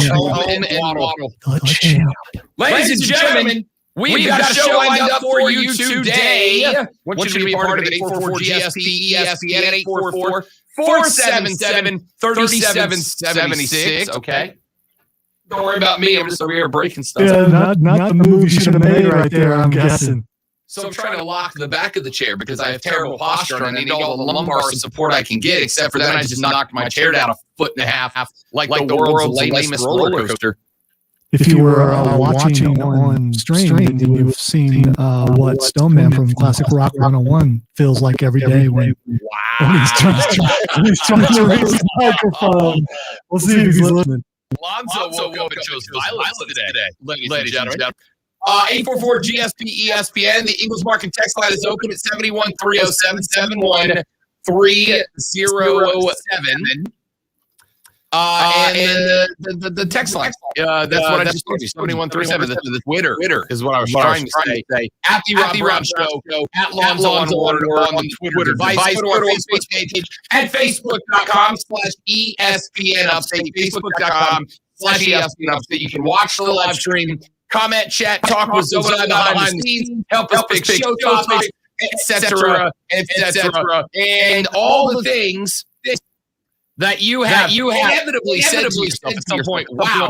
Home and Waddle. Ladies and gentlemen, we've got a show lined up for you today. Want you to be a part of it, 844-GSP, ESPN, 844-477-3776. Okay. Don't worry about me. I'm just over here breaking stuff. Yeah, not the move you should have made right there, I'm guessing. So I'm trying to lock the back of the chair because I have terrible posture and I need all the lumbar support I can get. Except for that, I just knocked my chair down 1.5 feet, like the world's lamest roller coaster. If you were watching on stream, then you have seen what Stoneman from Classic Rock 101 feels like every day when he's trying to raise his microphone. We'll see if he's listening. Lonzo woke up and chose violence today, ladies and gentlemen. 844-GSP-ESPN. The Eagles Market text line is open at 71307-71307. And the text line, that's what I just told you, 7137. The Twitter is what I was trying to say. At the Rob Show, at Lonzo on the Twitter device, go to our Facebook page at facebook.com/ESPN Upstate, facebook.com/ESPN Upstate. You can watch the live stream, comment, chat, talk with Zoe behind the scenes, help us pick show topics, etc., and all the things that you have inevitably said to yourself at some point, wow,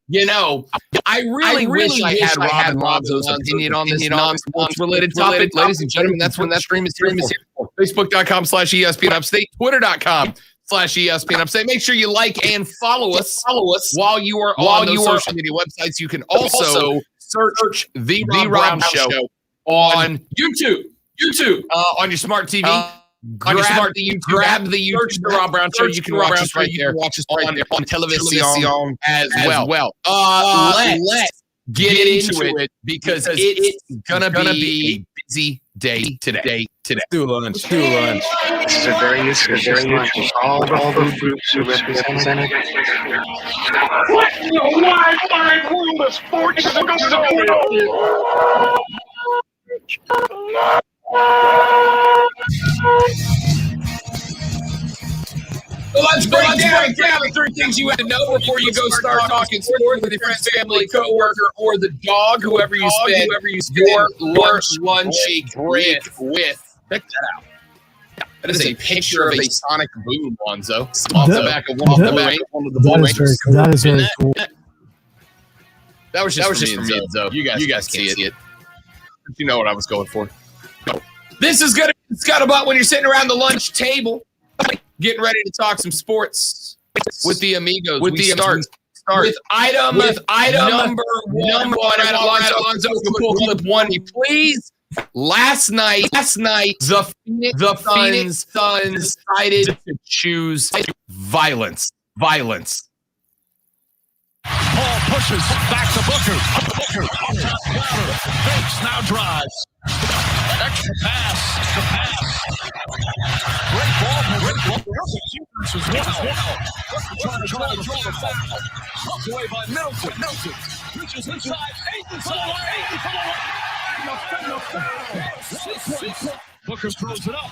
you know, I really wish I had Rob and Lonzo's opinion on this non-sports-related topic. Ladies and gentlemen, that's when that stream is here for. Facebook.com/ESPN Upstate, Twitter.com/ESPN Upstate. Make sure you like and follow us while you are on those social media websites. You can also search The Rob Show on YouTube, on your smart TV. Grab the YouTube, the Rob Brown Show. You can watch us right there. Watch us right there on television as well. Let's get into it because it's gonna be a busy day today. Do lunch. This is a very useful lunch. All the groups are represented. What in the wide world of sports is going on? So let's break down the 3 things you had to know before you go start talking sports with your friends, family, coworker, or the dog, whoever you spend your lunch break with. Check that out. That is a picture of a sonic boom, Lonzo, off the back of one of the That is very cool. That was just for me, Zoe. You guys see it. But you know what I was going for. This is gonna be Scuttlebutt when you're sitting around the lunch table, getting ready to talk some sports with the amigos. We start with item number one. Alonzo, pull clip 1, please. Last night, the Phoenix Suns decided to choose violence. Paul pushes back to Booker. Fakes, now drives. Extra pass. Great ball. As well. Trying to draw the foul. Knocked away by Middleton. Reaches inside. 8 for the line. Booker throws it up.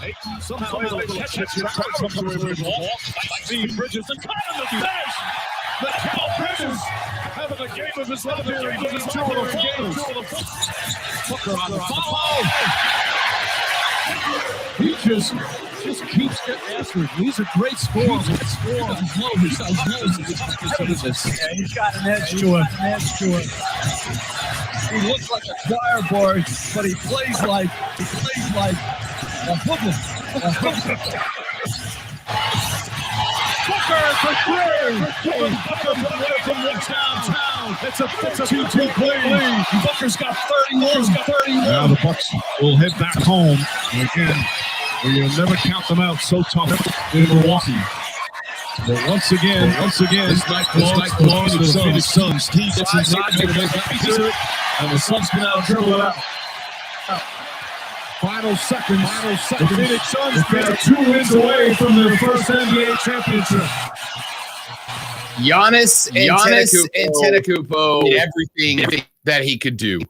Ayton somehow able to catch it. Comes away with the ball. Steve Bridges and caught in the finish. Mikal Bridges having a game of his life here. He gets 2 of the Booker on the follow. He just keeps getting after it. These are great scores. He's got an edge to it. He looks like a choir boy, but he plays like a hoodlum. Booker for 3. Booker from downtown. It's a 2-2 lead. Booker's got 31. Now the Bucks will head back home. And again, you'll never count them out. So tough in Milwaukee. But once again, this night belongs to the Phoenix Suns. He gets inside to make that easier, and the Suns can now dribble it out. Final seconds. The Phoenix Suns are 2 wins away from their first NBA championship. Giannis Antetokounmpo did everything that he could do.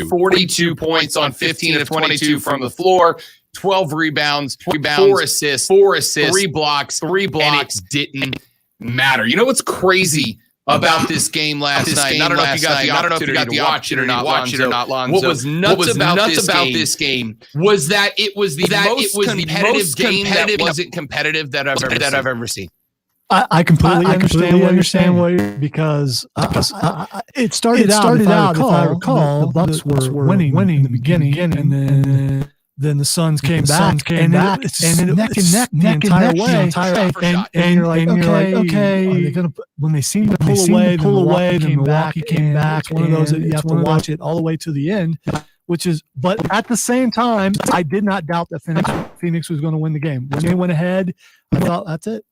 42 points on 15 of 22 from the floor, 12 rebounds, 4 assists, 3 blocks, and it didn't matter. You know what's crazy about this game last night? I don't know if you got the opportunity to watch it or not, Lonzo. What was nuts about this game was that it was the most competitive game that wasn't competitive that I've ever seen. I completely understand why you're, because it started out, if I recall, the Bucks were winning in the beginning, and then the Suns came back, and it's neck and neck the entire way. And you're like, okay, are they gonna, when they seem to pull away, then Milwaukee came back. It's one of those that you have to watch it all the way to the end. But at the same time, I did not doubt that Phoenix was going to win the game. When they went ahead, I thought, that's it.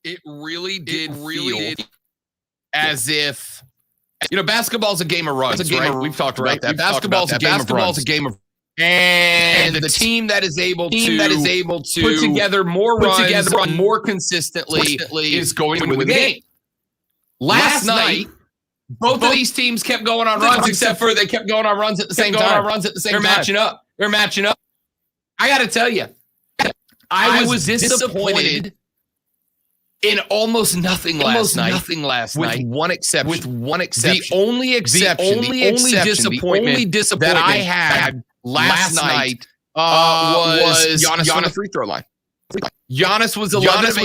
It really did feel as if, basketball's a game of runs, right? We've talked about that. Basketball's a game of runs. And the team that is able to put together more runs more consistently is going to win the game. Last night, both of these teams kept going on runs, except for they kept going on runs at the same time. They're matching up. I got to tell you, I was disappointed in almost nothing last night, with one exception. The only disappointment that I had last night was Giannis on the free throw line. Giannis was 11 of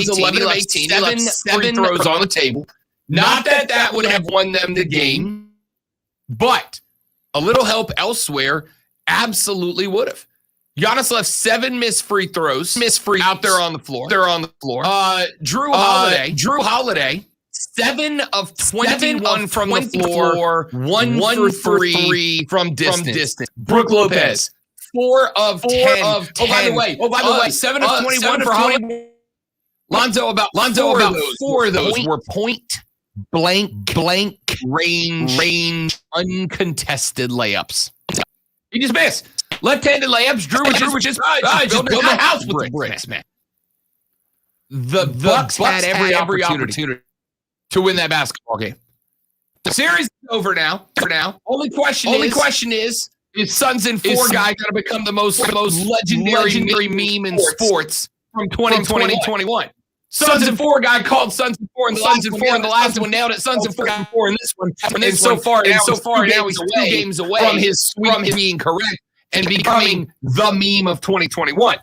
18. He left 7 free throws on the table. Not that would have won them the game, but a little help elsewhere absolutely would have. Giannis left 7 missed free throws out there on the floor. Drew Holiday, 7 of 21 from the floor, 1 for 3 from distance. Brook Lopez, 4 of 10. Oh, by the way, 7 of 21 for Holiday. Lonzo, about 4 of those were point blank range uncontested layups. He just missed. Left-handed layups. Drew was just building a house with the bricks, man. The Bucks had every opportunity to win that basketball game. The series is over now. Only question is Suns in 4 guy going to become the most legendary meme in sports from 2021? Suns in 4 guy called Suns in 4 and the Suns in 4 in the last one, nailed it. Suns in 4 in this one. And so far now he's 2 games away from being correct and becoming the meme of 2021.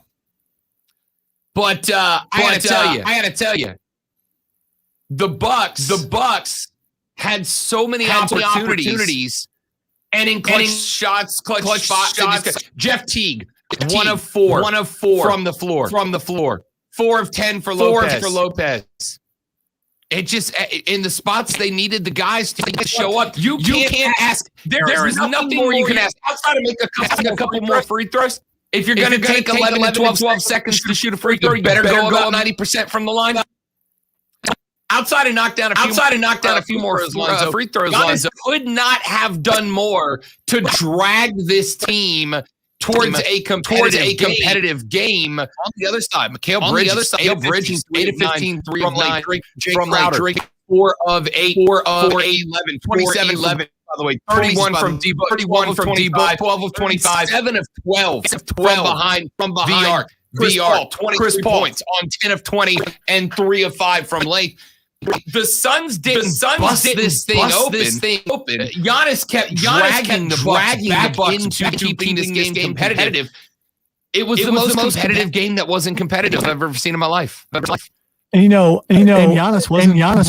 But I gotta tell you, the Bucks had so many opportunities, and in clutch shots. Jeff Teague, 1 of 4 from the floor. 4 of 10 for Lopez. It just, in the spots they needed the guys to show up. You can't ask. There is nothing more you can ask outside of make a couple more free throws. If you're going to take 11 to 12 seconds to shoot a free throw, you better go about 90% from the line. Outside of knock down a few more free throws, Lonzo could not have done more to drag this team towards a competitive game. On the other side, Mikal Bridges, 8 of 15, 3 of 9 from Crowder, 4 of 8, 4 of 11, 27 11. By the way, 31 from D-Book, 12 of 25, 7 of 12 from behind VR, 23 points on 10 of 20, and 3 of 5 from length. The Suns didn't bust this thing open. Giannis kept dragging the Bucks into keeping this game competitive. It was the most competitive game that wasn't competitive I've ever seen in my life. And Giannis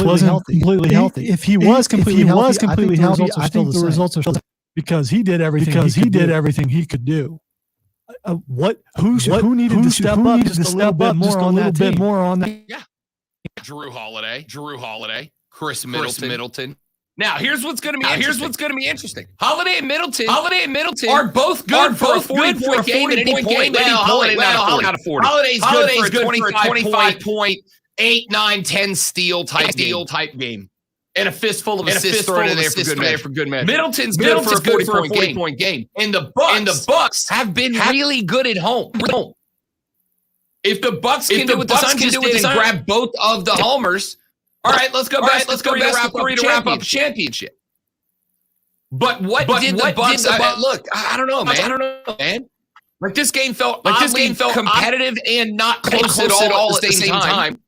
wasn't completely healthy. If he was completely healthy, I think the results are still because he did everything he could do. Who needed to step up just a little bit more on that? Yeah. Drew Holiday, Chris Middleton. Now, here's what's going to be interesting. Holiday and Middleton are both good for a 40-point game at any point. Holiday's good for a 25-point, 8, 9, 10 steal type game. And a fistful of assists thrown in there for good measure. Middleton's good for a 40-point game. And the Bucks have been really good at home. If the Bucks can do what the Suns just did and grab both of the homers, all right, let's go back to wrap up championship. But what did the Bucks look? I don't know, man. Like this game felt competitive and not close at all at the same time.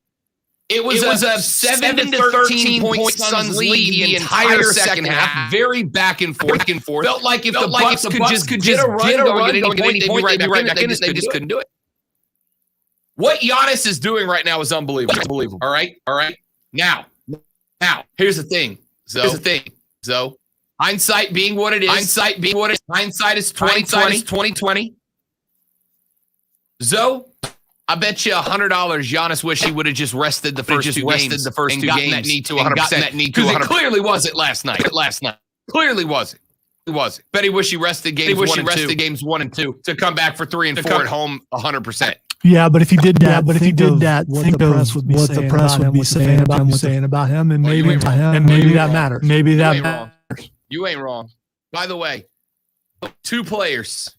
It was a 7 to 13 point Suns lead the entire second half. Very back and forth. Felt like if the Bucks could just get a run going at any point, they'd be right back in it. They just couldn't do it. What Giannis is doing right now is unbelievable. All right. Now, here's the thing. So, hindsight being what it is. Hindsight is 2020. Zoe, I bet you $100 Giannis wish he would have just rested the first two games and gotten that knee to 100%. Because it clearly wasn't last night. Clearly wasn't. Bet he wish he rested games 1 and 2 to come back for 3 and 4 at home 100%. Yeah, but if he did that, think of what the press would be saying about him, and maybe that matters. Maybe that matters. You ain't wrong. By the way, 2 players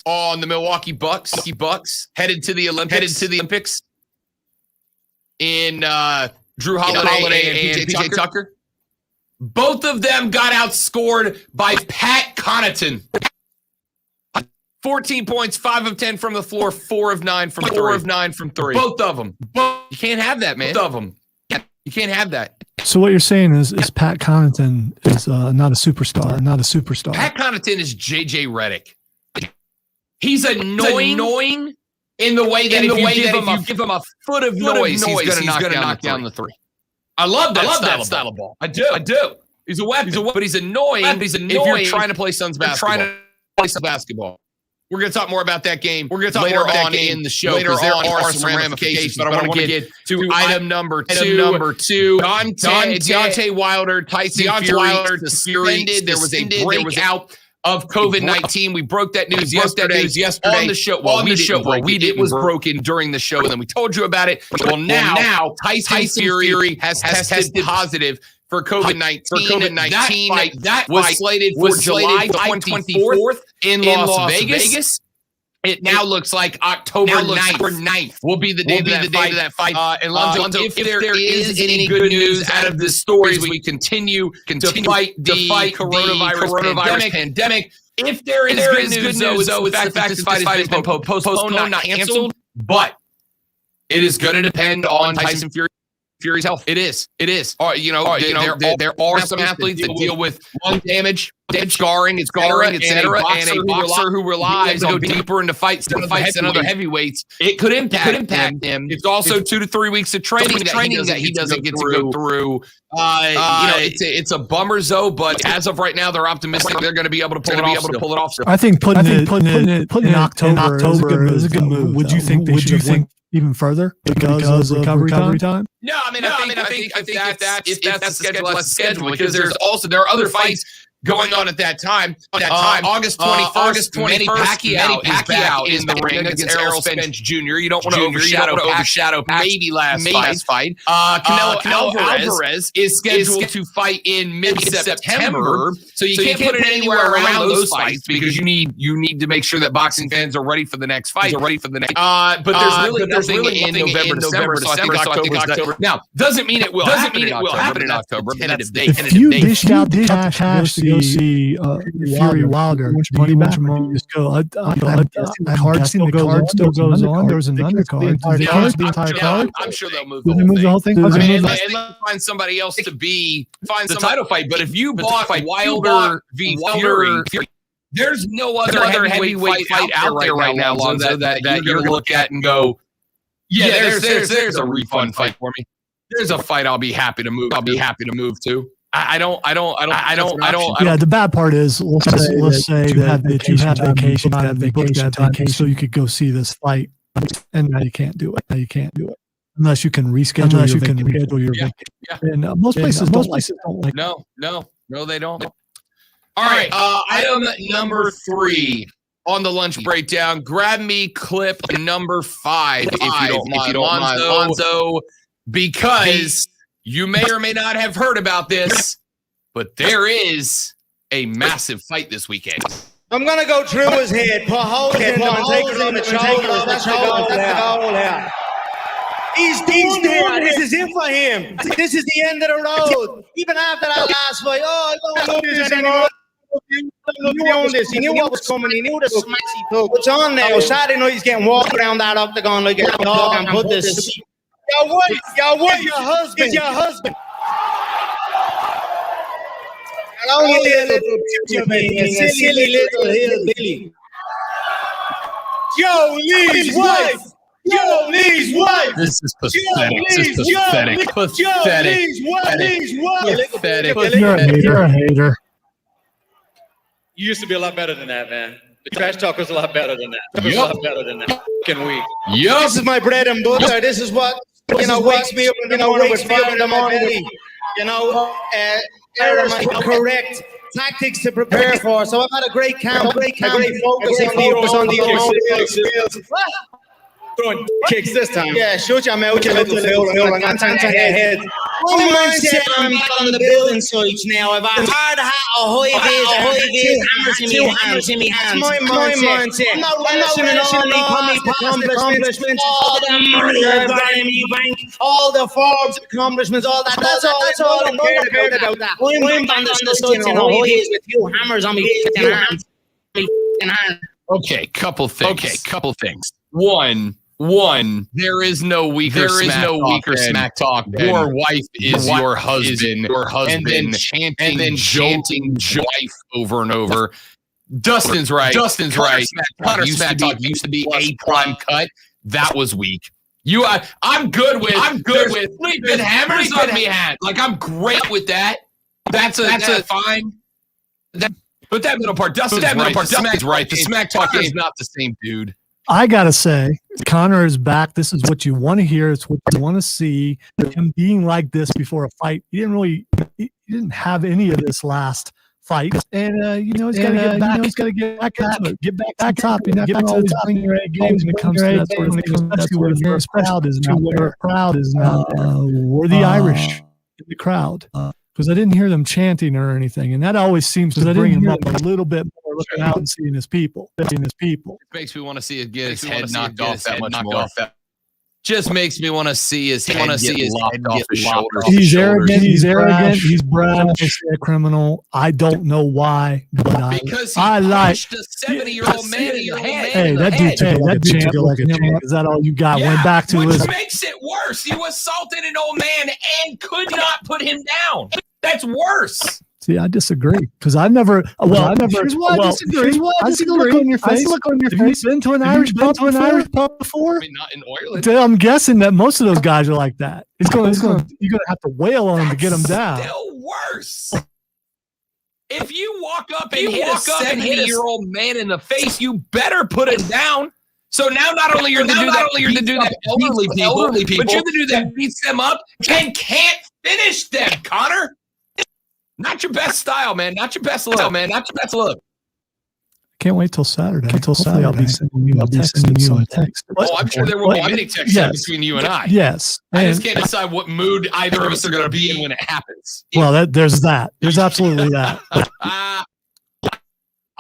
on the Milwaukee Bucks headed to the Olympics in Drew Holiday and PJ Tucker. Both of them got outscored by Pat Connaughton. 14 points, 5 of 10 from the floor, 4 of 9 from 3. Both of them. You can't have that, man. Both of them. You can't have that. So what you're saying is Pat Connaughton is not a superstar. Pat Connaughton is JJ Redick. He's annoying in the way that if you give him a foot of noise, he's going to knock down the 3. I love that style of ball. I do. He's a weapon, but he's annoying. If you're trying to play Suns basketball. We're going to talk more about that game. We're going to talk more about that game in the show. Later there are some ramifications, but I want to get to item number 2. Deontay Wilder, Tyson Fury suspended. There was a breakout of COVID-19. We broke that news yesterday on the show. Well, it was broken during the show, and then we told you about it. Well, now Tyson Fury has tested positive for COVID-19. That was slated for July 24th in Las Vegas. It now looks like October 9th will be the day of that fight. And Lonzo, if there is any good news out of this story as we continue to fight the coronavirus pandemic, if there is good news, though, it's the fact that this fight has been postponed, not canceled, but it is going to depend on Tyson Fury's health. It is. There are some athletes that deal with lung damage, scarring, etc. And a boxer who relies on deeper into fights than other heavyweights, it could impact him. It's also 2 to 3 weeks of training that he doesn't get to go through. It's a bummer, Zoe, but as of right now, they're optimistic they're going to be able to pull it off. I think putting it in October is a good move. Would you think they should have even further because of recovery time? No, I think if that's the schedule, because there are other fights going on at that time. August 21st, Manny Pacquiao is in the ring against Errol Spence Jr. You don't want to overshadow maybe last fight. Canelo Alvarez is scheduled to fight in mid-September, so you can't put it anywhere around those fights because you need to make sure that boxing fans are ready for the next fight. But there's really nothing in November, so I think October. Now, doesn't mean it will happen in October. If you dished out cash to go see Fury Wilder, money back. Just go. I've seen the card still goes on. There was an undercard. The entire card. I'm sure they'll move the whole thing. Unless they find somebody else to find the title fight. But if you bought Wilder v. Fury, there's no other heavyweight fight out there right now, Lonzo, that you're gonna look at and go, yeah, there's a refund fight for me. There's a fight I'll be happy to move. To. I don't. Yeah, the bad part is let's say that you had vacation, so you could go see this fight, and now you can't do it. Unless you can reschedule your vacation. Yeah. And most places don't like. No, they don't. All right. Item number 3 on the lunch breakdown. Grab me clip number 5 if you don't mind, Lonzo, because you may or may not have heard about this, but there is a massive fight this weekend. I'm going to go through his head, put holes in him, and take it on the shoulders. That's the goal here. He's there. This is it for him. This is the end of the road. Even after that last fight, I don't do this anymore. He knew what was coming. He knew the smash he took. What's on there? Saturday night he's getting walked around that octagon like a dog and put this Your wife, your husband. And only a little picture of me, a silly little hillbilly. Joe Lee's wife. Joe Lee's wife. This is pathetic. This is pathetic. Pathetic. You're a hater. You used to be a lot better than that, man. The trash talk was a lot better than that. It was a lot better than that. Fucking week. This is my bread and butter. This is what wakes me up in the morning with fire in the morning. Correct tactics to prepare for. So I've had a great camp. Great focus on the Throwing kicks this time. Yeah, shoot your mouth, you little fool, and I'm on your head. My mindset, I'm back on the building sites now. I've a hard hat, a high vis, two hammers in my hands. My mindset. I'm not rationing all the accomplishments, all the money I've got in my bank, all the Forbes accomplishments, all that. That's all I'm cared about that. I'm on the sites in a high vis with two hammers on my hands. Okay, couple things. One, there is no weaker smack talk. Your wife is your husband, and then chanting wife over and over. Dustin's right. Connor smack talk used to be a prime cut. That was weak. I'm good with sleeping hammers on me hat. Like I'm great with that. That's fine. But that middle part, Dustin's right. The smack talk is not the same, dude. I gotta say, Connor is back. This is what you want to hear. It's what you want to see. Him being like this before a fight. He didn't have any of this last fight, and he's got to get back. He's got to get back into it. Get back to top. You're not going to always win your egg games when it comes to that sort of thing. Especially where the crowd is now. We're the Irish in the crowd. Because I didn't hear them chanting or anything, and that always seems to bring him up a little bit more, looking out and seeing his people. It makes me want to see it get his head knocked off that much more. Just makes me want to see his head get lopped off his shoulders. He's arrogant. He's brash. He's a criminal. I don't know why, but I like the 70-year-old man in your head. Hey, that dude took like a champ. Is that all you got? Went back to his. Which makes it worse. You assaulted an old man and could not put him down. That's worse. See, I disagree because I never. Here's why I disagree. I see the look on your face. Have you been to an Irish pub before? I mean, not in Ireland. I'm guessing that most of those guys are like that. You're gonna have to wail on them to get them down. Still worse. If you walk up and hit a 70-year-old man in the face, you better put him down. So now not only you're the dude that elderly people, but you're the dude that beats them up and can't finish them, Connor. Not your best style, man. Not your best look. Can't wait till Saturday. I'll be sending you a text. Oh, I'm sure there will be many texts between you and I. Yes. I just can't decide what mood either of us are going to be in when it happens. Well, there's that. There's absolutely that.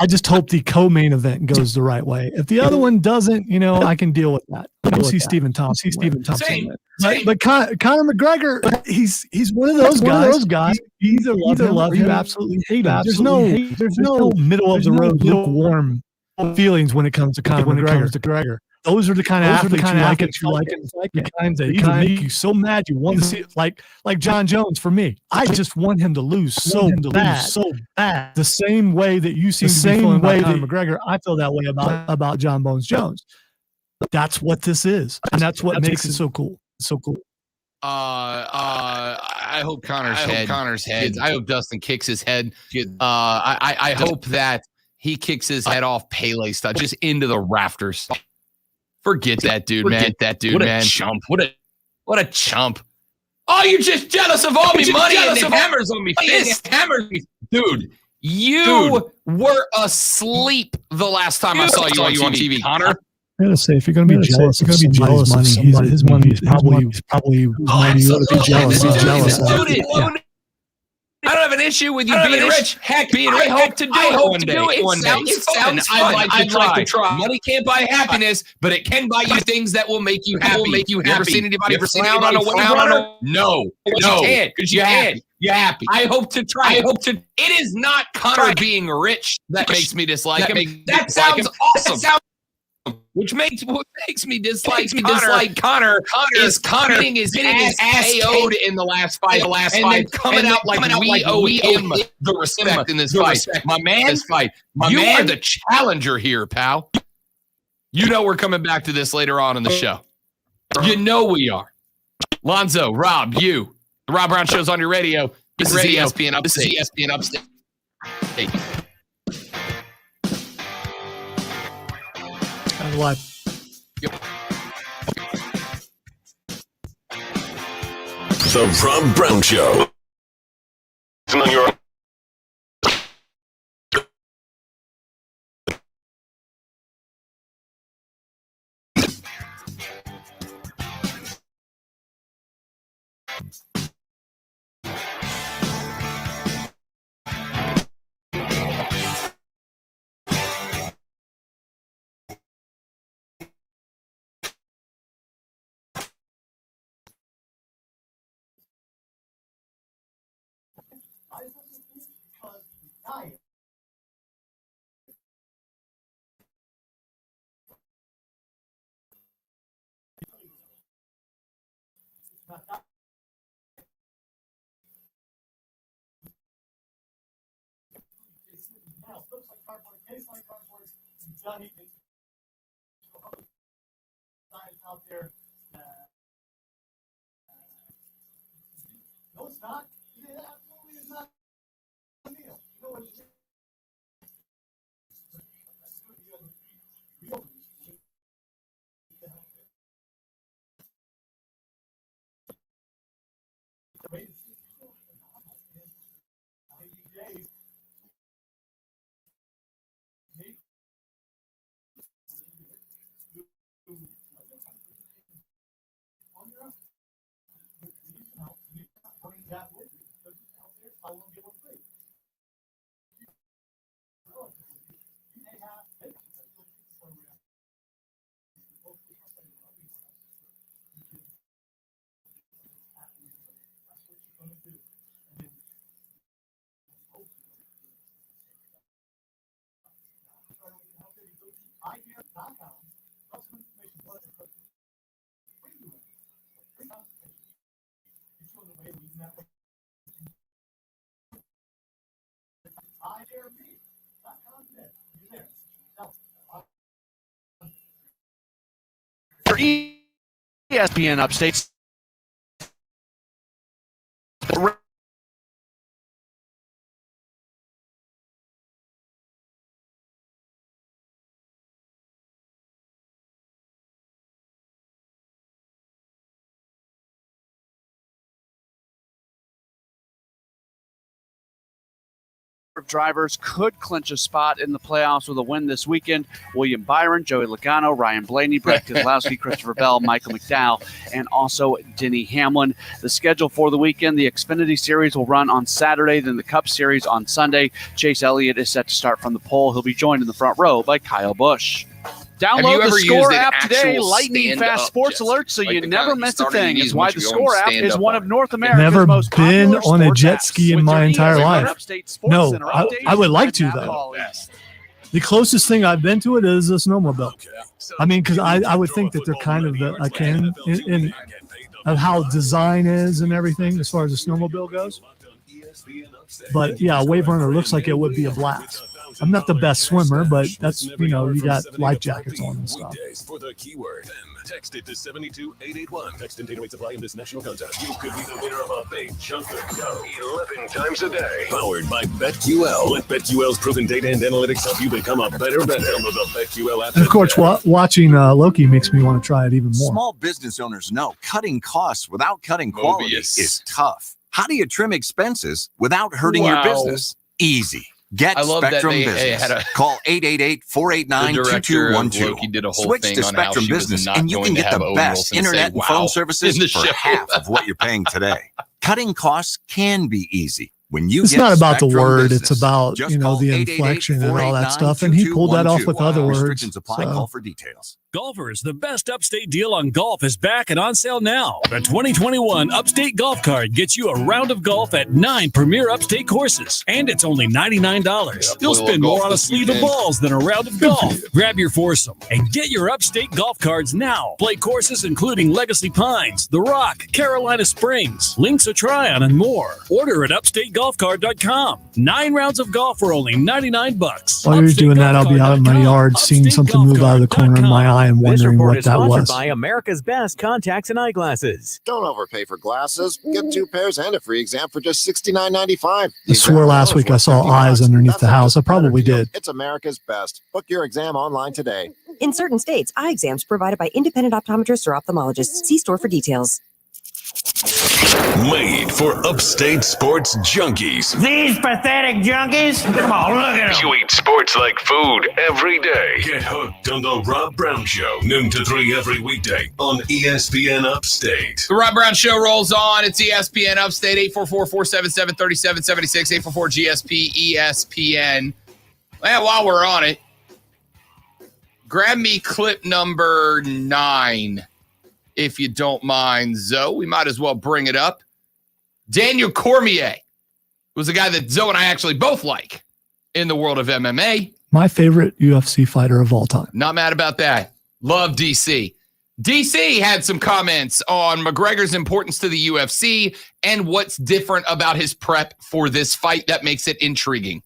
I just hope the co-main event goes the right way. If the other one doesn't, I can deal with that. We'll see Stephen Thompson. But Conor McGregor, he's one of those guys. You either love him, you absolutely hate him. There's no middle of the road, lukewarm feelings when it comes to Conor McGregor. Those are the kind of athletes you like. The kinds that either make you so mad you want to see it, like John Jones for me. I just want him to lose so bad. The same way that you seem to be feeling about Conor McGregor, I feel that way about John Bones Jones. That's what this is, and that's what makes it so cool. So cool. I hope Connor's head. I hope Dustin kicks his head. I hope that he kicks his head off Pele style, just into the rafters. Forget that dude, man. What a chump. What a chump. Oh, you're just jealous of all me money and the hammers on me. Dude, you were asleep the last time I saw you on TV, Connor. I gotta say, if you're gonna be jealous of somebody's money, his money is probably you ought to be jealous. I don't have an issue with you being rich. Heck, I hope to do it one day. It sounds fun. I'd like to try. Money can't buy happiness, but it can buy you things that will make you happy. You ever seen anybody frown on a wave runner? No. You can't. Because you can't. You're happy. I hope to try. It is not Connor being rich that makes me dislike him. That sounds awesome. Which makes me dislike Connor. Connor is getting his ass KO'd in the last fight, and then coming out like we owe him the respect in this fight. My man, you are the challenger here, pal. You know we're coming back to this later on in the show. You know we are. Lonzo, Rob, you. The Rob Brown Show's on your radio. This is ESPN Upstate. This is ESPN Upstate. Hey. What? Yep. The Rob Brown Show. On your Out there. No, it's not. It absolutely is not a meal. You know what it is? For ESPN Upstate. Drivers could clinch a spot in the playoffs with a win this weekend. William Byron, Joey Logano, Ryan Blaney, Brett Keselowski, Christopher Bell, Michael McDowell, and also Denny Hamlin. The schedule for the weekend, the Xfinity Series will run on Saturday, then the Cup Series on Sunday. Chase Elliott is set to start from the pole. He'll be joined in the front row by Kyle Busch. Download the Score app today, lightning fast sports alerts, so you never miss a thing. Is why the Score app is one of North America's most been popular on a sports jet apps. ski in With my their entire easy life. upstate sports No, center I updates would like to, and though. call. The closest thing I've been to it is a snowmobile. I mean, because I would think that they're kind of akin in of how design is and everything as far as the snowmobile goes. But yeah, Wave Runner looks like it would be a blast. I'm not the best swimmer, but that's, you got life jackets on and stuff. For the keyword, text it to 72881. Text and data rate supply in this national contest. You could be the winner of a big chunk of dough 11 times a day. Powered by BetQL. Let BetQL's proven data and analytics help you become a better bet. Download the BetQL app. And of course, watching Loki makes me want to try it even more. Small business owners know cutting costs without cutting quality is tough. How do you trim expenses without hurting your business? Easy. Get Spectrum Business. Call 888-489-2212. Did a whole Switch thing to on how Spectrum she was Business, not and you going can to get have the Owen best Wilson internet say, and phone "Wow," services in the for show. half of what you're paying today. Cutting costs can be easy. When you It's get not about the Spectrum word; Business, it's about just the call inflection and all that stuff. And he pulled that off with other words. Restrictions apply. So. Call for details. Golfers, the best upstate deal on golf is back and on sale now. The 2021 Upstate Golf Card gets you a round of golf at 9 premier upstate courses, and it's only $99. You'll spend more on a sleeve of balls than a round of golf. Grab your foursome and get your Upstate Golf Cards now. Play courses including Legacy Pines, The Rock, Carolina Springs, Links of Tryon, and more. Order at upstategolfcard.com. 9 rounds of golf for only $99. While you're doing that, I'll be out in my yard seeing something move out of the corner of my eye and wondering what that was. By America's Best Contacts and Eyeglasses. Don't overpay for glasses. Get 2 pairs and a free exam for just $69.95. I swore last week I saw eyes underneath the house. I probably did. It's America's Best. Book your exam online today. In certain states, eye exams provided by independent optometrists or ophthalmologists. See store for details. Made for upstate sports junkies. These pathetic junkies? Come on, look at them. You eat sports like food every day. Get hooked on the Rob Brown Show, noon to 3 every weekday on ESPN Upstate. The Rob Brown Show rolls on. It's ESPN Upstate, 844-477-3776, 844-GSP-ESPN. Well, while we're on it, grab me clip number 9. If you don't mind, Zoe, we might as well bring it up. Daniel Cormier was a guy that Zoe and I actually both like in the world of MMA. My favorite UFC fighter of all time. Not mad about that. Love DC. DC had some comments on McGregor's importance to the UFC and what's different about his prep for this fight that makes it intriguing.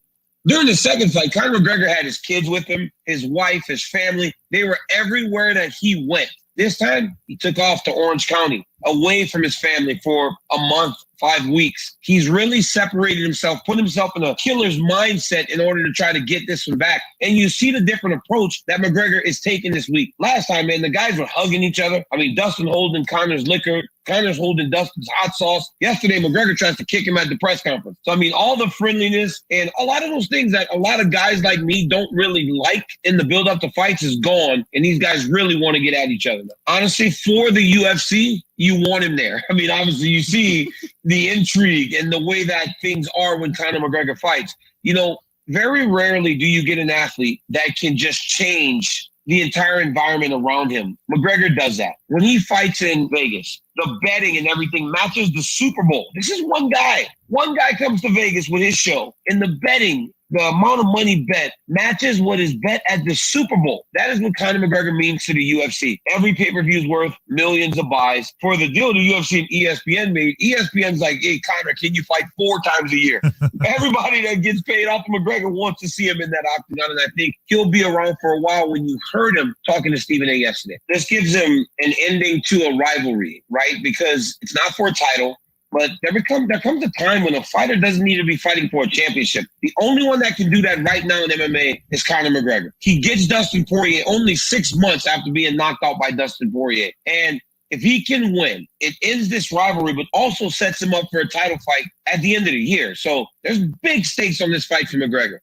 During the second fight, Conor McGregor had his kids with him, his wife, his family. They were everywhere that he went. This time, he took off to Orange County, away from his family for a month, 5 weeks. He's really separated himself, put himself in a killer's mindset in order to try to get this one back. And you see the different approach that McGregor is taking this week. Last time, man, the guys were hugging each other. I mean, Dustin holding Conor's liquor. Conor's holding Dustin's hot sauce. Yesterday, McGregor tries to kick him at the press conference. So, I mean, all the friendliness and a lot of those things that a lot of guys like me don't really like in the build-up to fights is gone. And these guys really want to get at each other. Honestly, for the UFC, you want him there. I mean, obviously, you see the intrigue and the way that things are when Conor McGregor fights. You know, very rarely do you get an athlete that can just change the entire environment around him. McGregor does that. When he fights in Vegas, the betting and everything matches the Super Bowl. This is one guy. One guy comes to Vegas with his show, and the betting, the amount of money bet matches what is bet at the Super Bowl. That is what Conor McGregor means to the UFC. Every pay-per-view is worth millions of buys. For the deal the UFC and ESPN made, ESPN's like, hey, Conor, can you fight 4 times a year? Everybody that gets paid off McGregor wants to see him in that octagon, and I think he'll be around for a while. When you heard him talking to Stephen A. yesterday, this gives him an ending to a rivalry, right? Because it's not for a title. But there comes a time when a fighter doesn't need to be fighting for a championship. The only one that can do that right now in MMA is Conor McGregor. He gets Dustin Poirier only 6 months after being knocked out by Dustin Poirier. And if he can win, it ends this rivalry, but also sets him up for a title fight at the end of the year. So there's big stakes on this fight for McGregor.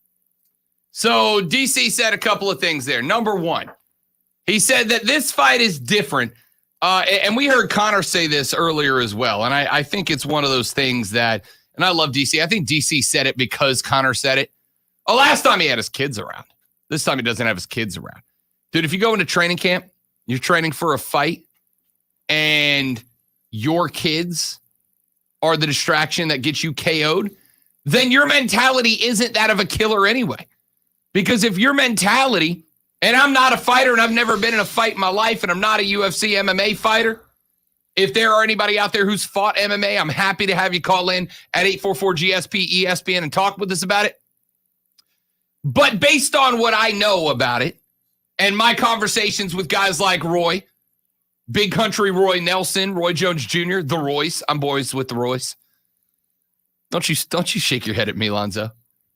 So DC said a couple of things there. Number one, he said that this fight is different. And we heard Conor say this earlier as well. And I think it's one of those things that, and I love DC. I think DC said it because Conor said it. Oh, last time he had his kids around. This time he doesn't have his kids around. Dude, if you go into training camp, you're training for a fight, and your kids are the distraction that gets you KO'd, then your mentality isn't that of a killer anyway. Because if your mentality, and I'm not a fighter, and I've never been in a fight in my life, and I'm not a UFC MMA fighter. If there are anybody out there who's fought MMA, I'm happy to have you call in at 844-GSP-ESPN and talk with us about it. But based on what I know about it, and my conversations with guys like Roy, Big Country Roy Nelson, Roy Jones Jr., the Royce. I'm boys with the Royce. Don't you shake your head at me, Lonzo.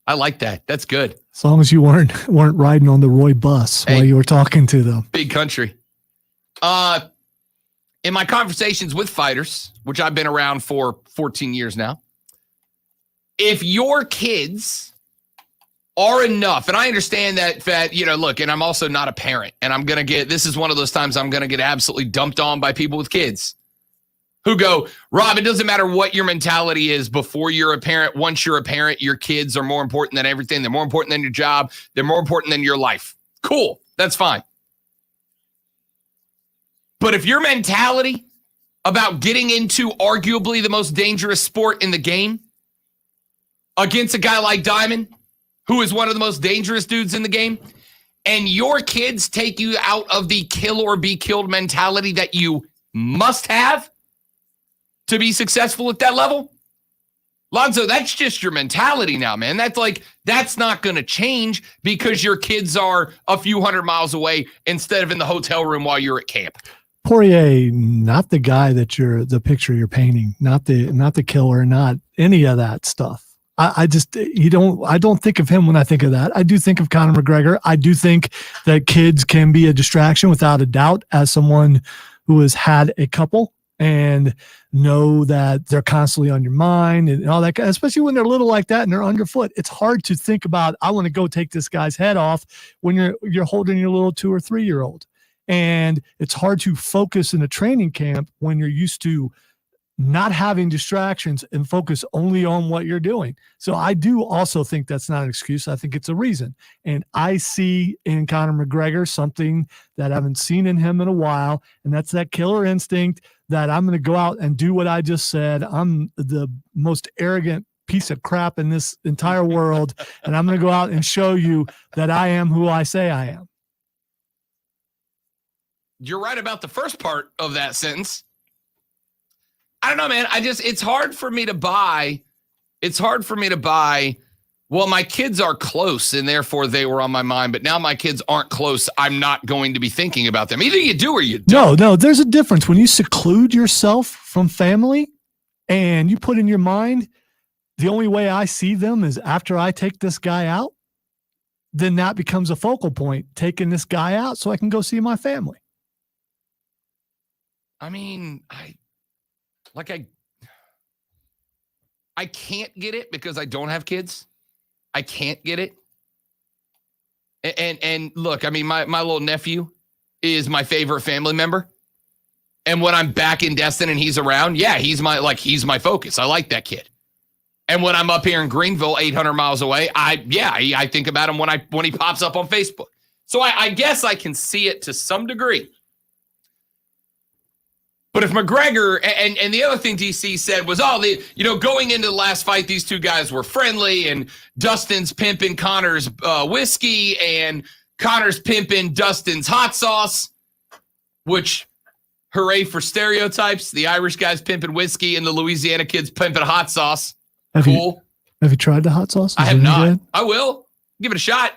I like that. That's good. As long as you weren't riding on the Roy bus while you were talking to them. Big Country. In my conversations with fighters, which I've been around for 14 years now, if your kids are enough, and I understand that, look, and I'm also not a parent, and this is one of those times I'm going to get absolutely dumped on by people with kids. who go, Rob, it doesn't matter what your mentality is before you're a parent. Once you're a parent, your kids are more important than everything. They're more important than your job. They're more important than your life. Cool. That's fine. But if your mentality about getting into arguably the most dangerous sport in the game against a guy like Diamond, who is one of the most dangerous dudes in the game, and your kids take you out of the kill or be killed mentality that you must have to be successful at that level, Lonzo, that's just your mentality now, man. That's not going to change because your kids are a few hundred miles away instead of in the hotel room while you're at camp. Poirier, not the guy that the picture you're painting, not the killer, not any of that stuff. I don't think of him when I think of that. I do think of Conor McGregor. I do think that kids can be a distraction without a doubt, as someone who has had a couple and know that they're constantly on your mind and all that, especially when they're little like that and they're underfoot. It's hard to think about, I want to go take this guy's head off when you're holding your little 2 or 3 year old. And it's hard to focus in a training camp when you're used to not having distractions and focus only on what you're doing. So I do also think that's not an excuse. I think it's a reason. And I see in Conor McGregor something that I haven't seen in him in a while, and that's that killer instinct that I'm going to go out and do what I just said. I'm the most arrogant piece of crap in this entire world, and I'm going to go out and show you that I am who I say I am. You're right about the first part of that sentence. I don't know, man. It's hard for me to buy. Well, my kids are close and therefore they were on my mind, but now my kids aren't close. I'm not going to be thinking about them. Either you do or you don't. No, there's a difference. When you seclude yourself from family and you put in your mind, the only way I see them is after I take this guy out, then that becomes a focal point, taking this guy out so I can go see my family. I mean, I can't get it because I don't have kids. I can't get it. And look, I mean, my little nephew is my favorite family member. And when I'm back in Destin and he's around, yeah, he's my focus. I like that kid. And when I'm up here in Greenville, 800 miles away, I think about him when he pops up on Facebook. So I guess I can see it to some degree. But if McGregor, and the other thing DC said was, going into the last fight, these two guys were friendly, and Dustin's pimping Conor's whiskey, and Conor's pimping Dustin's hot sauce, which, hooray for stereotypes. The Irish guy's pimping whiskey, and the Louisiana kid's pimping hot sauce. Have you tried the hot sauce? I have not. Good? I will. Give it a shot.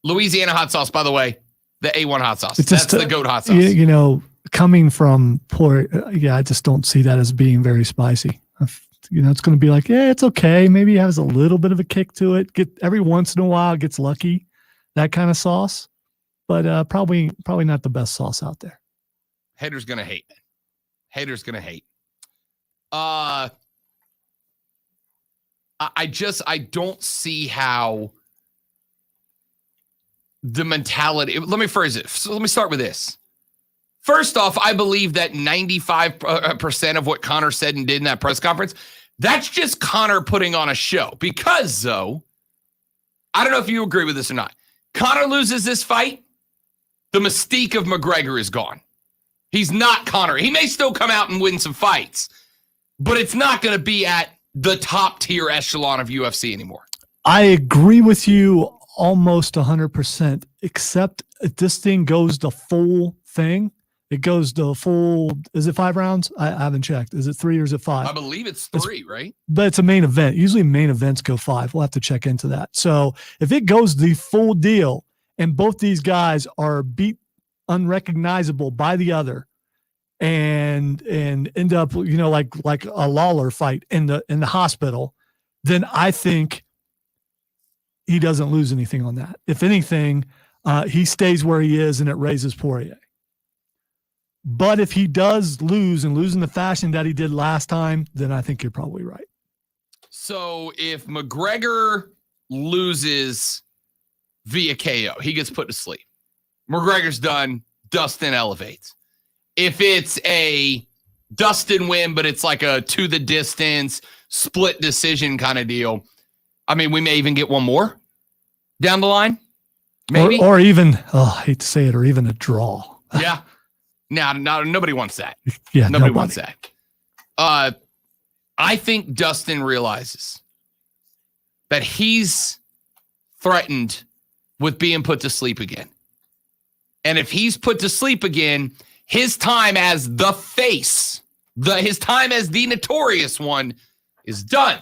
Louisiana hot sauce, by the way, the A1 hot sauce. That's the goat hot sauce. Coming from I just don't see that as being very spicy. It's going to be like, it's okay. Maybe it has a little bit of a kick to it. Every once in a while, it gets lucky, that kind of sauce. But probably not the best sauce out there. Haters going to hate. Haters going to hate. I don't see how the mentality. Let me phrase it. So let me start with this. First off, I believe that 95% of what Conor said and did in that press conference, that's just Conor putting on a show. Because, though, I don't know if you agree with this or not. Conor loses this fight, the mystique of McGregor is gone. He's not Conor. He may still come out and win some fights, but it's not going to be at the top tier echelon of UFC anymore. I agree with you almost 100%, except if this thing goes the full thing. It goes the full, is it 5 rounds? I haven't checked. Is it 3 or is it 5? I believe it's 3, right? But it's a main event. Usually main events go 5. We'll have to check into that. So if it goes the full deal and both these guys are beat unrecognizable by the other and end up, like a Lawler fight in the hospital, then I think he doesn't lose anything on that. If anything, he stays where he is and it raises Poirier. But if he does lose and lose in the fashion that he did last time, then I think you're probably right. So if McGregor loses via KO, he gets put to sleep. McGregor's done. Dustin elevates. If it's a Dustin win, but it's like a to the distance, split decision kind of deal. I mean, we may even get one more down the line. Maybe. Or even, I hate to say it, or even a draw. Yeah. No, nobody wants that. Yeah, nobody wants that. I think Dustin realizes that he's threatened with being put to sleep again. And if he's put to sleep again, his time as the face, his time as the notorious one is done,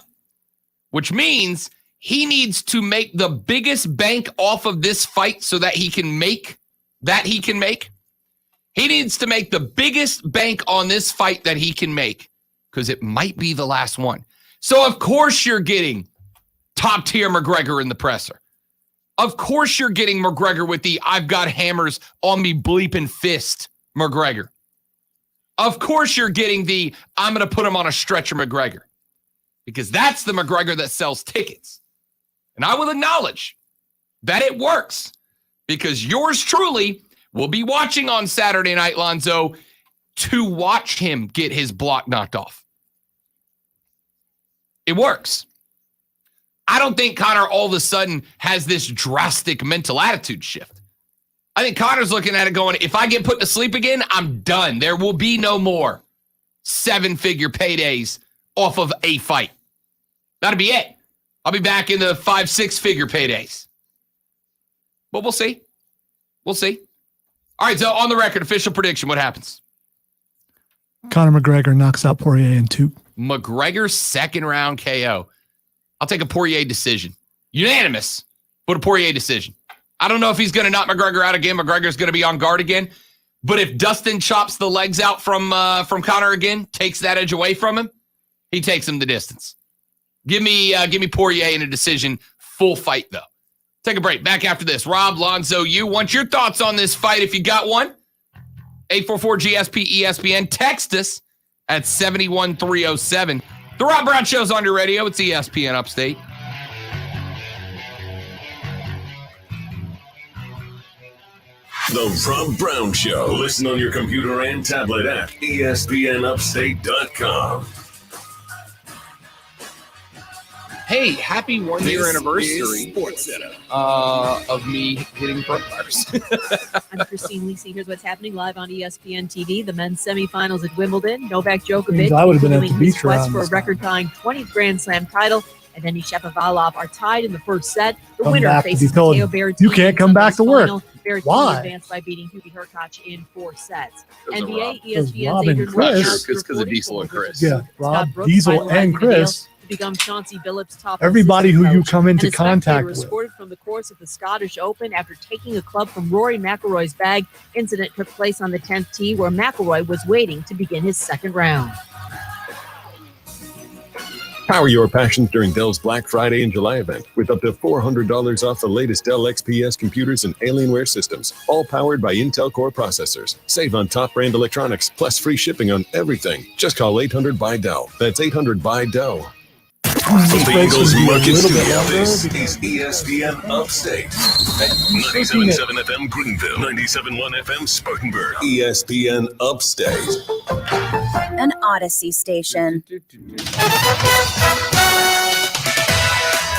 which means he needs to make the biggest bank off of this fight so that he can make. He needs to make the biggest bank on this fight that he can make because it might be the last one. So, of course, you're getting top-tier McGregor in the presser. Of course, you're getting McGregor with the I've got hammers on me bleeping fist McGregor. Of course, you're getting the I'm going to put him on a stretcher McGregor because that's the McGregor that sells tickets. And I will acknowledge that it works because yours truly will be watching on Saturday Night, Lonzo, to watch him get his block knocked off. It works. I don't think Conor all of a sudden has this drastic mental attitude shift. I think Conor's looking at it going, if I get put to sleep again, I'm done. There will be no more 7-figure paydays off of a fight. That'll be it. I'll be back in the 5-6-figure paydays. But we'll see. We'll see. All right, so on the record, official prediction, what happens? Conor McGregor knocks out Poirier in 2. McGregor's second round KO. I'll take a Poirier decision. Unanimous, but a Poirier decision. I don't know if he's going to knock McGregor out again. McGregor's going to be on guard again. But if Dustin chops the legs out from Conor again, takes that edge away from him, he takes him the distance. Give me Poirier in a decision. Full fight, though. Take a break. Back after this. Rob, Lonzo, you want your thoughts on this fight if you got one? 844-GSP-ESPN. Text us at 71307. The Rob Brown Show's on your radio. It's ESPN Upstate. The Rob Brown Show. Listen on your computer and tablet at ESPNUpstate.com. Hey, happy one-year anniversary of me hitting coronavirus. I'm Christine Lisi. Here's what's happening live on ESPN TV. The men's semifinals at Wimbledon. Novak Djokovic I would have been at the continuing beach his quest around for a this time. record-tying 20th Grand Slam title. And Denis Shapovalov are tied in the first set. The Come winner back to be faces told, Matteo Berrettini. you can't come back to work. Berrettini Why? advanced by beating Hubie Hurkacz in 4 sets. Those are Rob. NBA, Those ESPN's Rob and Adrian Chris. Wojnarowski Because of Diesel and Chris. Yeah, Scott Rob, Brooks Diesel, finalized and the Chris. deal to become Chauncey Billups' top Everybody who assistant you coach. come into And a spectator contact was with. escorted from the course of the Scottish Open after taking a club from Rory McIlroy's bag. Incident took place on the 10th tee where McIlroy was waiting to begin his second round. Power your passions during Dell's Black Friday and July event with up to $400 off the latest Dell XPS computers and Alienware systems, all powered by Intel Core processors. Save on top brand electronics, plus free shipping on everything. Just call 800-BUY-DELL. That's 800-BUY-DELL. From the Eagles Market Studio, this is ESPN Upstate. 97.7 FM Greenville, 97.1 FM Spartanburg. ESPN Upstate. An Odyssey station.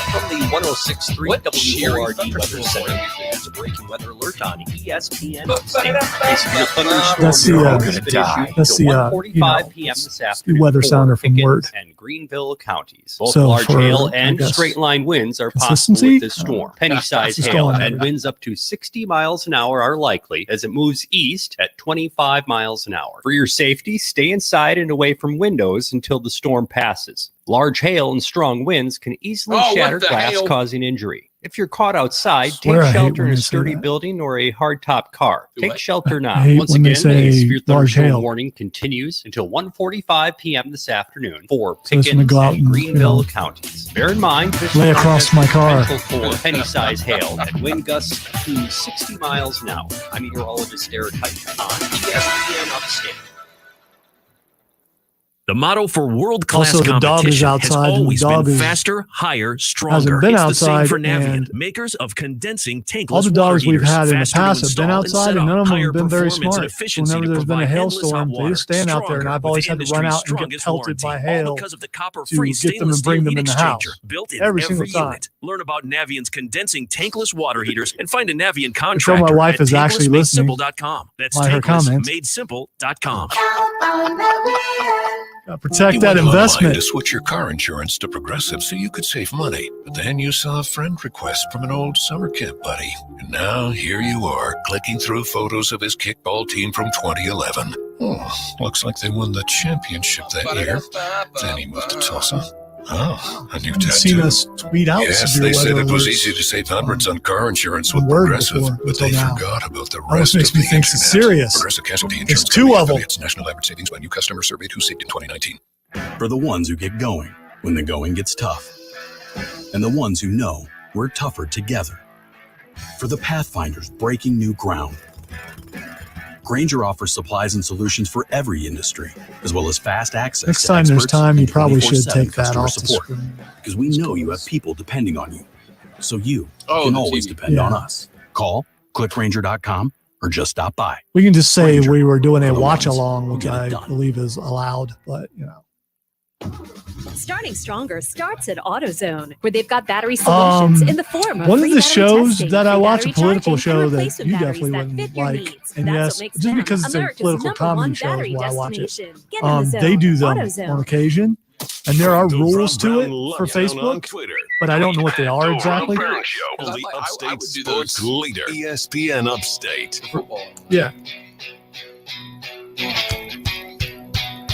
From the 106.3 WORD Weather Center, there's a breaking weather alert on ESPN Upstate. That's the 1:45 p.m. this afternoon. the weather sounder from Word. And Greenville counties. Both So large for, hail I and guess, straight line winds are possible consistency? with this storm. Penny-sized Just hail going and over. winds up to 60 miles an hour are likely as it moves east at 25 miles an hour. For your safety, stay inside and away from windows until the storm passes. Large hail and strong winds can easily Oh, what shatter the glass, hail? causing injury. If you're caught outside, Swear I take hate shelter when in a they say sturdy that. building or a hardtop car. Do Take what? shelter now. I hate Once when they again, say a severe large thunderstorm hail. warning continues until 1:45 p.m. this afternoon for So it's gonna Pickens go out and and, Greenville you know, counties. Bear in mind, this lay storm across has my car. potential for penny-sized hail and wind gusts to 60 miles an hour. I'm meteorologist Derek Height on ESPN Upstate. The motto for world-class Also, the dog is competition outside, has and the always dog been is- faster, higher, stronger. hasn't been It's the outside, same for Navient, and makers of condensing tankless all the water dogs we've heaters. had in the Faster to past have been install outside, set and none up, of them higher have been very performance and smart. efficiency Whenever to there's been a provide endless hot hailstorm, they water. just stand out there, and Stronger I've always with had the to run industry's out and get strongest pelted by warranty, all hail because of the to copper-free get them stainless and bring steel them in heat the exchanger house. built in Every single time. unit. Learn about Navient's condensing tankless water heaters and find a Navient So contractor my wife at is actually listening tanklessmadesimple.com. That's by her comments. tanklessmadesimple.com. Protect You that went online investment. to switch your car insurance to Progressive so you could save money. But then you saw a friend request from an old summer camp buddy. And now here you are, clicking through photos of his kickball team from 2011. Oh, looks like they won the championship that year. Then he moved to Tulsa. Oh, a new I've seen tattoo. us tweet out Yes, severe they said weather it was alerts. easy to save hundreds on car insurance with Word Progressive, before, but they until now. forgot about the Almost rest makes of me the think it's internet. serious. Progressive Casualty There's Insurance two Company of them. affiliates. National average savings by new customer surveyed who saved in 2019. For the ones who get going when the going gets tough. And the ones who know we're tougher together. For the Pathfinders breaking new ground. Grainger offers supplies and solutions for every industry, as well as fast access Next to time there's experts time, you and probably should 24/7 take that customer off the support. screen. Because we know you have people depending on you. So you Oh, can the always TV. depend on Yeah. us. Call, click Grainger.com, or just stop by. We can just say Grainger, we were doing a for the watch ones along, who which get it I done. believe is allowed, but you know. Starting Stronger starts at AutoZone, where they've got battery solutions in the form of One of free the battery shows testing, that I free watch, a battery political charging, show and that replacement you batteries definitely that wouldn't fit your like, needs. and That's yes, what makes just them because it's a America's political number comedy one show is battery why I watch it. destination. Get in the zone. They do them AutoZone. on occasion, and there are rules to it Brown for Lovedown on Facebook, Twitter. but I don't know what they are exactly. Only Upstate Sports Leader. ESPN Upstate. Yeah.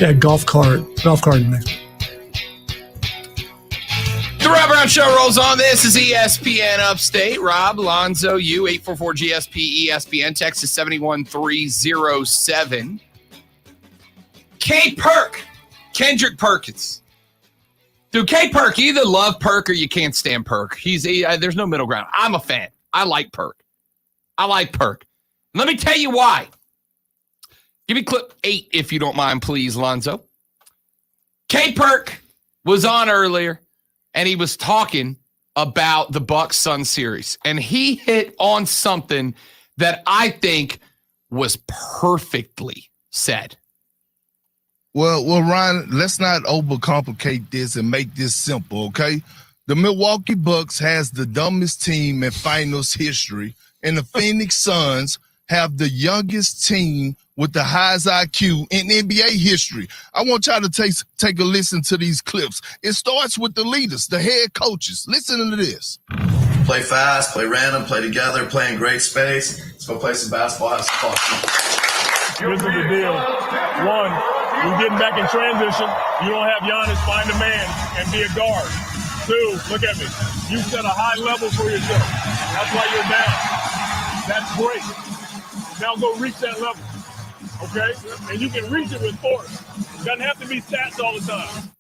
Yeah, golf cart next. The Rob Brown Show rolls on. This is ESPN Upstate. Rob, Lonzo, you, 844-GSP, ESPN, Texas 71307. K. Perk, Kendrick Perkins. Dude, K. Perk, you either love Perk or you can't stand Perk. There's no middle ground. I'm a fan. I like Perk. Let me tell you why. Give me clip 8 if you don't mind, please, Lonzo. K. Perk was on earlier, and he was talking about the Bucks-Sun series. And he hit on something that I think was perfectly said. Well, Ryan, let's not overcomplicate this and make this simple, okay? The Milwaukee Bucks has the dumbest team in finals history, and the Phoenix Suns have the youngest team with the highest IQ in NBA history. I want y'all to take a listen to these clips. It starts with the leaders, the head coaches. Listen to this. Play fast, play random, play together, play in great space. Let's go play some basketball. Have some fun. Here's the deal. One, you're getting back in transition. You don't have Giannis find a man and be a guard. Two, look at me. You set a high level for yourself. That's why you're down. That's great. Now go reach that level. Okay? And you can reach it with force. It doesn't have to be stats all the time.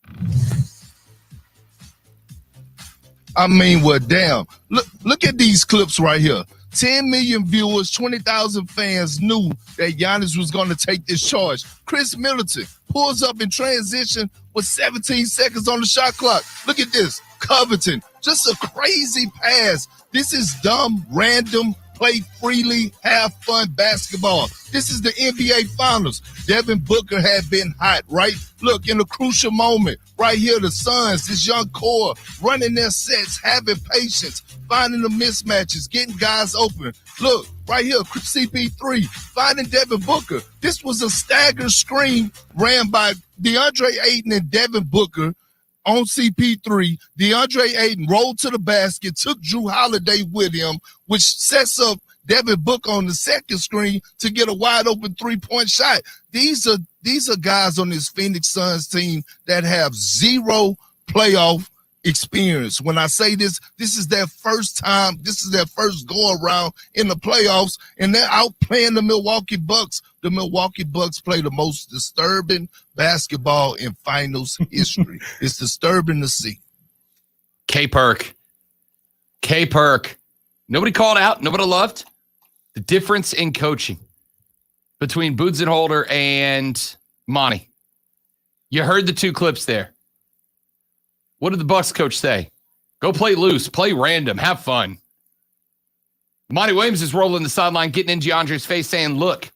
I mean, well, damn. Look at these clips right here. 10 million viewers, 20,000 fans knew that Giannis was going to take this charge. Chris Middleton pulls up in transition with 17 seconds on the shot clock. Look at this. Covington, just a crazy pass. This is dumb, random, play freely, have fun basketball. This is the NBA Finals. Devin Booker had been hot, right? Look, in a crucial moment, right here, the Suns, this young core, running their sets, having patience, finding the mismatches, getting guys open. Look, right here, CP3, finding Devin Booker. This was a stagger screen ran by DeAndre Ayton and Devin Booker on CP3. DeAndre Ayton rolled to the basket, took Drew Holiday with him, which sets up Devin Booker on the second screen to get a wide open 3-point shot. These are guys on this Phoenix Suns team that have zero playoff experience. When I say this is their first time, this is their first go around in the playoffs, and they're out playing the Milwaukee Bucks. The Milwaukee Bucks play the most disturbing basketball in finals history. It's disturbing to see. K. Perk. Nobody called out. Nobody loved the difference in coaching between Budenholzer and Monty. You heard the 2 clips there. What did the Bucks coach say? Go play loose, play random, have fun. Monty Williams is rolling the sideline, getting in DeAndre's face, saying, look,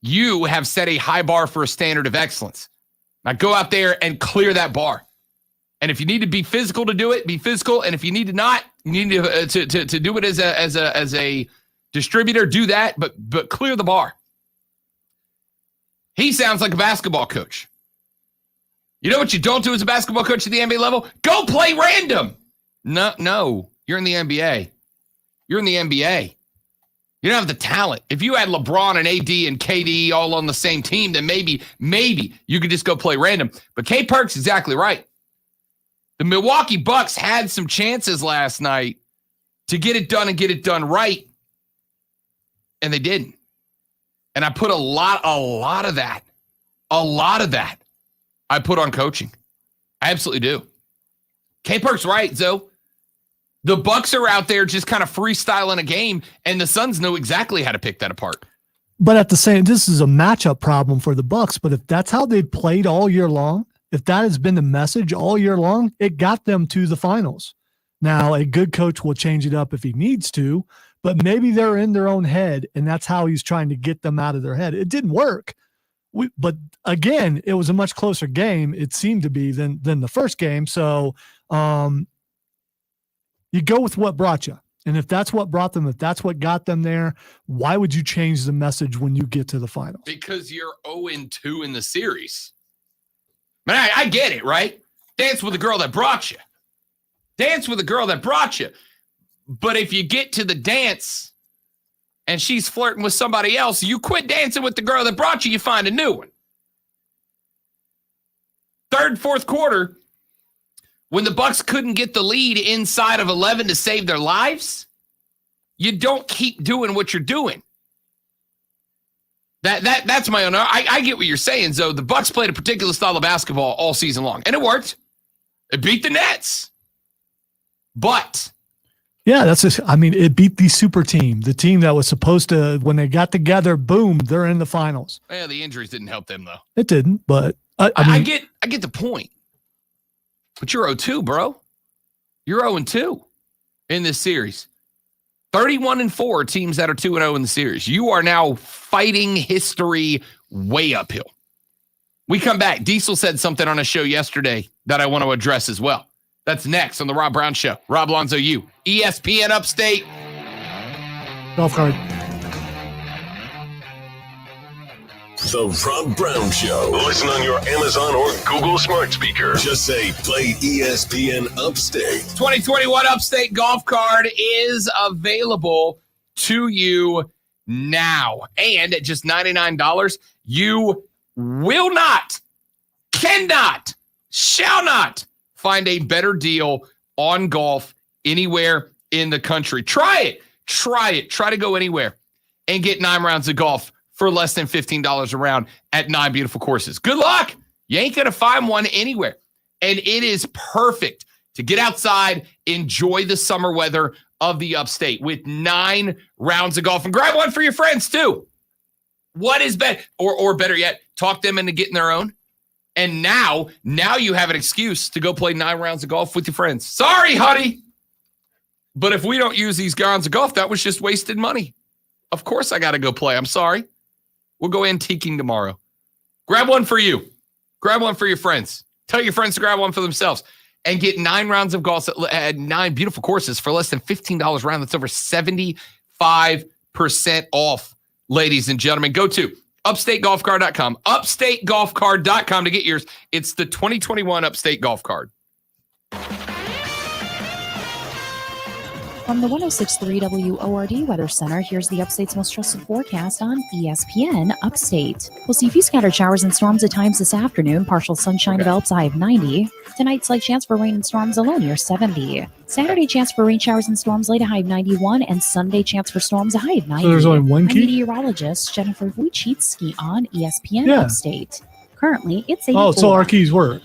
you have set a high bar for a standard of excellence. Now go out there and clear that bar. And if you need to be physical to do it, be physical. And if you need to not, you need to do it as a distributor, do that, but clear the bar. He sounds like a basketball coach. You know what you don't do as a basketball coach at the NBA level? Go play random. No, you're in the NBA. You're in the NBA. You don't have the talent. If you had LeBron and AD and KD all on the same team, then maybe you could just go play random. But K Perk's exactly right. The Milwaukee Bucks had some chances last night to get it done and get it done right, and they didn't. And I put a lot of that I put on coaching. I absolutely do. K Perk's right, Zoe. The Bucks are out there just kind of freestyling a game, and the Suns know exactly how to pick that apart. But at the same, this is a matchup problem for the Bucks. But if that's how they played all year long, if that has been the message all year long, it got them to the finals. Now, a good coach will change it up if he needs to, but maybe they're in their own head, and that's how he's trying to get them out of their head. It didn't work. But again, it was a much closer game, it seemed to be, than the first game. So you go with what brought you. And if that's what brought them, if that's what got them there, why would you change the message when you get to the finals? Because you're 0-2 in the series. Man, I get it, right? Dance with the girl that brought you. Dance with the girl that brought you. But if you get to the dance and she's flirting with somebody else, you quit dancing with the girl that brought you, you find a new one. Third, fourth quarter, when the Bucks couldn't get the lead inside of 11 to save their lives, you don't keep doing what you're doing. That's my own. I get what you're saying, Zoe. The Bucks played a particular style of basketball all season long, and it worked. It beat the Nets. But yeah, it beat the super team, the team that was supposed to, when they got together, boom, they're in the finals. Yeah, the injuries didn't help them though. It didn't, but I get the point. But you're 0-2, bro. You're 0-2 in this series. 31-4 teams that are 2-0 in the series. You are now fighting history way uphill. We come back. Diesel said something on a show yesterday that I want to address as well. That's next on the Rob Brown Show. Rob Lonzo, you. ESPN Upstate. Golf cart. The Rob Brown Show. Listen on your Amazon or Google smart speaker. Just say, play ESPN Upstate. 2021 Upstate Golf Card is available to you now. And at just $99, you will not, cannot, shall not find a better deal on golf anywhere in the country. Try it. Try to go anywhere and get 9 rounds of golf for less than $15 a round at 9 beautiful courses. Good luck. You ain't going to find one anywhere. And it is perfect to get outside, enjoy the summer weather of the Upstate with 9 rounds of golf. And grab one for your friends, too. What is better? Or better yet, talk them into getting their own. And now you have an excuse to go play 9 rounds of golf with your friends. Sorry, honey. But if we don't use these rounds of golf, that was just wasted money. Of course I got to go play. I'm sorry. We'll go antiquing tomorrow. Grab one for you. Grab one for your friends. Tell your friends to grab one for themselves. And get 9 rounds of golf at 9 beautiful courses for less than $15 a round. That's over 75% off, ladies and gentlemen. Go to upstategolfcard.com. Upstategolfcard.com to get yours. It's the 2021 Upstate Golf Card. From the 106.3 WORD Weather Center, here's the Upstate's most trusted forecast on ESPN Upstate. We'll see a few scattered showers and storms at times this afternoon. Partial sunshine develops, high of 90. Tonight, slight chance for rain and storms, a low near 70. Saturday, chance for rain showers and storms, late, a high of 91. And Sunday, chance for storms, a high of 90. So there's only one key? I'm meteorologist Jennifer Wojcicki on ESPN Upstate. Currently, it's 84. Oh, so our keys work.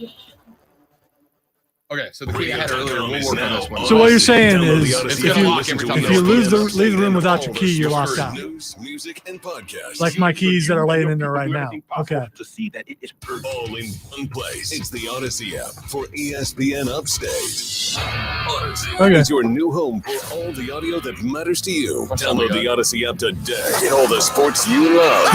Okay, so the key I had earlier will work on this one. So what you're saying is, It's gonna lock every time if you leave the room without your key, you're locked out. News, music, and podcasts. Like my keys that are laying in there right now. Okay. To see that it is all in one place. It's the Odyssey app for ESPN Upstate. Odyssey is your new home for all the audio that matters to you. Download the Odyssey app today. Get all the sports you love.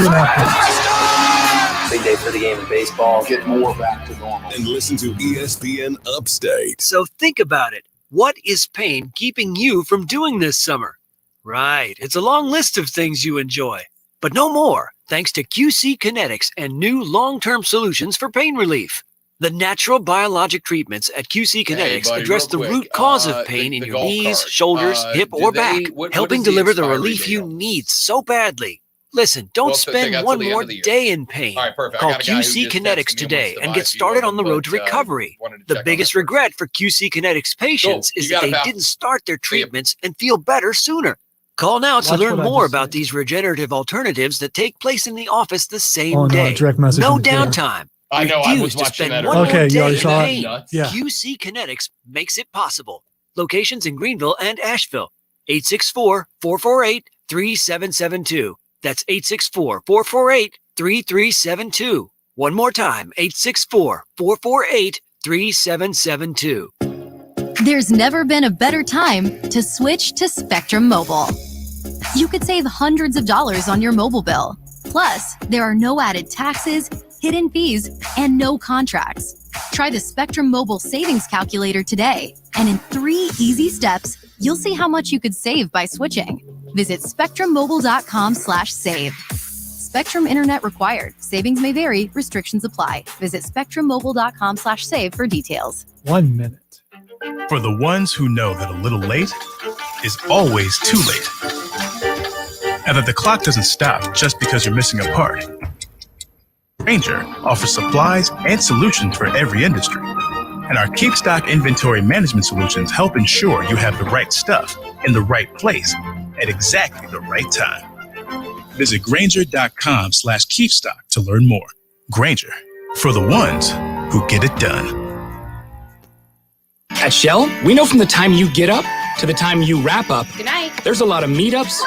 Big day for the game of baseball. Get more back to normal. And listen to ESPN Upstate. So think about it. What is pain keeping you from doing this summer? Right. It's a long list of things you enjoy, but no more, thanks to QC Kinetics and new long-term solutions for pain relief. The natural biologic treatments at QC Kinetics address the root cause of pain in your knees, shoulders, hip, or back, helping deliver the relief you need so badly. Listen, don't spend one more day in pain. Call QC Kinetics today and get started on the road to recovery. The biggest regret for QC Kinetics patients is that they didn't start their treatments and feel better sooner. Call now to learn more about these regenerative alternatives that take place in the office the same day. No downtime. I know, I was Refuse to watching spend that one earlier. more Okay, you day already in saw it? pain. Yeah. QC Kinetics makes it possible. Locations in Greenville and Asheville. 864-448-3772. That's 864-448-3372. One more time, 864-448-3772. There's never been a better time to switch to Spectrum Mobile. You could save hundreds of dollars on your mobile bill. Plus, there are no added taxes, hidden fees, and no contracts. Try the Spectrum Mobile Savings Calculator today, and in 3 easy steps, you'll see how much you could save by switching. Visit spectrummobile.com/save. Spectrum Internet required. Savings may vary. Restrictions apply. Visit spectrummobile.com/save for details. 1 minute. For the ones who know that a little late is always too late, and that the clock doesn't stop just because you're missing a part, Grainger offers supplies and solutions for every industry. And our Keep Stock inventory management solutions help ensure you have the right stuff in the right place at exactly the right time. Visit Grainger.com/keepstock to learn more. Grainger, for the ones who get it done. At Shell, we know from the time you get up to the time you wrap up, Good night. there's a lot of meetups,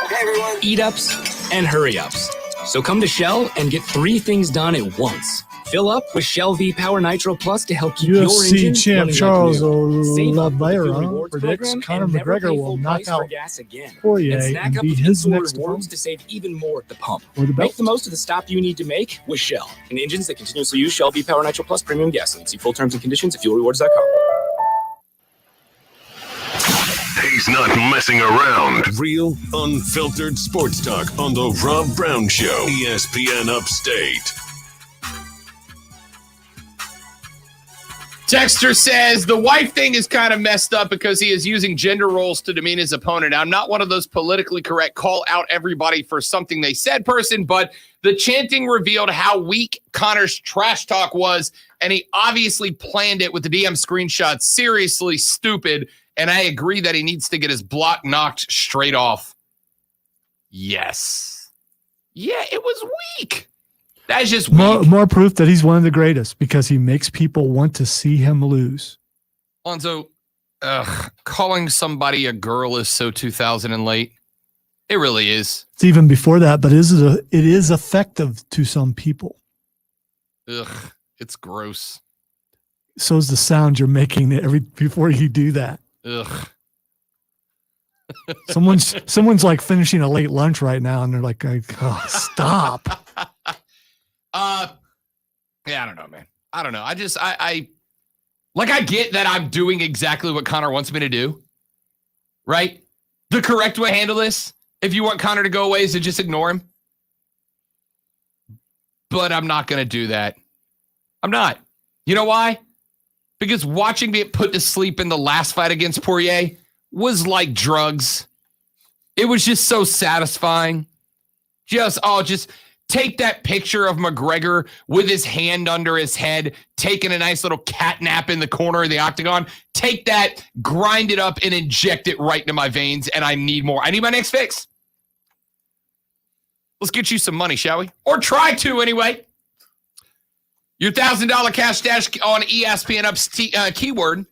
eat-ups, and hurry-ups. So come to Shell and get 3 things done at once. Fill up with Shell V-Power Nitro Plus to help keep your UFC engine champ running Charles like new. Save up with the Fuel Oliveira Rewards predicts program Conor and never McGregor pay will full knock price for out gas again. Poirier And snack and up be with his Fuel next Rewards opponent to save even more at the pump. for the belt. Make the most of the stop you need to make with Shell and engines that continuously use Shell V-Power Nitro Plus premium gasoline. See full terms and conditions at fuelrewards.com. He's not messing around. Real, unfiltered sports talk on the Rob Brown Show. ESPN Upstate. Texter says the wife thing is kind of messed up because he is using gender roles to demean his opponent. I'm not one of those politically correct call out everybody for something they said person, but the chanting revealed how weak Conor's trash talk was, and he obviously planned it with the DM screenshot. Seriously stupid, and I agree that he needs to get his block knocked straight off. Yes. Yeah, it was weak. That's just weak. More proof that he's one of the greatest because he makes people want to see him lose. Lonzo, calling somebody a girl is so 2000 and late. It really is. It's even before that, but it is effective to some people. Ugh, it's gross. So is the sound you're making before you do that. Ugh. Someone's like finishing a late lunch right now, and they're like, oh, stop. Yeah, I don't know, man. I don't know. I get that I'm doing exactly what Conor wants me to do, right? The correct way to handle this, if you want Conor to go away, is to just ignore him. But I'm not going to do that. I'm not. You know why? Because watching me get put to sleep in the last fight against Poirier was like drugs. It was just so satisfying. Just take that picture of McGregor with his hand under his head, taking a nice little cat nap in the corner of the octagon. Take that, grind it up, and inject it right into my veins, and I need more. I need my next fix. Let's get you some money, shall we? Or try to, anyway. Your $1,000 cash dash on ESPN Up's keyword.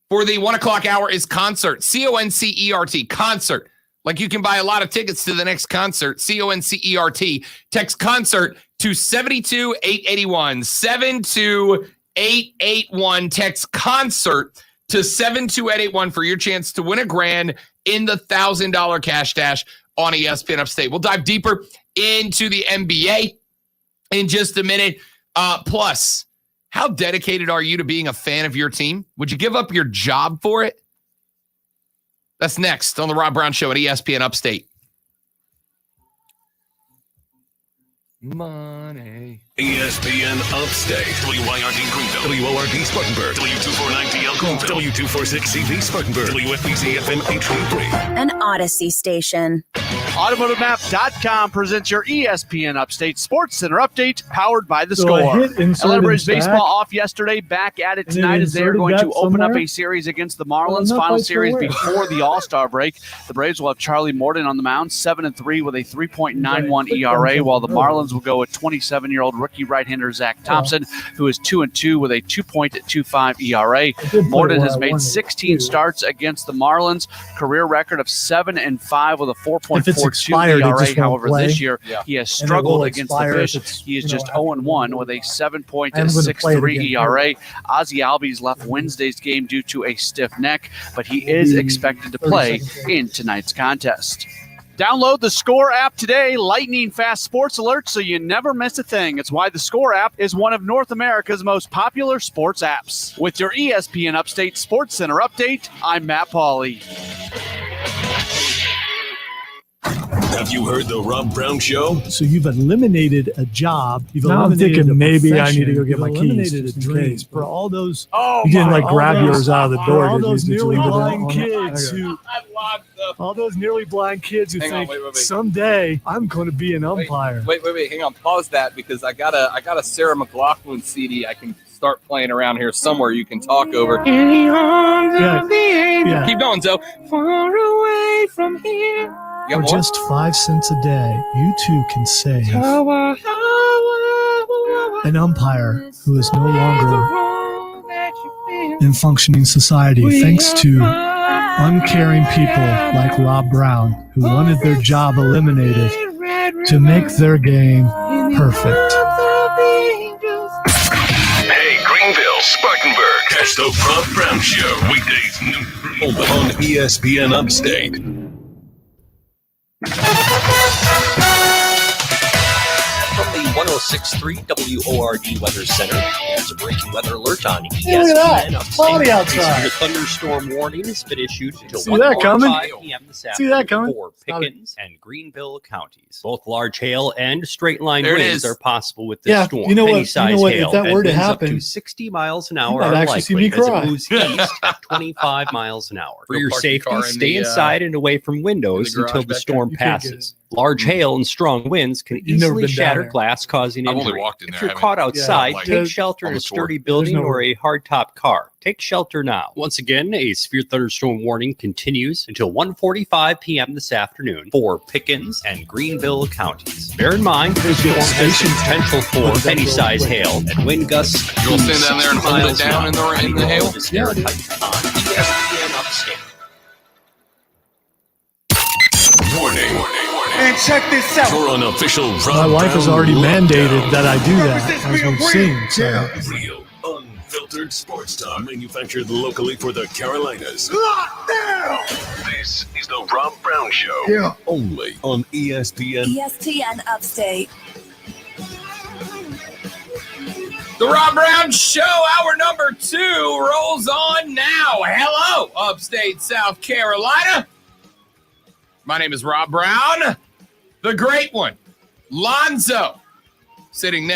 for the 1 o'clock hour is concert. CONCERT. Concert. Like you can buy a lot of tickets to the next concert. CONCERT. Text concert to 72881. 72881. Text concert to 72881 for your chance to win $1,000 in the $1,000 cash dash on ESPN Upstate. We'll dive deeper into the NBA in just a minute. Plus, how dedicated are you to being a fan of your team? Would you give up your job for it? That's next on the Rob Brown Show at ESPN Upstate. Money. ESPN Upstate. WYRD Greenville. WORD Spartanburg. W249DL Greenville. W246CV Spartanburg. WFBC FM HD3. An Odyssey station. AutomotiveMap.com presents your ESPN Upstate Sports Center update powered by The So I Score. hit insert Atlanta and Braves stack. baseball off yesterday, back at it And then tonight as they're inserted going to that open up somewhere. a series against the Well, Marlins. enough Final lights series for it. before the All-Star break. The Braves will have Charlie Morton on the mound, 7-3 with a 3.91 ERA, while the Marlins will go with 27-year-old rookie right-hander Zach Thompson, who is 2-2 with a 2.25 ERA. Morton has made 16 starts against the Marlins, career record of 7-5 with a If it's 4.42 expired, it ERA. just won't However, play. this year he has And it struggled will against expire the if Fish. it's, He is you know, just 0-1 with a I'm gonna play it 7.63 again. ERA. Ozzie Albies left Wednesday's game due to a stiff neck, but he is expected to play in tonight's contest. Download the Score app today. Lightning fast sports alerts so you never miss a thing. It's why the Score app is one of North America's most popular sports apps. With your ESPN Upstate Sports Center update, I'm Matt Pauley. Have you heard the Rob Brown Show? So you've eliminated a job. You've Now I'm eliminated thinking a maybe I profession. need to go get You've my keys, eliminated just a in dream case, for all those. You didn't like grab all yours out of the door, all did you? those Did you nearly leave it blind on? kids Okay. who, All those nearly blind kids who Hang on, think wait. someday I'm going to be an umpire. Wait, hang on, pause that because I got a Sarah McLachlan CD I can start playing around here somewhere you can talk over. Yeah. Keep going, Zoe. Far away from here. You For got more? just 5 cents a day, you too can save an umpire who is no longer in functioning society thanks to uncaring people like Rob Brown who wanted their job eliminated to make their game perfect. Hey, Greenville, Spartanburg. Catch the Rob Brown Show weekdays noon on ESPN Upstate. From the 106.3 WORD Weather Center, there's a breaking weather alert on Look at that. ESPN Upstate. Cloudy outside. A thunderstorm warning has been issued until See that coming? 1:45 p.m. this See that afternoon coming? for Pickens and Greenville counties. Both large hail and straight line There it winds is. are possible with this Yeah, storm. you know what- Any you size know what, hail if that and were to winds up happen, to 60 miles an you hour might are actually see likely me as cry. it moves east at 25 miles an hour. For Go your park your safety, car in stay the, inside and away from windows garage until the back storm there. You can't get passes. Large hail and strong winds can You've never easily been down shatter there. glass, causing I've only injury. walked in If there, you're I haven't- caught outside, like, take shelter on in the a tour. sturdy building no- or a hardtop car. Take shelter now. Once again, a severe thunderstorm warning continues until 1:45 p.m. this afternoon for Pickens and Greenville counties. Bear in mind, this storm has the potential for any size hail and wind gusts. You'll stand down there and hold it down in the hail? This airtight on ESPN Upstate. Warning. And check this out. Your unofficial Rob My wife has Brown already mandated Lockdown. that I do that, as we've seen. So. Real, unfiltered sports talk manufactured locally for the Carolinas. Lockdown. This is the Rob Brown Show. Yeah. Only on ESPN. ESPN Upstate. The Rob Brown Show, hour number 2, rolls on now. Hello, upstate South Carolina. My name is Rob Brown, the great one, Lonzo, sitting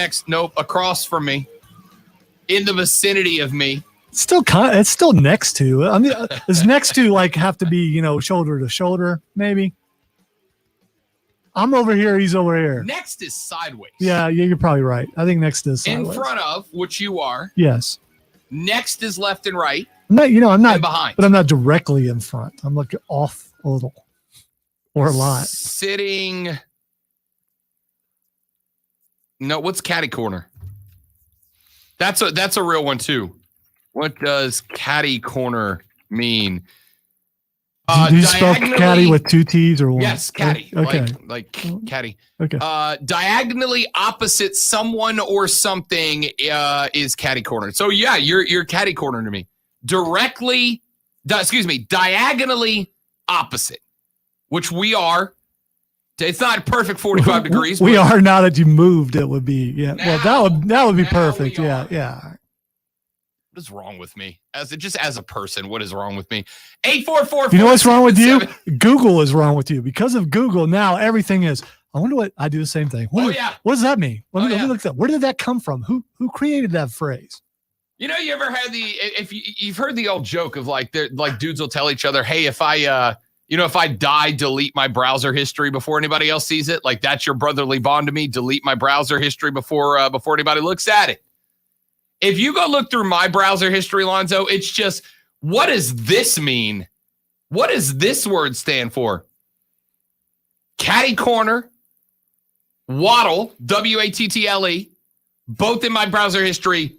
across from me, in the vicinity of me. It's still next to. I mean, does next to like have to be, shoulder to shoulder, maybe? I'm over here, he's over here. Next is sideways. Yeah, you're probably right. I think next is In sideways. front of, which you are. Yes. Next is left and right. I'm not And behind. but I'm not directly in front. I'm looking off a little or a lot. Sitting. No, what's catty corner? That's a real one too. What does catty corner mean? Do you spell caddy with 2 T's or one? Yes, caddy. Okay. Like caddy. Okay. Diagonally opposite someone or something is catty corner. So yeah, you're catty corner to me. Diagonally opposite, which we are. It's not perfect 45 degrees. We are now that you moved. It would be Well, that would be perfect. Yeah. What is wrong with me? As a person, what is wrong with me? 844. You know what's wrong with you? Google is wrong with you. Because of Google, now everything is. I wonder what I do the same thing. What does that mean? Let me look that. Where did that come from? Who created that phrase? You know, you ever had you've heard the old joke of like dudes will tell each other, hey, if I die, delete my browser history before anybody else sees it. Like that's your brotherly bond to me. Delete my browser history before anybody looks at it. If you go look through my browser history, Lonzo, it's just, what does this mean? What does this word stand for? Catty corner, waddle, W-A-T-T-L-E, both in my browser history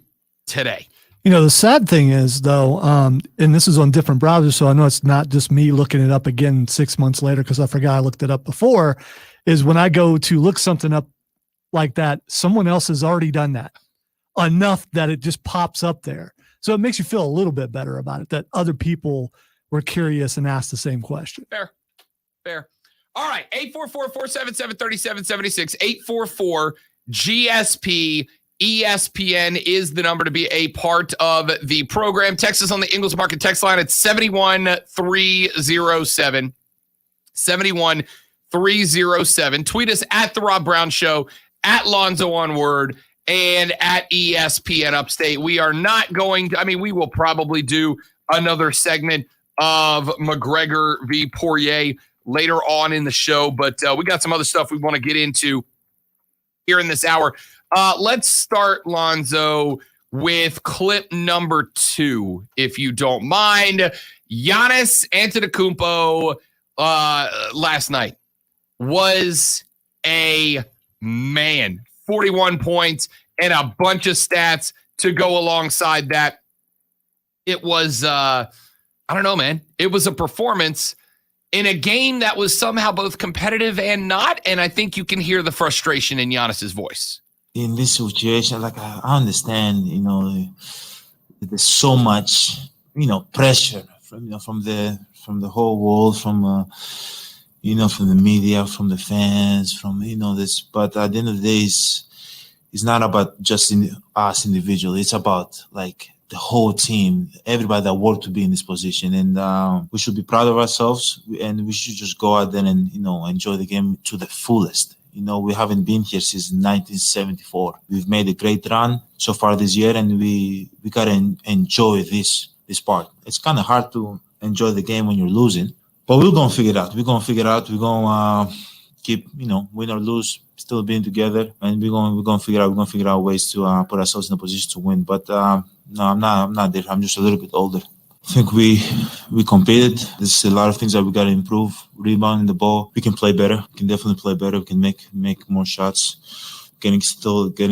today. You know, the sad thing is, though, and this is on different browsers, so I know it's not just me looking it up again 6 months later because I forgot I looked it up before, is when I go to look something up like that, someone else has already done that enough that it just pops up there. So it makes you feel a little bit better about it, that other people were curious and asked the same question. Fair. All right, 844-477-3776, 844-GSP. ESPN is the number to be a part of the program. Text us on the Ingles Market text line at 71307. 71307. Tweet us at The Rob Brown Show, at Lonzo on Word, and at ESPN Upstate. We are not going to, we will probably do another segment of McGregor v. Poirier later on in the show, but we got some other stuff we want to get into here in this hour. Let's start, Lonzo, with clip number 2, if you don't mind. Giannis Antetokounmpo last night was a man. 41 points and a bunch of stats to go alongside that. It was, I don't know, man. It was a performance in a game that was somehow both competitive and not, and I think you can hear the frustration in Giannis's voice. In this situation, like I understand, there's so much, pressure from the whole world, from the media, from the fans, from this. But at the end of the day, it's not about just us individually. It's about like the whole team, everybody that worked to be in this position, and we should be proud of ourselves, and we should just go out there and enjoy the game to the fullest. We haven't been here since 1974. We've made a great run so far this year, and we gotta enjoy this part. It's kind of hard to enjoy the game when you're losing, but we're gonna figure it out. We're gonna keep, win or lose, still being together, and we're gonna figure out ways to put ourselves in a position to win. But no, I'm not there. I'm just a little bit older. I think we competed. There's a lot of things that we got to improve. Rebounding the ball, we can play better. We can definitely play better. We can make more shots. Getting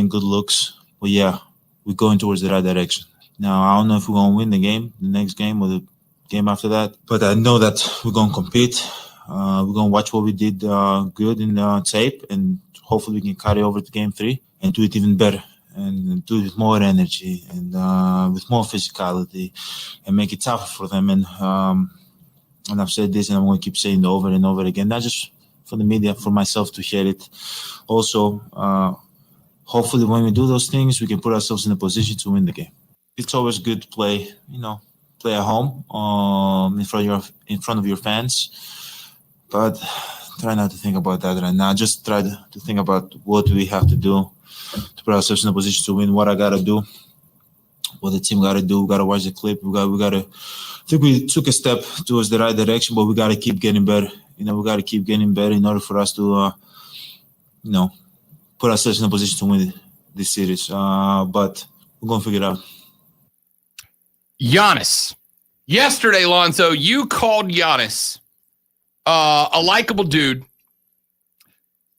good looks. But yeah, we're going towards the right direction. Now I don't know if we're gonna win the next game, or the game after that. But I know that we're gonna compete. We're gonna watch what we did good in tape, and hopefully we can carry over to game 3 and do it even better. And do it with more energy and with more physicality, and make it tougher for them. And I've said this, and I'm going to keep saying it over and over again, not just for the media, for myself to hear it. Also, hopefully when we do those things, we can put ourselves in a position to win the game. It's always good to play at home in front of your fans, but try not to think about that right now. Just try to think about what we have to do to put ourselves in a position to win. What I gotta do, what the team gotta do. We gotta watch the clip. We gotta. I think we took a step towards the right direction, but we gotta keep getting better. We gotta keep getting better in order for us to, put ourselves in a position to win this series. But we're gonna figure it out. Giannis. Yesterday, Lonzo, you called Giannis a likable dude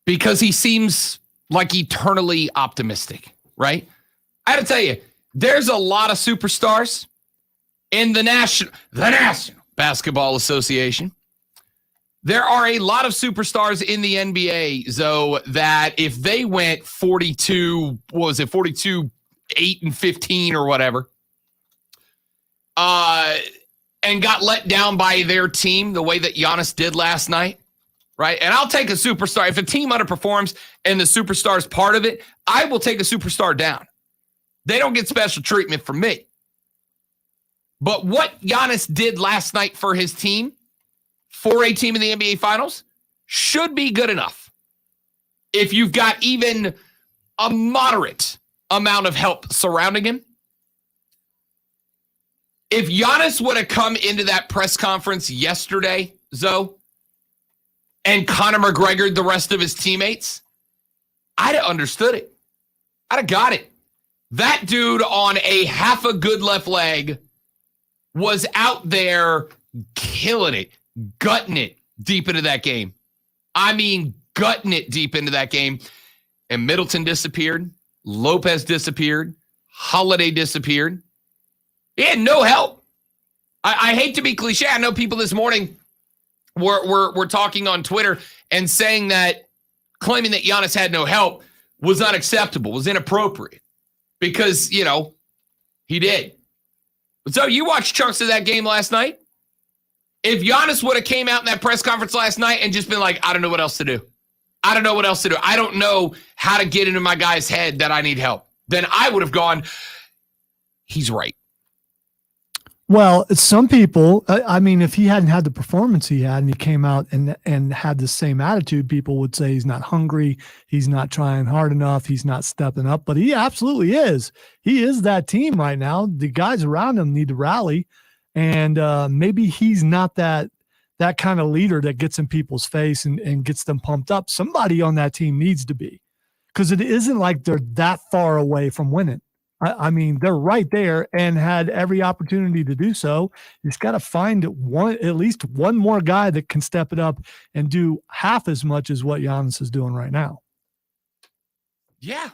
because he seems like eternally optimistic, right? I had to tell you, there's a lot of superstars in the National Basketball Association, there are a lot of superstars in the NBA, Zoe, that if they went 42, 8-15 or whatever, and got let down by their team the way that Giannis did last night, right? And I'll take a superstar. If a team underperforms and the superstar is part of it, I will take a superstar down. They don't get special treatment from me. But what Giannis did last night for his team, for a team in the NBA Finals, should be good enough. If you've got even a moderate amount of help surrounding him. If Giannis would have come into that press conference yesterday, Zoe, and Conor McGregor, the rest of his teammates, I'd have understood it. I'd have got it. That dude on a half a good left leg was out there killing it, gutting it deep into that game. I mean, gutting it deep into that game. And Middleton disappeared. Lopez disappeared. Holiday disappeared. He had no help. I hate to be cliche. I know people this morning were talking on Twitter and saying that claiming that Giannis had no help was unacceptable, was inappropriate. Because, you know, he did. So you watched chunks of that game last night. If Giannis would have came out in that press conference last night and just been like, I don't know what else to do. I don't know what else to do. I don't know how to get into my guy's head that I need help. Then I would have gone, he's right. Well, some people, I mean, if he hadn't had the performance he had and he came out and had the same attitude, people would say he's not hungry, he's not trying hard enough, he's not stepping up, but he absolutely is. He is that team right now. The guys around him need to rally, and maybe he's not that kind of leader that gets in people's face and gets them pumped up. Somebody on that team needs to be, because it isn't like they're that far away from winning. I mean, they're right there and had every opportunity to do so. You just got to find at least one more guy that can step it up and do half as much as what Giannis is doing right now. Yeah,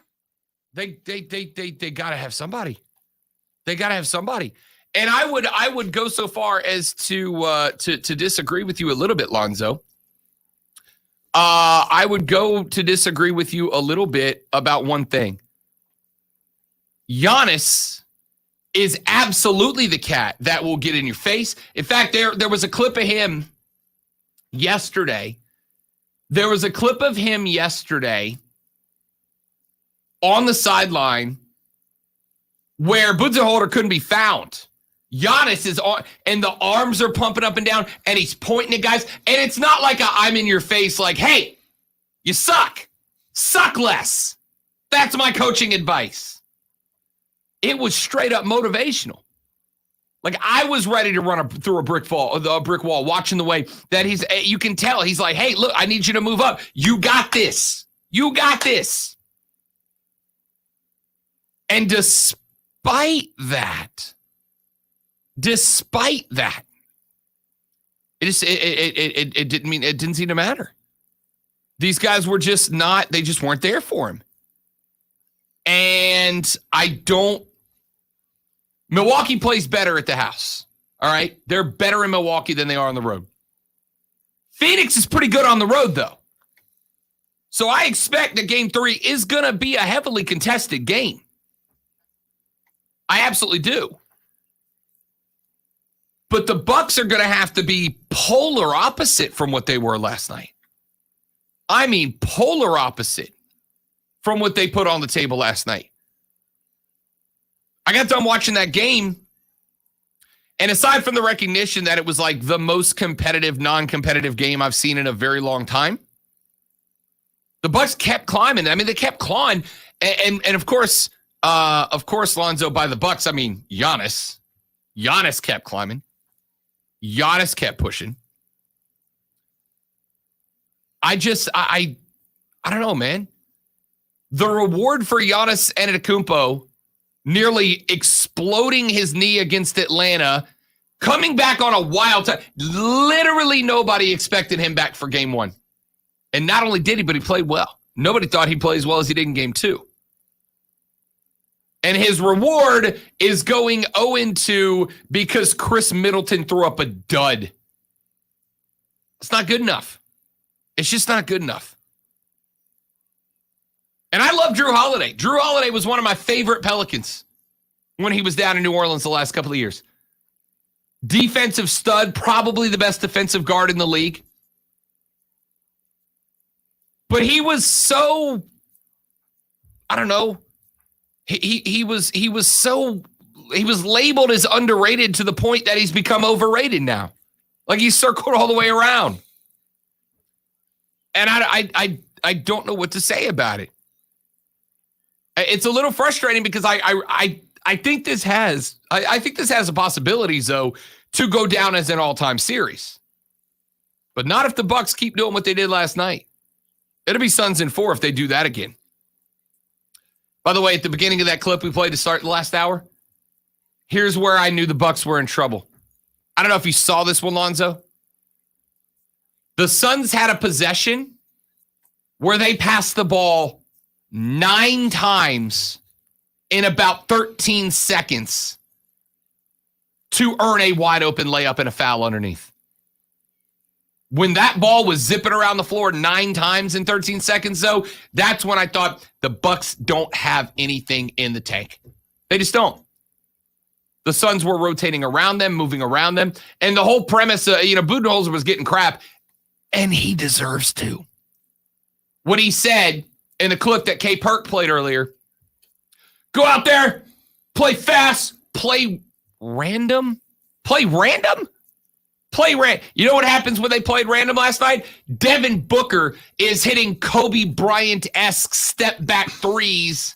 they got to have somebody. They got to have somebody. And I would go so far as to disagree with you a little bit, Lonzo. I would go to disagree with you a little bit about one thing. Giannis is absolutely the cat that will get in your face. In fact, there was a clip of him yesterday. There was a clip of him yesterday on the sideline where Budenholzer couldn't be found. Giannis is on, and the arms are pumping up and down, and he's pointing at guys. And it's not like I'm in your face like, hey, you suck. Suck less. That's my coaching advice. It was straight up motivational. Like, I was ready to run through a brick wall, watching the way that you can tell he's like, hey, look, I need you to move up. You got this. You got this. And despite that, it didn't seem to matter. These guys were just they just weren't there for him. And Milwaukee plays better at the house. All right. They're better in Milwaukee than they are on the road. Phoenix is pretty good on the road, though. So I expect that game 3 is going to be a heavily contested game. I absolutely do. But the Bucks are going to have to be polar opposite from what they were last night. I mean, polar opposite from what they put on the table last night. I got done watching that game, and aside from the recognition that it was like the most competitive, non-competitive game I've seen in a very long time, the Bucks kept climbing. I mean, they kept clawing, and of course, Lonzo, by the Bucks, I mean Giannis. Giannis kept climbing. Giannis kept pushing. I don't know, man. The reward for Giannis Antetokounmpo nearly exploding his knee against Atlanta, coming back on a wild time. Literally nobody expected him back for game 1. And not only did he, but he played well. Nobody thought he played as well as he did in game 2. And his reward is going 0-2 because Chris Middleton threw up a dud. It's not good enough. It's just not good enough. And I love Drew Holiday. Drew Holiday was one of my favorite Pelicans when he was down in New Orleans the last couple of years. Defensive stud, probably the best defensive guard in the league. But he was so, I don't know. He was labeled as underrated to the point that he's become overrated now. Like he's circled all the way around. And I don't know what to say about it. It's a little frustrating because I think this has a possibility, though, to go down as an all-time series. But not if the Bucks keep doing what they did last night. It'll be Suns in 4 if they do that again. By the way, at the beginning of that clip we played to start the last hour, here's where I knew the Bucks were in trouble. I don't know if you saw this one, Lonzo. The Suns had a possession where they passed the ball 9 times in about 13 seconds to earn a wide open layup and a foul underneath. When that ball was zipping around the floor 9 times in 13 seconds, though, that's when I thought the Bucks don't have anything in the tank. They just don't. The Suns were rotating around them, moving around them, and the whole premise, Budenholzer was getting crap, and he deserves to. What he said in the clip that K. Perk played earlier, go out there, play fast, play random. You know what happens when they played random last night? Devin Booker is hitting Kobe Bryant-esque step-back threes,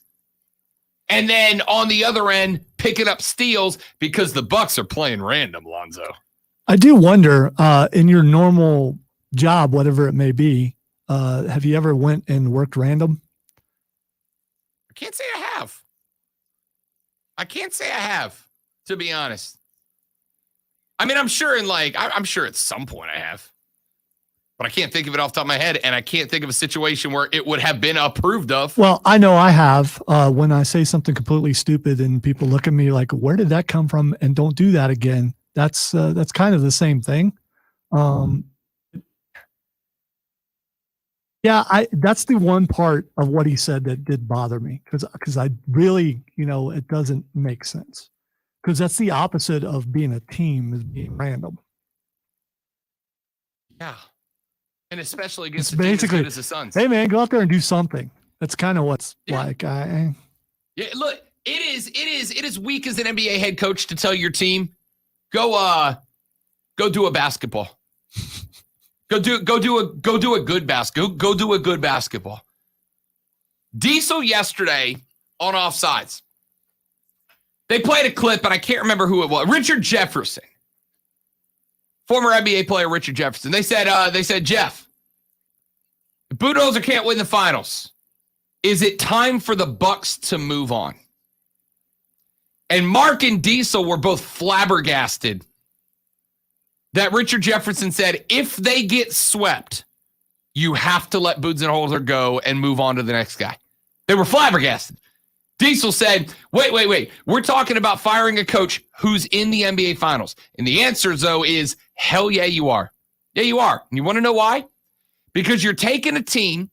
and then on the other end, picking up steals because the Bucks are playing random, Lonzo. I do wonder, in your normal job, whatever it may be, have you ever went and worked random? I can't say I have, to be honest. I mean, I'm sure at some point I have, but I can't think of it off the top of my head, and I can't think of a situation where it would have been approved of. Well, I know I have. When I say something completely stupid and people look at me like, where did that come from? And don't do that again. That's kind of the same thing. Yeah, that's the one part of what he said that did bother me because I really, it doesn't make sense. Because that's the opposite of being a team, is being random. Yeah. And especially against It's the team as basically, good as the Suns. hey, man, go out there and do something. That's kind of what's like. Yeah, look, it is weak as an NBA head coach to tell your team, go do a basketball. Go do a good basketball. Diesel yesterday on Offsides. They played a clip, and I can't remember who it was. Richard Jefferson, former NBA player Richard Jefferson. They said, Jeff, if Budenholzer can't win the finals, is it time for the Bucks to move on? And Mark and Diesel were both flabbergasted that Richard Jefferson said, if they get swept, you have to let Budenholzer go and move on to the next guy. They were flabbergasted. Diesel said, wait. We're talking about firing a coach who's in the NBA Finals. And the answer, though, is hell yeah, you are. Yeah, you are. And you want to know why? Because you're taking a team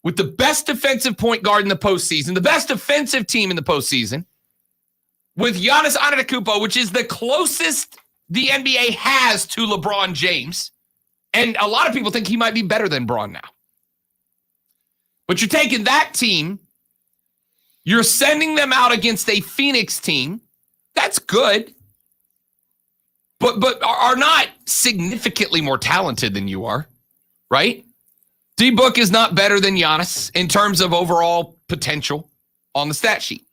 with the best defensive point guard in the postseason, the best defensive team in the postseason, with Giannis Antetokounmpo, which is the closest the NBA has to LeBron James. And a lot of people think he might be better than Bron now. But you're taking that team, you're sending them out against a Phoenix team. That's good. But are not significantly more talented than you are, right? D-Book is not better than Giannis in terms of overall potential on the stat sheet.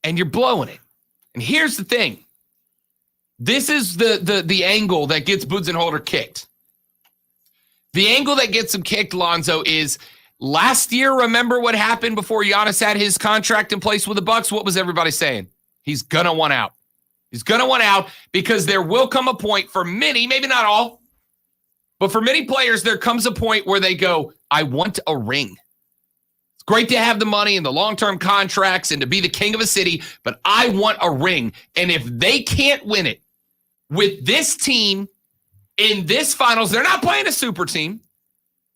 And you're blowing it. And here's the thing. This is the angle that gets Budenholzer kicked. The angle that gets him kicked, Lonzo, is last year, remember what happened before Giannis had his contract in place with the Bucks? What was everybody saying? He's going to want out. He's going to want out because there will come a point for many, maybe not all, but for many players, there comes a point where they go, I want a ring. Great to have the money and the long-term contracts and to be the king of a city, but I want a ring. And if they can't win it with this team in this finals, they're not playing a super team.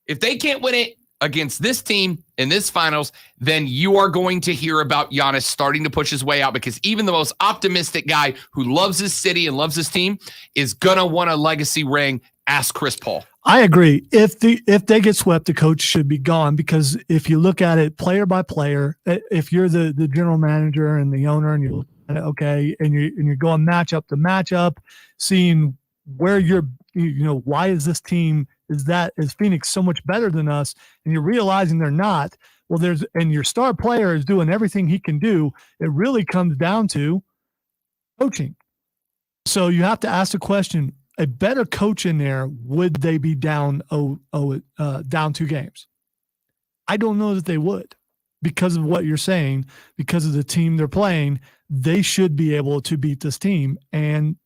If they can't win it against this team in this finals, then you are going to hear about Giannis starting to push his way out, because even the most optimistic guy who loves his city and loves his team is going to want a legacy ring. Ask Chris Paul. I agree. If they get swept, the coach should be gone, because if you look at it player by player, if you're the general manager and the owner and you look at it, okay, and you're going matchup to matchup, seeing where why is this team, is Phoenix so much better than us, and you're realizing they're not. Well, and your star player is doing everything he can do. It really comes down to coaching. So you have to ask the question, a better coach in there, would they be down 2 games? I don't know that they would, because of what you're saying, because of the team they're playing. They should be able to beat this team, and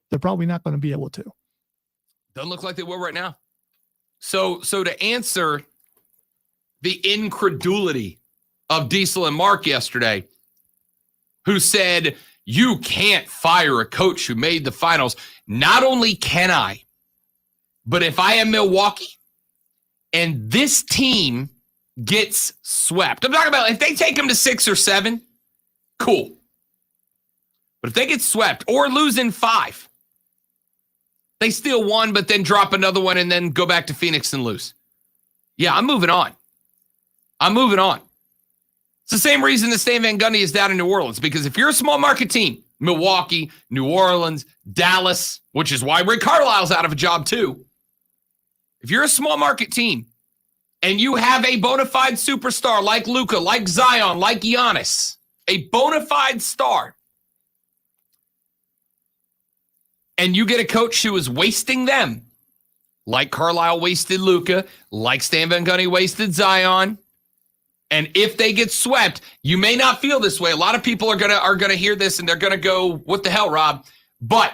they're probably not going to be able to. Doesn't look like they will right now. So to answer the incredulity of Diesel and Mark yesterday, who said, you can't fire a coach who made the finals. Not only can I, but if I am Milwaukee and this team gets swept, I'm talking about if they take them to 6 or 7, cool. But if they get swept or lose in 5, they steal one, but then drop another one and then go back to Phoenix and lose. Yeah, I'm moving on. It's the same reason that Stan Van Gundy is down in New Orleans, because if you're a small market team, Milwaukee, New Orleans, Dallas, which is why Rick Carlisle's out of a job too. If you're a small market team and you have a bona fide superstar like Luka, like Zion, like Giannis, a bona fide star, and you get a coach who is wasting them, like Carlisle wasted Luka, like Stan Van Gundy wasted Zion, and if they get swept, you may not feel this way. A lot of people are gonna hear this and they're gonna go, "What the hell, Rob?" But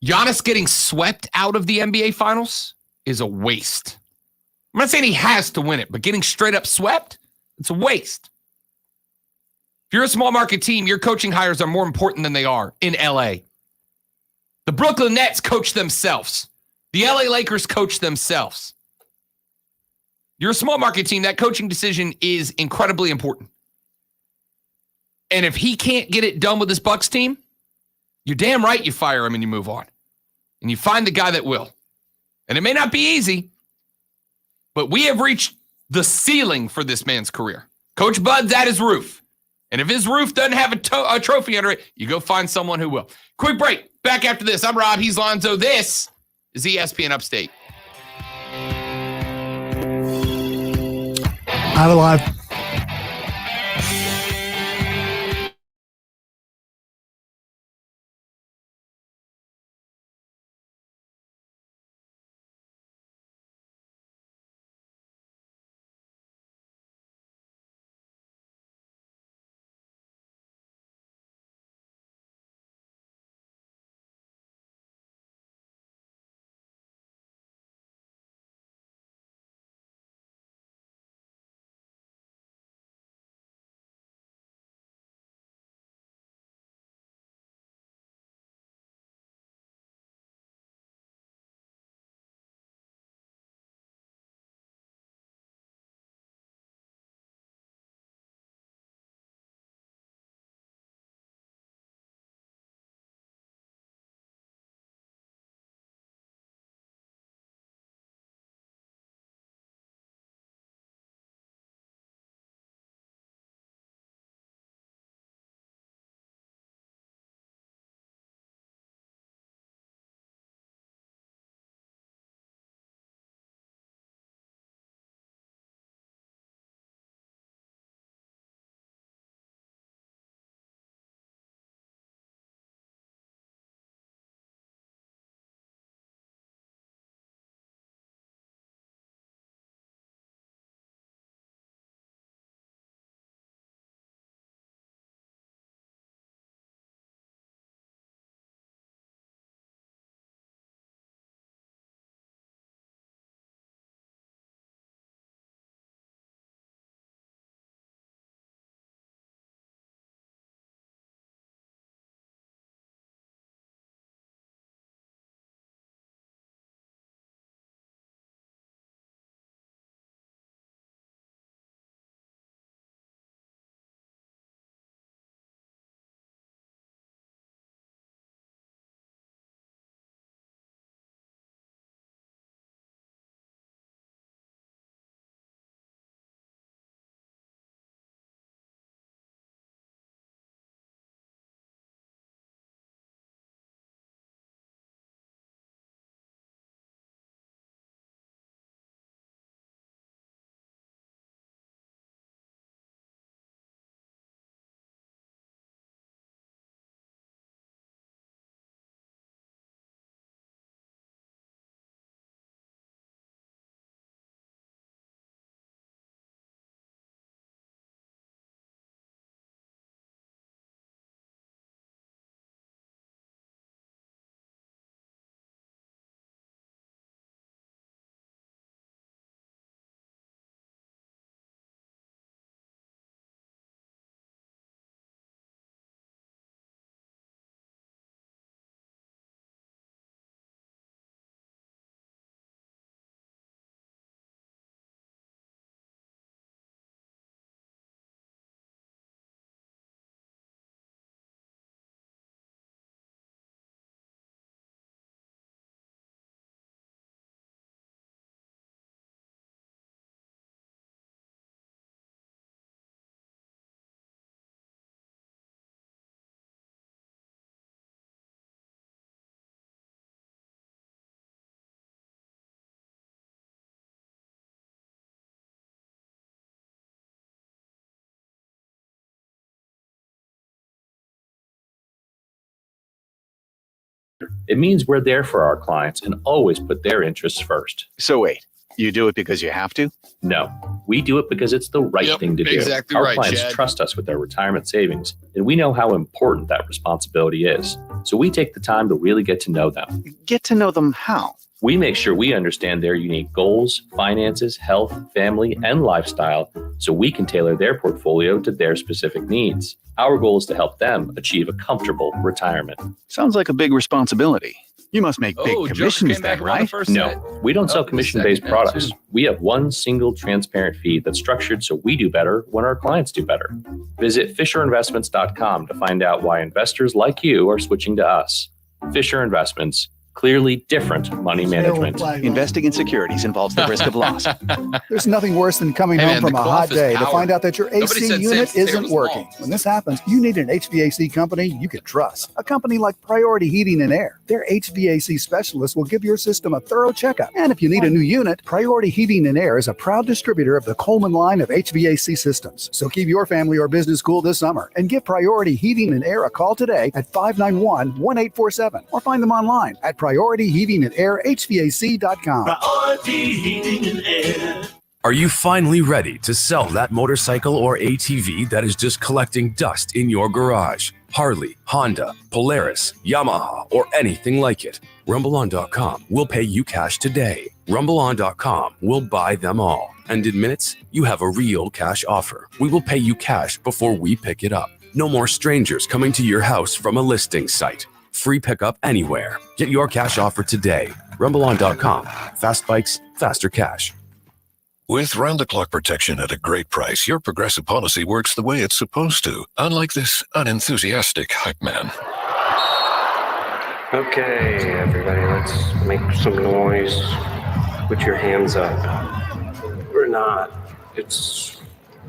Giannis getting swept out of the NBA Finals is a waste. I'm not saying he has to win it, but getting straight up swept, it's a waste. If you're a small market team, your coaching hires are more important than they are in LA. The Brooklyn Nets coach themselves. The LA Lakers coach themselves. You're a small market team, that coaching decision is incredibly important. And if he can't get it done with this Bucks team, you're damn right you fire him and you move on. And you find the guy that will. And it may not be easy, but we have reached the ceiling for this man's career. Coach Bud's at his roof. And if his roof doesn't have a trophy under it, you go find someone who will. Quick break. Back after this. I'm Rob. He's Lonzo. This is ESPN Upstate. Out alive. It means we're there for our clients and always put their interests first. So wait, you do it because you have to? No, we do it because it's the right thing to do. Exactly Our right, clients Chad. trust us with their retirement savings, and we know how important that responsibility is. So we take the time to really get to know them. Get to know them how? We make sure we understand their unique goals, finances, health, family, and lifestyle so we can tailor their portfolio to their specific needs. Our goal is to help them achieve a comfortable retirement. Sounds like a big responsibility. You must make big Joker commissions came back then, and won the right? first No, set. we don't sell the commission-based second products. too. We have one single transparent fee that's structured so we do better when our clients do better. Visit FisherInvestments.com to find out why investors like you are switching to us. Fisher Investments, clearly different money management. Investing in securities involves the risk of loss. There's nothing worse than coming Hey, home man, from the a cloth hot is day to power. find out that your Nobody AC said unit since there isn't was working. walls. When this happens, you need an HVAC company you can trust. A company like Priority Heating and Air. Their HVAC specialists will give your system a thorough checkup. And if you need a new unit, Priority Heating and Air is a proud distributor of the Coleman line of HVAC systems. So keep your family or business cool this summer and give Priority Heating and Air a call today at 591-1847 or find them online at PriorityHeatingandAirHVAC.com. Priority Heating and Air. Are you finally ready to sell that motorcycle or ATV that is just collecting dust in your garage? Harley, Honda, Polaris, Yamaha, or anything like it. RumbleOn.com will pay you cash today. RumbleOn.com will buy them all. And in minutes, you have a real cash offer. We will pay you cash before we pick it up. No more strangers coming to your house from a listing site. Free pickup anywhere. Get your cash offer today. RumbleOn.com. Fast bikes, faster cash. With round-the-clock protection at a great price, your Progressive policy works the way it's supposed to, unlike this unenthusiastic hype man. Okay, everybody, let's make some noise. Put your hands up. Or not. It's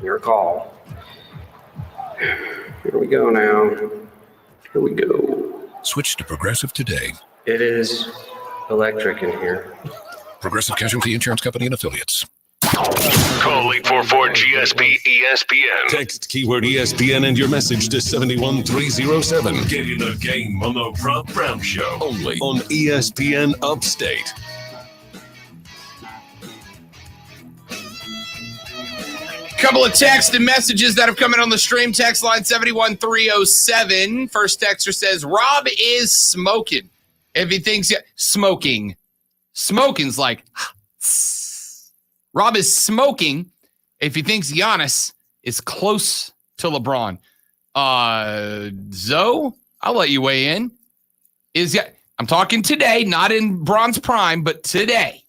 your call. Here we go now. Here we go. Switch to Progressive today. It is electric in here. Progressive Casualty Insurance Company and Affiliates. Call 844-GSP-ESPN. Text keyword ESPN and your message to 71307. Get in the game on the Rob Brown Show. Only on ESPN Upstate. Couple of text and messages that have come in on the stream. Text line 71307. First texter says, Rob is smoking. If he thinks smoking. Smoking's like, Rob is smoking if he thinks Giannis is close to LeBron. Zoe, I'll let you weigh in. I'm talking today, not in Bron's prime, but today.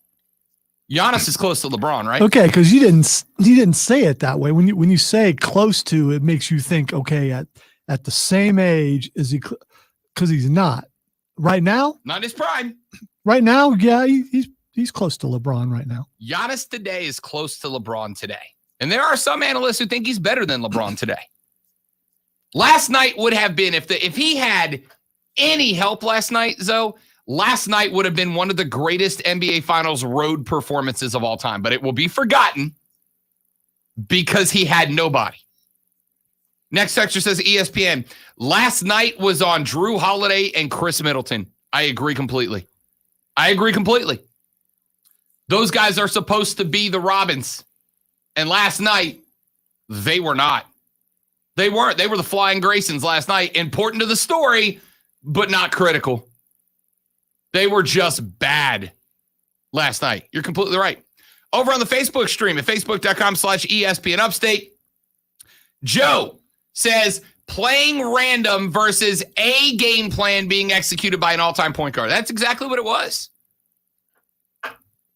Giannis is close to LeBron, right? Okay, because you didn't say it that way. When you say close to, it makes you think, okay, at the same age is he? Because he's not right now. Not in his prime. Right now, yeah, he's close to LeBron right now. Giannis today is close to LeBron today, and there are some analysts who think he's better than LeBron today. Last night would have been if he had any help last night, Zoe. Last night would have been one of the greatest NBA Finals road performances of all time, but it will be forgotten because he had nobody. Next texter says ESPN. Last night was on Drew Holiday and Chris Middleton. I agree completely. Those guys are supposed to be the Robins. And last night, they were not. They weren't. They were the Flying Graysons last night. Important to the story, but not critical. They were just bad last night. You're completely right. Over on the Facebook stream at facebook.com/ESPN Upstate, Joe says playing random versus a game plan being executed by an all-time point guard. That's exactly what it was.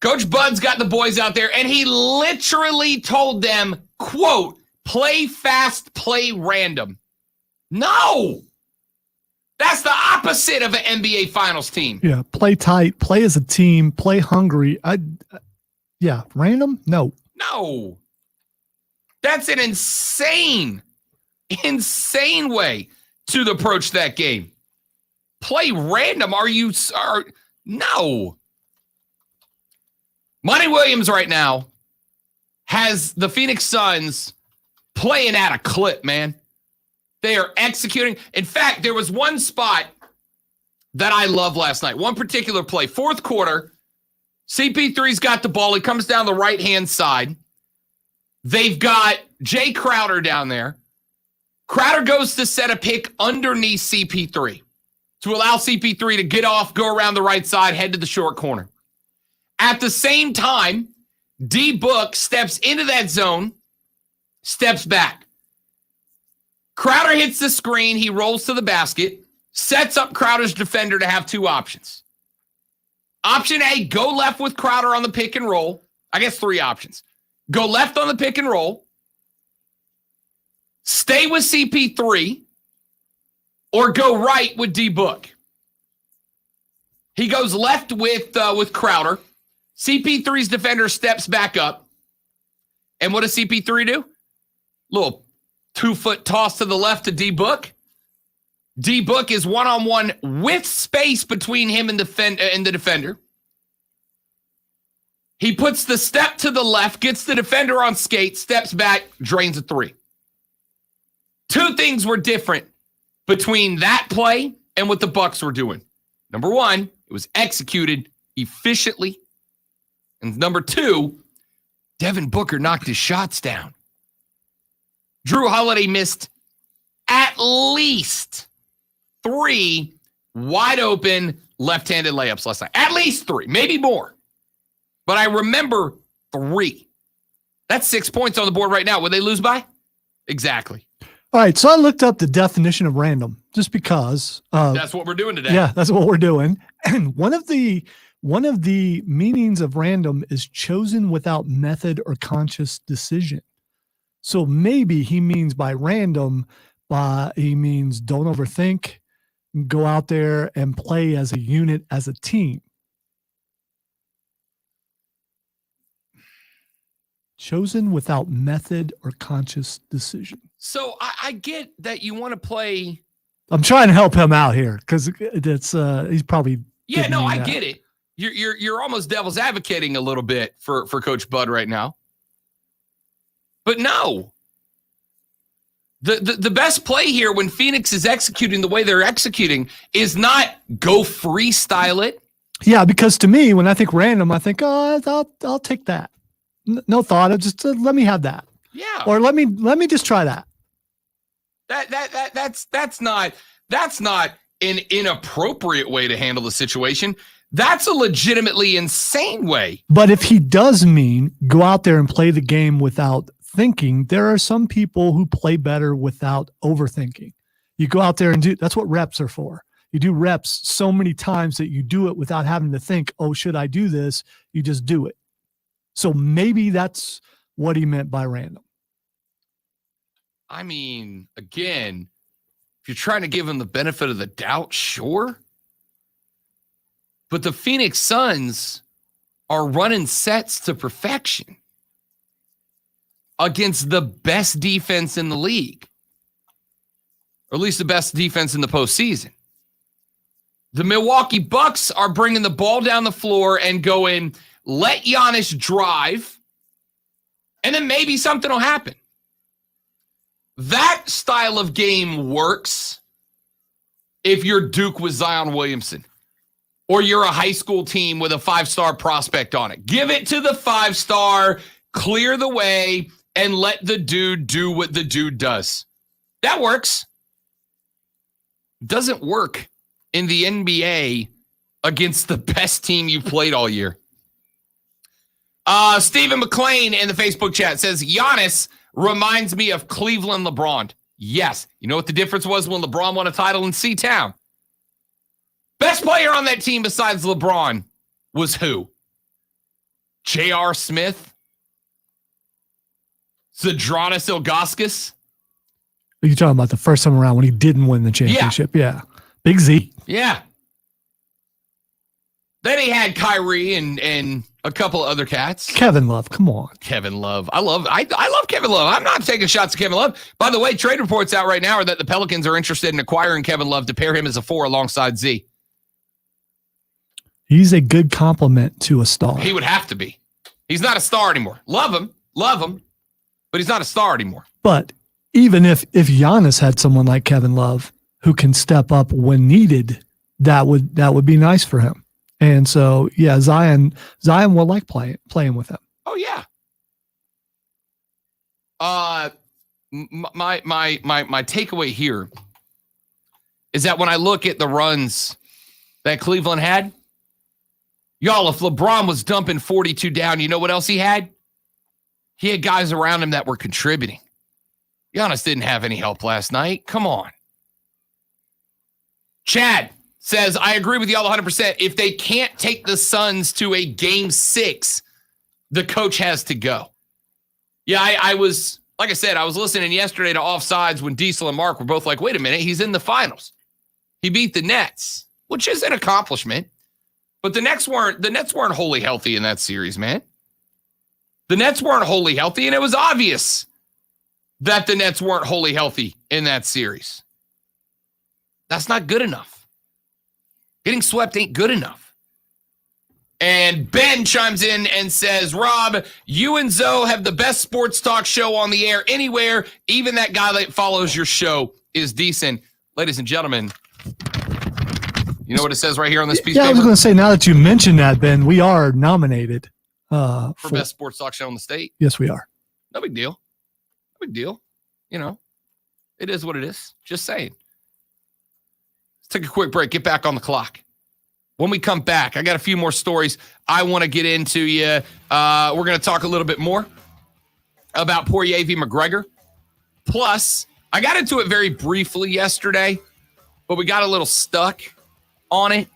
Coach Bud's got the boys out there, and he literally told them, quote, play fast, play random. No. That's the opposite of an NBA Finals team. Yeah, play tight, play as a team, play hungry. Random? No. That's an insane way to approach that game. Play random. No. Monty Williams right now has the Phoenix Suns playing at a clip, man. They are executing. In fact, there was one spot that I love last night. One particular play, fourth quarter, CP3's got the ball. He comes down the right-hand side. They've got Jay Crowder down there. Crowder goes to set a pick underneath CP3 to allow CP3 to get off, go around the right side, head to the short corner. At the same time, D-Book steps into that zone, steps back. Crowder hits the screen. He rolls to the basket, sets up Crowder's defender to have two options. Option A, go left with Crowder on the pick and roll. I guess three options. Go left on the pick and roll, stay with CP3, or go right with D-Book. He goes left with Crowder. CP3's defender steps back up. And what does CP3 do? Little 2-foot toss to the left to D-Book. D-Book is one-on-one with space between him and the defender. He puts the step to the left, gets the defender on skate, steps back, drains a three. Two things were different between that play and what the Bucks were doing. Number one, it was executed efficiently. And number two, Devin Booker knocked his shots down. Drew Holiday missed at least 3 wide open left-handed layups last night. At least 3, maybe more. But I remember 3. That's 6 points on the board right now. Would they lose by? Exactly. All right, so I looked up the definition of random just because. That's what we're doing today. Yeah, that's what we're doing. And one of the meanings of random is chosen without method or conscious decision. So maybe he means by random, he means don't overthink, go out there and play as a unit, as a team. Chosen without method or conscious decision. So I get that you want to play. I'm trying to help him out here because it's he's probably. Yeah, no, I get it. You're almost devil's advocating a little bit for Coach Bud right now. But no. The best play here when Phoenix is executing the way they're executing is not go freestyle it. Yeah, because to me, when I think random, I think, oh, I'll take that. No thought of just let me have that. Yeah. Or let me just try that. That's not an inappropriate way to handle the situation. That's a legitimately insane way. But if he does mean go out there and play the game without thinking, there are some people who play better without overthinking. You go out there and that's what reps are for. You do reps so many times that you do it without having to think, oh, should I do this? You just do it. So maybe that's what he meant by random. I mean, again, if you're trying to give him the benefit of the doubt, sure. But the Phoenix Suns are running sets to perfection against the best defense in the league, or at least the best defense in the postseason. The Milwaukee Bucks are bringing the ball down the floor and going, let Giannis drive, and then maybe something will happen. That style of game works if you're Duke with Zion Williamson, or you're a high school team with a 5-star prospect on it. Give it to the 5-star, clear the way, and let the dude do what the dude does. That works. Doesn't work in the NBA against the best team you've played all year. Stephen McClain in the Facebook chat says, Giannis reminds me of Cleveland LeBron. Yes. You know what the difference was when LeBron won a title in C-Town? Best player on that team besides LeBron was who? J.R. Smith? Zydrunas Ilgauskas? Are you talking about the first time around when he didn't win the championship? Yeah. Big Z. Yeah. Then he had Kyrie and a couple of other cats. Kevin Love, come on. Kevin Love. I love Kevin Love. I'm not taking shots at Kevin Love. By the way, trade reports out right now are that the Pelicans are interested in acquiring Kevin Love to pair him as a 4 alongside Z. He's a good compliment to a star. He would have to be. He's not a star anymore. Love him, but he's not a star anymore. But even if Giannis had someone like Kevin Love who can step up when needed, that would be nice for him. And so, yeah, Zion will like playing with him. Oh yeah. My takeaway here is that when I look at the runs that Cleveland had, y'all, if LeBron was dumping 42 down, you know what else he had? He had guys around him that were contributing. Giannis didn't have any help last night. Come on. Chad says, I agree with y'all 100%. If they can't take the Suns to a game 6, the coach has to go. Yeah, I was, like I said, I was listening yesterday to Offsides when Diesel and Mark were both like, wait a minute, he's in the finals. He beat the Nets, which is an accomplishment. But the Nets weren't wholly healthy in that series, man. The Nets weren't wholly healthy, and it was obvious that the Nets weren't wholly healthy in that series. That's not good enough. Getting swept ain't good enough. And Ben chimes in and says, Rob, you and Zoe have the best sports talk show on the air anywhere. Even that guy that follows your show is decent. Ladies and gentlemen, you know what it says right here on this piece of paper? I was going to say, now that you mentioned that, Ben, we are nominated for best sports talk show in the state. Yes, we are. No big deal. No big deal. You know, it is what it is. Just saying. Let's take a quick break. Get back on the clock. When we come back, I got a few more stories I want to get into you. We're going to talk a little bit more about Poirier v. McGregor. Plus, I got into it very briefly yesterday, but we got a little stuck on it.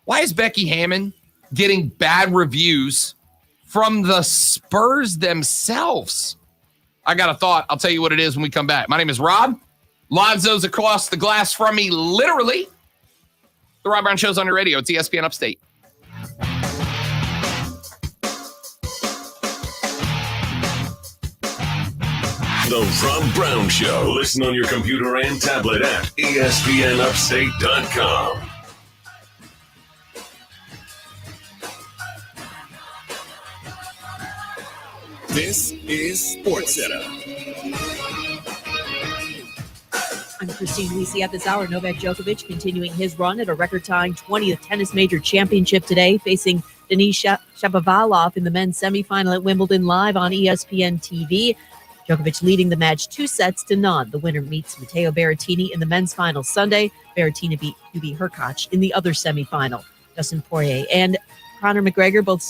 Why is Becky Hammon getting bad reviews from the Spurs themselves? I got a thought. I'll tell you what it is when we come back. My name is Rob. Lonzo's across the glass from me, literally. The Rob Brown Show's on your radio. It's ESPN Upstate. The Rob Brown Show. Listen on your computer and tablet at ESPNUpstate.com. This is SportsCenter. I'm Christine Lisi. At this hour, Novak Djokovic continuing his run at a record-tying 20th tennis major championship today, facing Denis Shapovalov in the men's semifinal at Wimbledon, live on ESPN TV. Djokovic leading the match 2-0. The winner meets Matteo Berrettini in the men's final Sunday. Berrettini beat Hubie Hurkacz in the other semifinal. Dustin Poirier and Conor McGregor both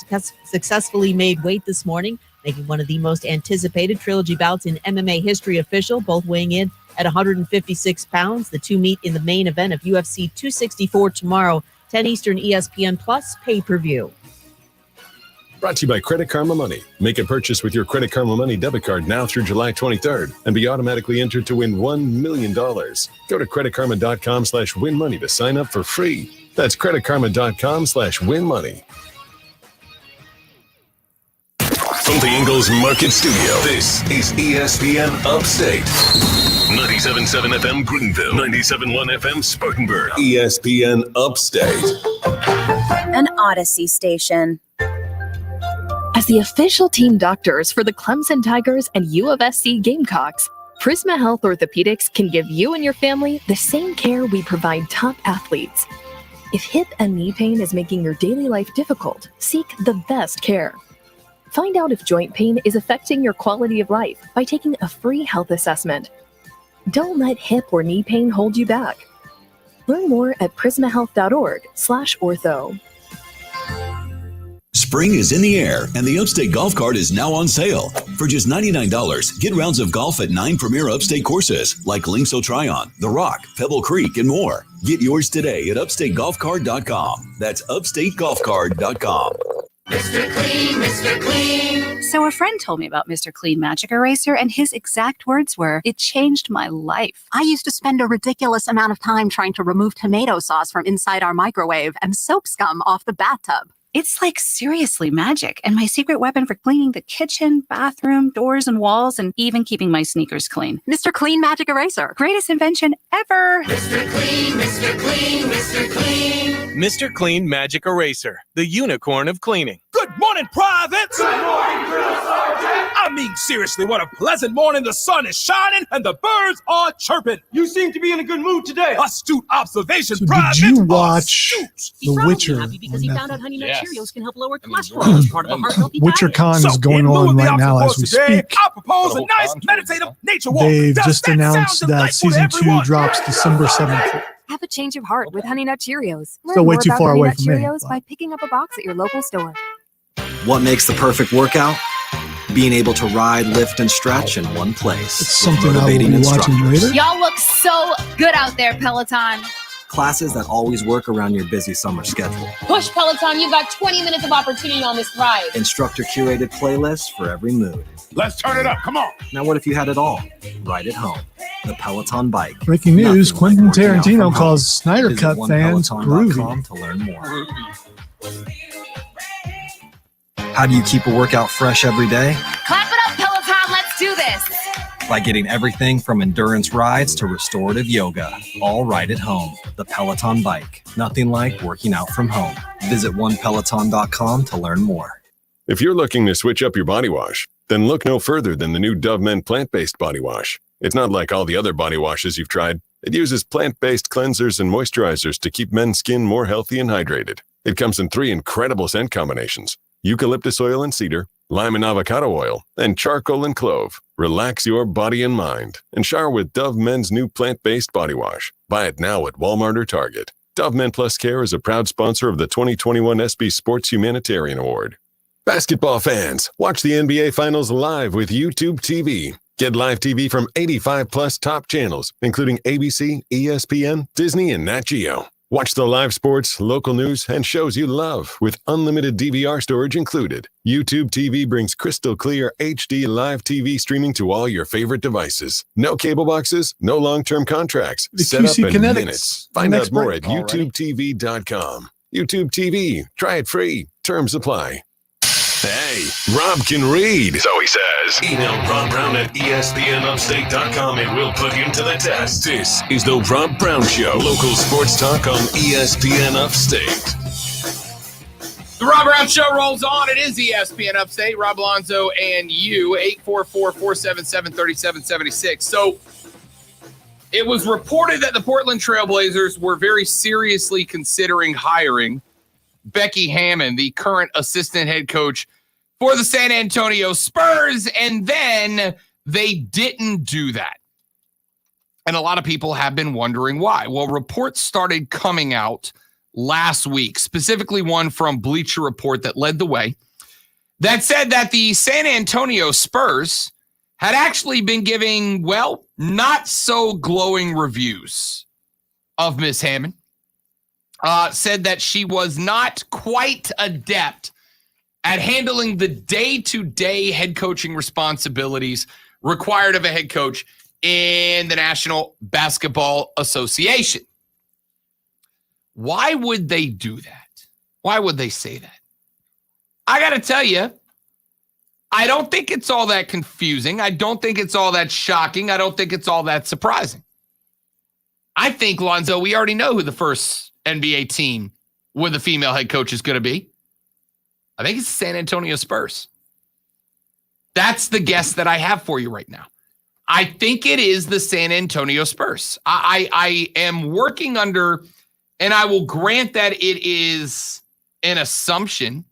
successfully made weight this morning, making one of the most anticipated trilogy bouts in MMA history official, both weighing in at 156 pounds. The two meet in the main event of UFC 264 tomorrow, 10 Eastern, ESPN Plus pay-per-view. Brought to you by Credit Karma Money. Make a purchase with your Credit Karma Money debit card now through July 23rd and be automatically entered to win $1 million. Go to creditkarma.com/winmoney to sign up for free. That's creditkarma.com/winmoney. From the Ingalls Market Studio, this is ESPN Upstate. 97.7 FM Greenville, 97.1 FM Spartanburg, ESPN Upstate. An Odyssey station. As the official team doctors for the Clemson Tigers and U of SC Gamecocks, Prisma Health Orthopedics can give you and your family the same care we provide top athletes. If hip and knee pain is making your daily life difficult, seek the best care. Find out if joint pain is affecting your quality of life by taking a free health assessment. Don't let hip or knee pain hold you back. Learn more at prismahealth.org/ortho. Spring is in the air, and the Upstate Golf Cart is now on sale. For just $99, get rounds of golf at 9 premier Upstate courses like Links O'Tryon, The Rock, Pebble Creek, and more. Get yours today at upstategolfcart.com. That's upstategolfcart.com. Mr. Clean, Mr. Clean. So a friend told me about Mr. Clean Magic Eraser, and his exact words were, "It changed my life." I used to spend a ridiculous amount of time trying to remove tomato sauce from inside our microwave and soap scum off the bathtub. It's like seriously magic, and my secret weapon for cleaning the kitchen, bathroom, doors, and walls, and even keeping my sneakers clean. Mr. Clean Magic Eraser. Greatest invention ever. Mr. Clean, Mr. Clean, Mr. Clean. Mr. Clean Magic Eraser, the unicorn of cleaning. Good morning, privates. Good morning, Drill Sergeant. I mean, seriously, what a pleasant morning. The sun is shining and the birds are chirping. You seem to be in a good mood today. Astute observation, So privates. did you watch He's The probably Witcher? happy because on he Netflix? found out Honey Nut Yes. Cheerios can help lower cholesterol as part of a heart-healthy Witcher diet. Con is going on right now as we speak. I propose a nice meditative nature walk. They've Does just that announced sound that delightful to season 2 everyone? drops December 7th. Have a change of heart with Honey Nut Cheerios. Learn Still way more too about far Honey away Nut from me, Cheerios but- by picking up a box at your local store. What makes the perfect workout? Being able to ride, lift, and stretch in one place. It's something I will be watching later. Y'all look so good out there, Peloton. Classes that always work around your busy summer schedule. Push Peloton, you've got 20 minutes of opportunity on this ride. Instructor curated playlists for every mood. Let's turn it up. Come on. Now, what if you had it all? Right at home. The Peloton bike. Breaking news, Quentin working out Tarantino from calls Snyder Visit Cut fans onepeloton.com groovy. to learn more. How do you keep a workout fresh every day? Clap it up, Peloton, let's do this. By getting everything from endurance rides to restorative yoga, all right at home. The Peloton bike. Nothing like working out from home. Visit onepeloton.com to learn more. If you're looking to switch up your body wash, then look no further than the new Dove Men plant-based body wash. It's not like all the other body washes you've tried. It uses plant-based cleansers and moisturizers to keep men's skin more healthy and hydrated. It comes in 3 incredible scent combinations: eucalyptus oil and cedar, lime and avocado oil, and charcoal and clove. Relax your body and mind and shower with Dove Men's new plant-based body wash. Buy it now at Walmart or Target. Dove Men Plus Care is a proud sponsor of the 2021 SB Sports Humanitarian Award. Basketball fans, watch the NBA Finals live with YouTube TV. Get live TV from 85 plus top channels, including ABC, ESPN, Disney, and Nat Geo. Watch the live sports, local news, and shows you love with unlimited DVR storage included. YouTube TV brings crystal clear HD live TV streaming to all your favorite devices. No cable boxes, no long-term contracts. The Set up QC in Kinetics. minutes. Find Next out more break. at YouTubeTV.com. YouTube TV. Try it free. Terms apply. Hey, Rob can read. So he says. Email Rob Brown at ESPNUpstate.com and we'll put him to the test. This is the Rob Brown Show. Local sports talk on ESPN Upstate. The Rob Brown Show rolls on. It is ESPN Upstate. Rob Alonzo and you, 844-477-3776. So it was reported that the Portland Trailblazers were very seriously considering hiring Becky Hammon, the current assistant head coach for the San Antonio Spurs, and then they didn't do that. And a lot of people have been wondering why. Well, reports started coming out last week, specifically one from Bleacher Report that led the way, that said that the San Antonio Spurs had actually been giving, well, not so glowing reviews of Miss Hammon. Said that she was not quite adept at handling the day-to-day head coaching responsibilities required of a head coach in the National Basketball Association. Why would they do that? Why would they say that? I got to tell you, I don't think it's all that confusing. I don't think it's all that shocking. I don't think it's all that surprising. I think, Lonzo, we already know who the first NBA team with a female head coach is going to be. I think it's the San Antonio Spurs. That's the guess that I have for you right now. I think it is the San Antonio Spurs. I am working under, and I will grant that it is an assumption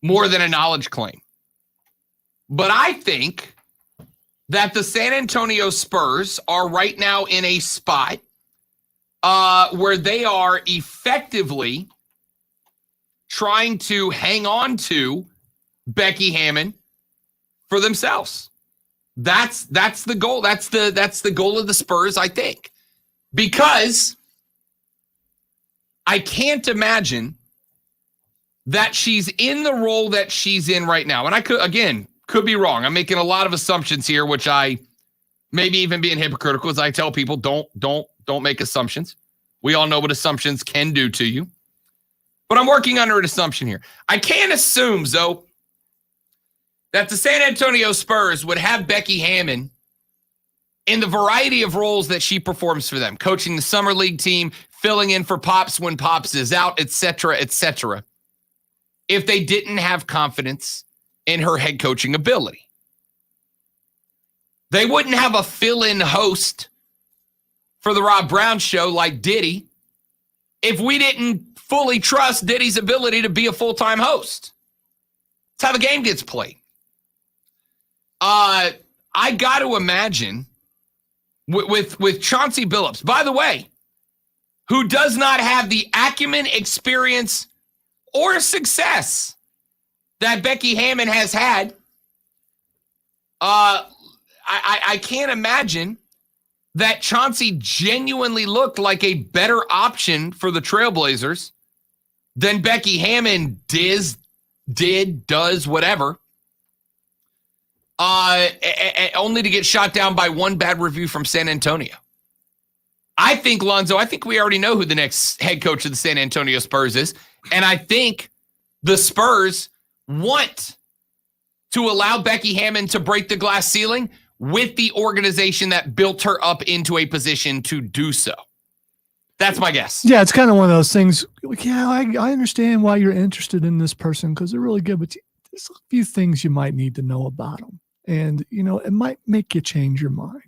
more than a knowledge claim. But I think that the San Antonio Spurs are right now in a spot where they are effectively trying to hang on to Becky Hammon for themselves. That's the goal. That's the goal of the Spurs, I think. Because I can't imagine that she's in the role that she's in right now. And I could be wrong. I'm making a lot of assumptions here, which I maybe even being hypocritical as I tell people, don't make assumptions. We all know what assumptions can do to you. But I'm working under an assumption here. I can't assume, though, that the San Antonio Spurs would have Becky Hammon in the variety of roles that she performs for them, coaching the summer league team, filling in for Pops when Pops is out, et cetera, if they didn't have confidence in her head coaching ability. They wouldn't have a fill-in host for the Rob Brown Show like Diddy if we didn't fully trust Diddy's ability to be a full-time host. That's how the game gets played. I got to imagine with Chauncey Billups, by the way, who does not have the acumen, experience, or success that Becky Hammon has had, I can't imagine that Chauncey genuinely looked like a better option for the Trailblazers than Becky Hammon does, whatever. Only to get shot down by one bad review from San Antonio. I think, Lonzo, we already know who the next head coach of the San Antonio Spurs is. And I think the Spurs want to allow Becky Hammon to break the glass ceiling with the organization that built her up into a position to do so. That's my guess. Yeah, it's kind of one of those things. Yeah, I understand why you're interested in this person because they're really good, but there's a few things you might need to know about them. And, it might make you change your mind.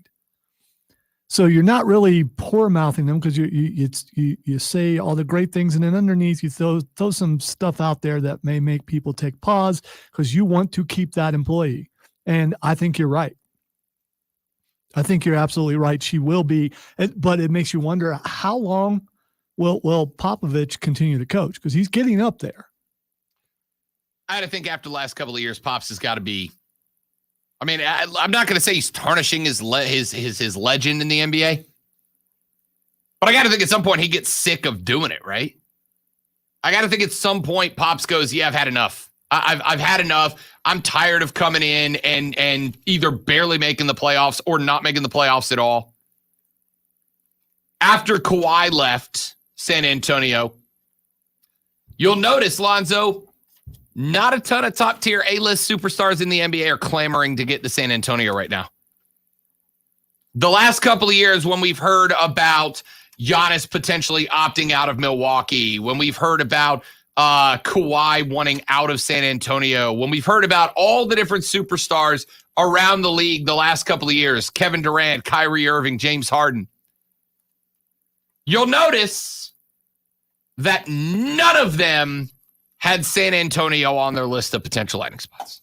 So you're not really poor mouthing them because you say all the great things, and then underneath you throw some stuff out there that may make people take pause because you want to keep that employee. And I think you're right. I think you're absolutely right. She will be, but it makes you wonder how long will Popovich continue to coach because he's getting up there. I had to think after the last couple of years, Pops has got to be. I mean, I'm not going to say he's tarnishing his legend in the NBA, but I got to think at some point he gets sick of doing it, right? I got to think at some point Pops goes, "Yeah, I've had enough. I've had enough. I'm tired of coming in and either barely making the playoffs or not making the playoffs at all." After Kawhi left San Antonio, you'll notice, Lonzo, not a ton of top-tier A-list superstars in the NBA are clamoring to get to San Antonio right now. The last couple of years when we've heard about Giannis potentially opting out of Milwaukee, when we've heard about Kawhi wanting out of San Antonio, when we've heard about all the different superstars around the league the last couple of years, Kevin Durant, Kyrie Irving, James Harden, you'll notice that none of them had San Antonio on their list of potential landing spots.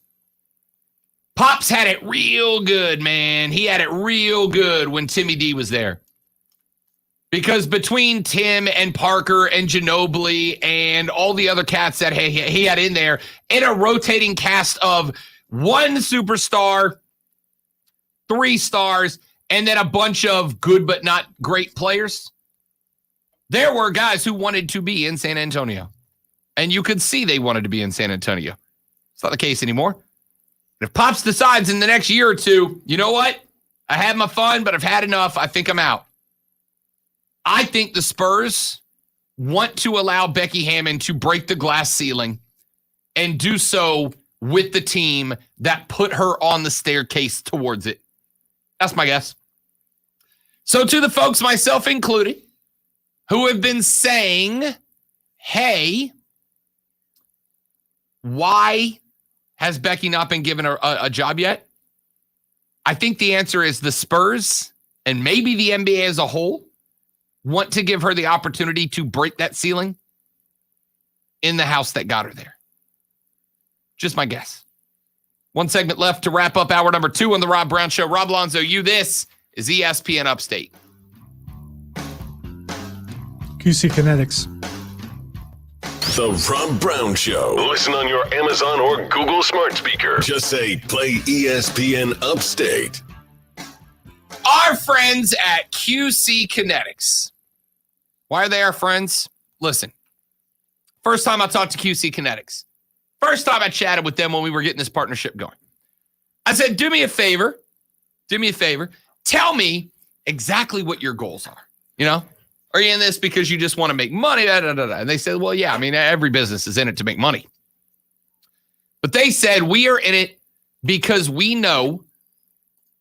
Pops had it real good, man. He had it real good when Timmy D was there. Because between Tim and Parker and Ginobili and all the other cats that he had in there, in a rotating cast of one superstar, 3 stars, and then a bunch of good but not great players, there were guys who wanted to be in San Antonio. And you could see they wanted to be in San Antonio. It's not the case anymore. If Pops decides in the next year or two, you know what? I had my fun, but I've had enough. I think I'm out. I think the Spurs want to allow Becky Hammon to break the glass ceiling and do so with the team that put her on the staircase towards it. That's my guess. So to the folks, myself included, who have been saying, hey, why has Becky not been given a job yet? I think the answer is the Spurs and maybe the NBA as a whole want to give her the opportunity to break that ceiling in the house that got her there. Just my guess. One segment left to wrap up hour number 2 on the Rob Brown Show. Rob Lonzo, this is ESPN Upstate. QC Kinetics. The Rob Brown Show. Listen on your Amazon or Google smart speaker. Just say, play ESPN Upstate. Our friends at QC Kinetics. Why are they our friends? Listen, first time I talked to QC Kinetics. First time I chatted with them when we were getting this partnership going. I said, do me a favor. Tell me exactly what your goals are. Are you in this because you just want to make money? And they said, well, yeah, every business is in it to make money. But they said, we are in it because we know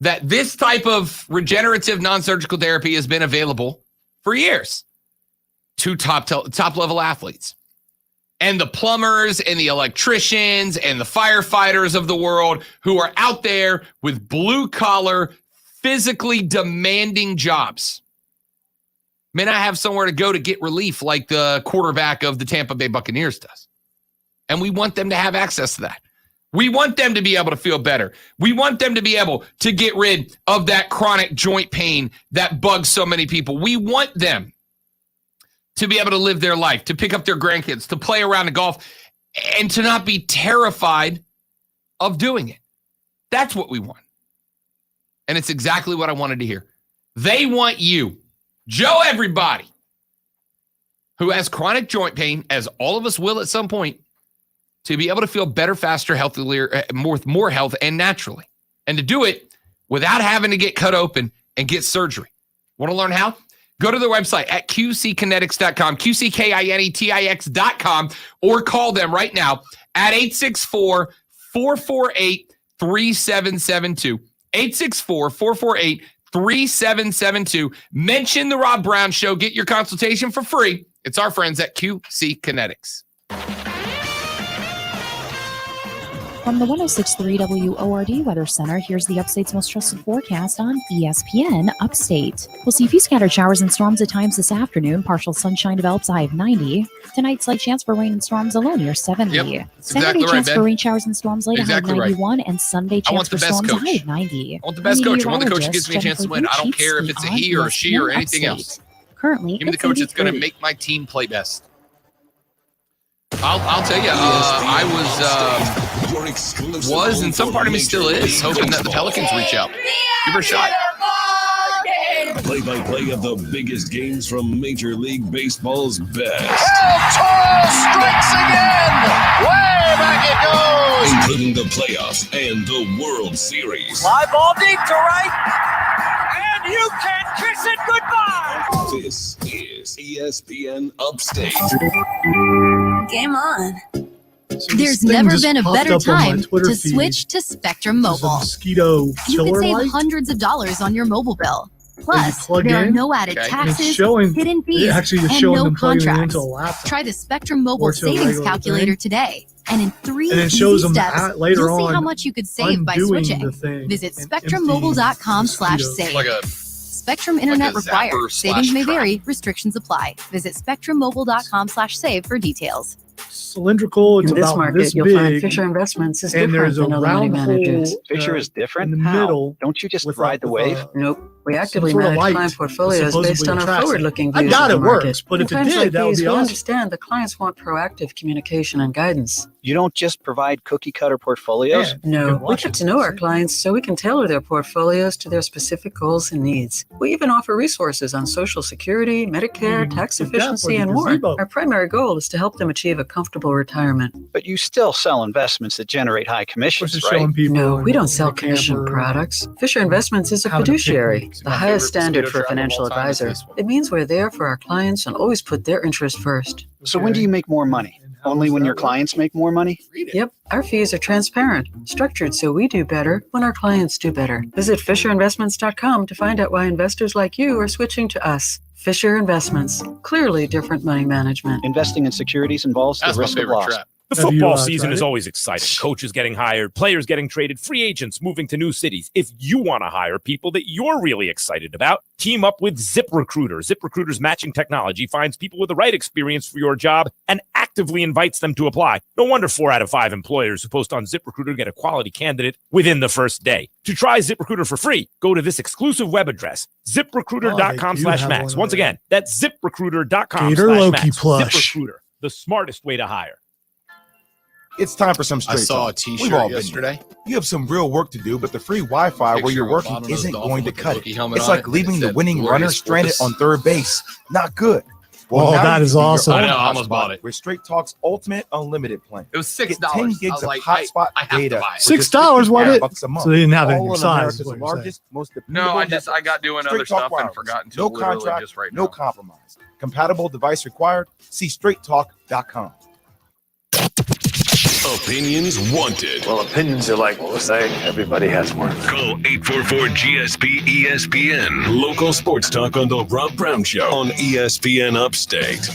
that this type of regenerative non-surgical therapy has been available for years to top level athletes. and the plumbers and the electricians and the firefighters of the world who are out there with blue-collar, physically demanding jobs may not have somewhere to go to get relief like the quarterback of the Tampa Bay Buccaneers does. And we want them to have access to that. We want them to be able to feel better. We want them to be able to get rid of that chronic joint pain that bugs so many people. We want them to be able to live their life, to pick up their grandkids, to play around the golf, and to not be terrified of doing it. That's what we want. And it's exactly what I wanted to hear. They want you, Joe everybody, who has chronic joint pain, as all of us will at some point, to be able to feel better, faster, healthier, more health, and naturally. And to do it without having to get cut open and get surgery. Want to learn how? Go to their website at qckinetics.com, qckinetics.com, or call them right now at 864-448-3772. 864-448-3772. Mention the Rob Brown Show. Get your consultation for free. It's our friends at QC Kinetics. From the 106.3 WORD Weather Center, here's the Upstate's most trusted forecast on ESPN Upstate. We'll see a few scattered showers and storms at times this afternoon. Partial sunshine develops, high of 90. Tonight, slight chance for rain and storms alone near 70. Yep, Saturday, chance for rain showers and storms late, Exactly high of right. 91. And Sunday, chance for storms, a high of 90. I want the best coach. I want the coach who gives me a chance to win. I don't care if it's a he or a she or anything else. Currently, give me the coach that's going to make my team play best. I'll tell you, I was, and some part of me still is, hoping that the Pelicans reach out. Give her a shot. Play-by-play of the biggest games from Major League Baseball's best. Toro strikes again! Way back it goes! Including the playoffs and the World Series. Fly ball deep to right, and you can kiss it goodbye! This is ESPN Upstate. Game on. So There's this thing never just been a popped better up on my time Twitter to feed. switch to Spectrum Mobile. Mosquito You killer can save light. hundreds of dollars on your mobile bill. Plus, plug there are in, no added and taxes, it's showing, hidden fees, it actually is and showing no them plugging it contracts. into a laptop. Try the Spectrum Mobile or to a Savings regular Calculator thing. today. And in 3 And it easy shows them steps, later you'll see on how much you could save by undoing switching. the thing Visit and spectrummobile.com/save. Like a Spectrum Internet like a required. zapper Savings slash may trap. vary. Restrictions apply. Visit spectrummobile.com/save for details. Cylindrical. It's In this about market, this you'll big, find Fisher Investments is and different there's a than other money round managers. hole, Fisher is different? in the How? middle. Don't you just with ride the wave? Nope. We actively sort of manage light client portfolios supposedly based on our attracts it. forward-looking I views doubt of it the market. works, but In if it times did, like that would these, be we awesome. understand that clients want proactive communication and guidance. You don't just provide cookie cutter portfolios? No, we get to know our clients so we can tailor their portfolios to their specific goals and needs. We even offer resources on Social Security, Medicare, tax efficiency, and more. Our primary goal is to help them achieve a comfortable retirement. But you still sell investments that generate high commissions, Just right? showing people No, we don't in sell the commission camper, products. Fisher Investments is a how to pick fiduciary, things. the My highest favorite standard mosquito for a trap of financial all time is advisor. this one. It means we're there for our clients and always put their interest first. So when do you make more money? Only when your clients make more money? Yep, our fees are transparent, structured so we do better when our clients do better. Visit FisherInvestments.com to find out why investors like you are switching to us. Fisher Investments, clearly different money management. Investing in securities involves the That's my risk of favorite loss. trap. The Have you, football tried season is it? always exciting. Coaches getting hired, players getting traded, free agents moving to new cities. If you want to hire people that you're really excited about, team up with ZipRecruiter. ZipRecruiter's matching technology finds people with the right experience for your job and actively invites them to apply. No wonder 4 out of 5 employers who post on ZipRecruiter get a quality candidate within the first day. To try ZipRecruiter for free, go to this exclusive web address, ZipRecruiter.com/max. Once again, that's Gator ZipRecruiter.com/max. Loki plush. ZipRecruiter, the smartest way to hire. It's time for some I straight saw a talk. We've T-shirt all been yesterday. there. You have some real work to do, but the free Wi-Fi where you're Picture of working Bottlenose isn't Dolphin going to with the cut Loki it. helmet It's on like it, and leaving it the said winning runner Glorious stranded Porpoise. on third base. Not good. Well, Oh, now that you is can do your awesome. own I know, I almost hotspot bought it. With Straight Talk's Ultimate Unlimited plan. It was Get $6. 10 I gigs was of like, hotspot I have to data. buy it. for just $6, wasn't it? $55 a month. So they didn't have it in All your of size, America's is what you're largest, most No, dependable I got doing Straight other Talk stuff and wireless. forgot until No literally contract, just right no now. compromise. Compatible device required. See straighttalk.com. Opinions wanted. Well, opinions are like, what was I? Everybody has one. Call 844-GSP-ESPN. Local sports talk on the Rob Brown Show on ESPN Upstate.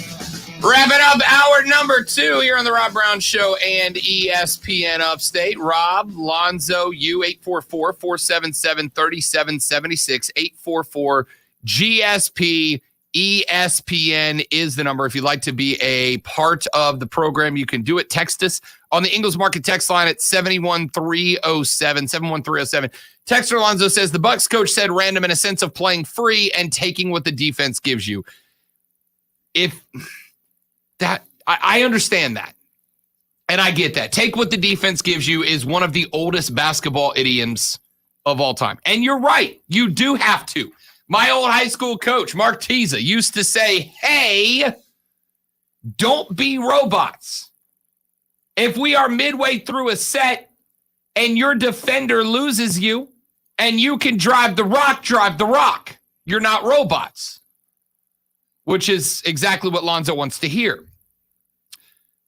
Wrapping up hour number 2 here on the Rob Brown Show and ESPN Upstate. Rob, Lonzo, you, 844-477-3776, 844-GSP. ESPN is the number. If you'd like to be a part of the program, you can do it. Text us on the Ingles Market text line at 71307. Texter Alonzo says, the Bucks coach said random in a sense of playing free and taking what the defense gives you. I understand that. And I get that. Take what the defense gives you is one of the oldest basketball idioms of all time. And you're right. You do have to. My old high school coach, Mark Teza, used to say, hey, don't be robots. If we are midway through a set and your defender loses you and you can drive the rock. You're not robots. Which is exactly what Lonzo wants to hear.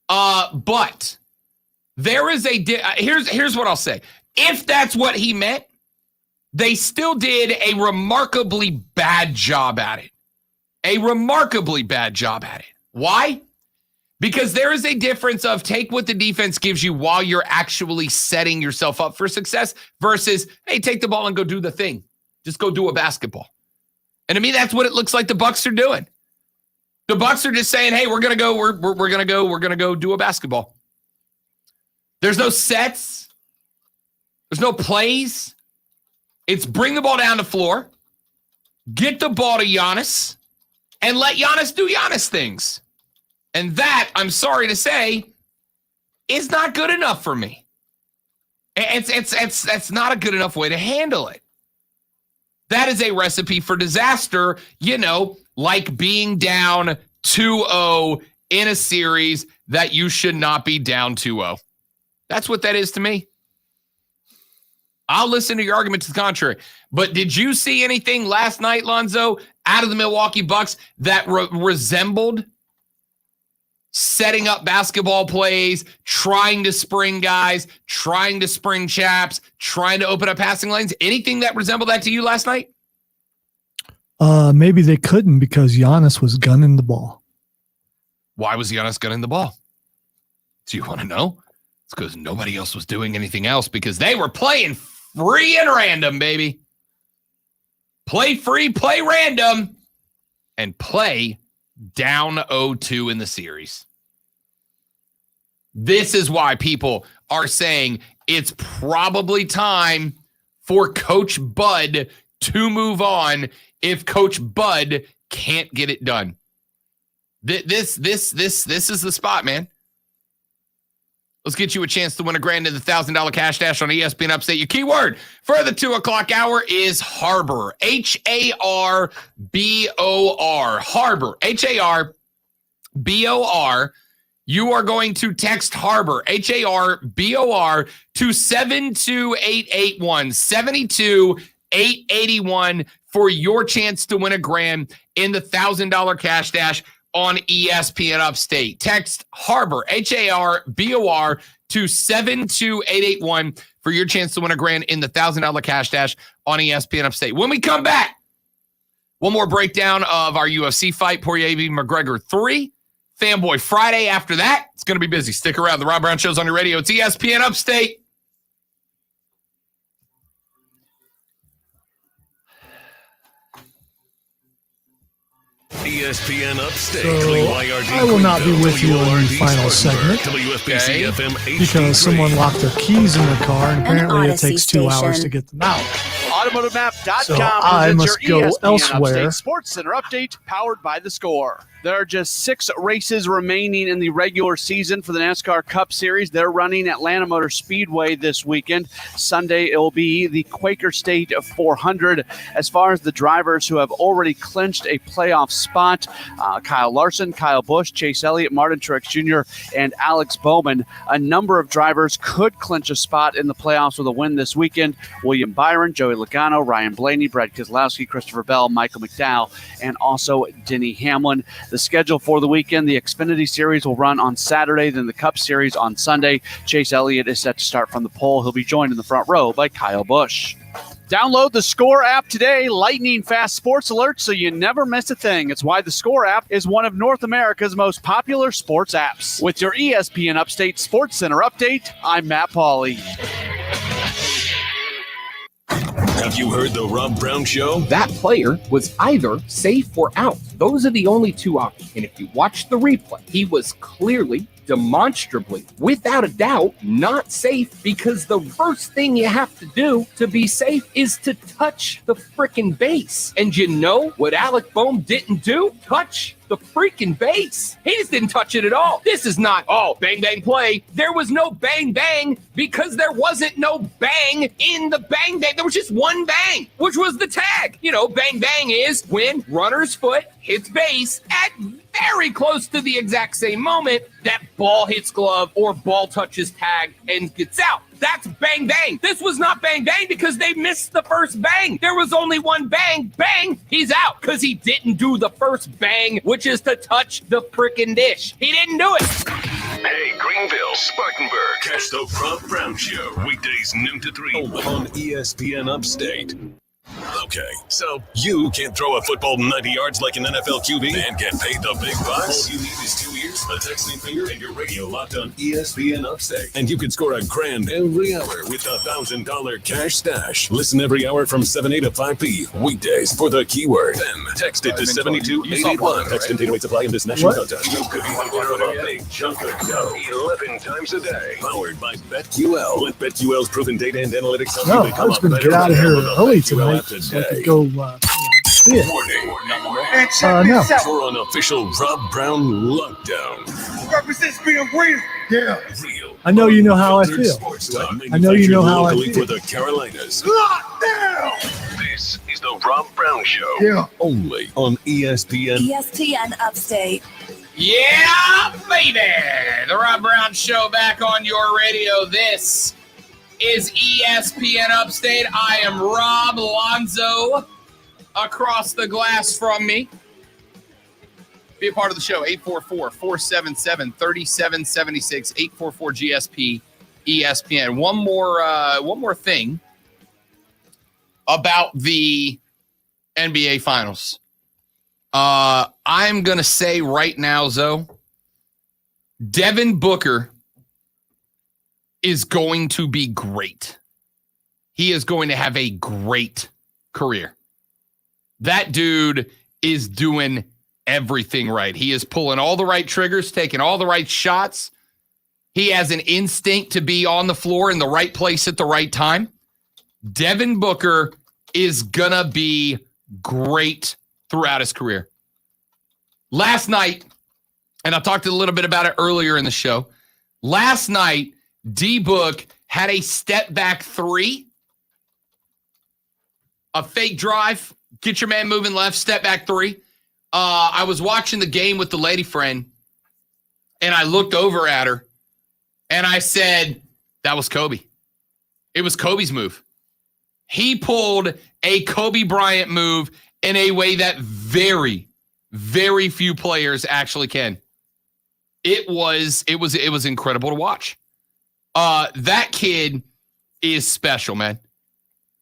But there is here's what I'll say. If that's what he meant, they still did a remarkably bad job at it. Why? Because there is a difference of take what the defense gives you while you're actually setting yourself up for success versus, hey, take the ball and go do the thing. Just go do a basketball. And to me, that's what it looks like the Bucks are doing. The Bucks are just saying, hey, we're going to go do a basketball. There's no sets. There's no plays. It's bring the ball down the floor, get the ball to Giannis, and let Giannis do Giannis things. And that, I'm sorry to say, is not good enough for me. It's not a good enough way to handle it. That is a recipe for disaster, like being down 2-0 in a series that you should not be down 2-0. That's what that is to me. I'll listen to your argument to the contrary. But did you see anything last night, Lonzo, out of the Milwaukee Bucks that resembled setting up basketball plays, trying to spring guys, trying to spring chaps, trying to open up passing lanes? Anything that resembled that to you last night? Maybe they couldn't because Giannis was gunning the ball. Why was Giannis gunning the ball? Do you want to know? It's because nobody else was doing anything else because they were playing free and random, baby. Play free, play random, and play down 0-2 in the series. This is why people are saying it's probably time for Coach Bud to move on if Coach Bud can't get it done. This is the spot, man. Let's get you a chance to win $1,000 in the $1,000 cash dash on ESPN Upstate. Your keyword for the 2 o'clock hour is Harbor. Harbor. Harbor. Harbor. You are going to text Harbor, Harbor, to 72881, 72881 for your chance to win $1,000 in the $1,000 cash dash on ESPN Upstate. Text Harbor, Harbor, to 72881 for your chance to win $1,000 in the $1,000 cash dash on ESPN Upstate. When we come back, one more breakdown of our UFC fight, Poirier v. McGregor 3. Fanboy Friday after that. It's going to be busy. Stick around. The Rob Brown Show's on your radio. It's ESPN Upstate. ESPN Upstate. So I will not be with you in the final segment because someone locked their keys in the car and apparently it takes 2 hours to get them out. AutomotiveMap.com So I must go ESPN elsewhere. Upstate Sports Center update powered by The Score. There are just 6 races remaining in the regular season for the NASCAR Cup Series. They're running Atlanta Motor Speedway this weekend. Sunday, it will be the Quaker State 400. As far as the drivers who have already clinched a playoff spot, Kyle Larson, Kyle Busch, Chase Elliott, Martin Truex Jr., and Alex Bowman. A number of drivers could clinch a spot in the playoffs with a win this weekend. William Byron, Joey Logano, Ryan Blaney, Brad Keselowski, Christopher Bell, Michael McDowell, and also Denny Hamlin. The schedule for the weekend, the Xfinity Series will run on Saturday, then the Cup Series on Sunday. Chase Elliott is set to start from the pole. He'll be joined in the front row by Kyle Busch. Download the Score app today, lightning fast sports alerts so you never miss a thing. It's why the Score app is one of North America's most popular sports apps. With your ESPN Upstate Sports Center update, I'm Matt Pauley. Have you heard the Rob Brown Show? That player was either safe or out. Those are the only two options. And if you watch the replay, he was clearly, demonstrably, without a doubt, not safe, because the first thing you have to do to be safe is to touch the frickin' base. And you know what Alec Bohm didn't do? Touch the freaking base. He just didn't touch it at all. This is not, bang, bang play. There was no bang, bang because there wasn't no bang in the bang, bang. There was just one bang, which was the tag. You know, bang, bang is when runner's foot hits base at very close to the exact same moment that ball hits glove or ball touches tag and gets out. That's bang, bang. This was not bang, bang because they missed the first bang. There was only one bang, bang. He's out because he didn't do the first bang, which is to touch the frickin' dish. He didn't do it. Hey, Greenville, Spartanburg. Catch the Rob Brown Show weekdays noon to 3 on ESPN Upstate. Okay, so you can't throw a football 90 yards like an NFL QB and get paid the big bucks? All you need is 2 ears, a texting finger, and your radio locked on ESPN Upstate. And you could score $1,000 every hour with a $1,000 cash stash. Listen every hour from 7 a to 5 p. Weekdays for the keyword. Then text it to 72881. Text and data rate supply in this national contest. You could be the winner of a big chunk of dough 11 times a day. Powered by BetQL. Let BetQL's proven data and analytics help you become a better get out of here early tonight. today. So I could go see it. No. No. For an official Rob Brown lockdown. Represents being real. Yeah. Real. I know you know how I Unfiltered feel. sports talk I know you know how I locally feel. for the Carolinas. Lockdown. This is the Rob Brown Show. Yeah. Only on ESPN. ESPN Upstate. Yeah, baby. The Rob Brown Show back on your radio. This is ESPN Upstate. I am Rob Lonzo. Across the glass from me. Be a part of the show. 844-477-3776. 844-GSP ESPN. One more thing about the NBA Finals. I'm going to say right now, Zoe, Devin Booker is going to be great. He is going to have a great career. That dude is doing everything right. He is pulling all the right triggers, taking all the right shots. He has an instinct to be on the floor in the right place at the right time. Devin Booker is going to be great throughout his career. Last night, and I talked a little bit about it earlier in the show, last night, D-Book had a step-back three, a fake drive, get your man moving left, step-back three. I was watching the game with the lady friend, and I looked over at her, and I said, that was Kobe. It was Kobe's move. He pulled a Kobe Bryant move in a way that very, very few players actually can. It was incredible to watch. That kid is special, man.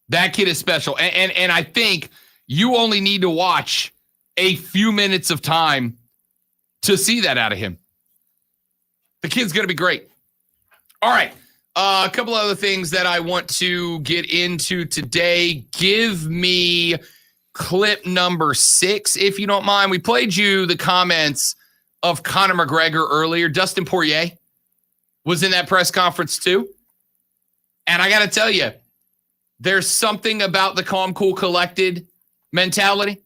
That kid is special. And I think you only need to watch a few minutes of time to see that out of him. The kid's going to be great. All right. A couple other things that I want to get into today. Give me clip number 6, if you don't mind. We played you the comments of Conor McGregor earlier. Dustin Poirier was in that press conference too. And I got to tell you, there's something about the calm, cool, collected mentality.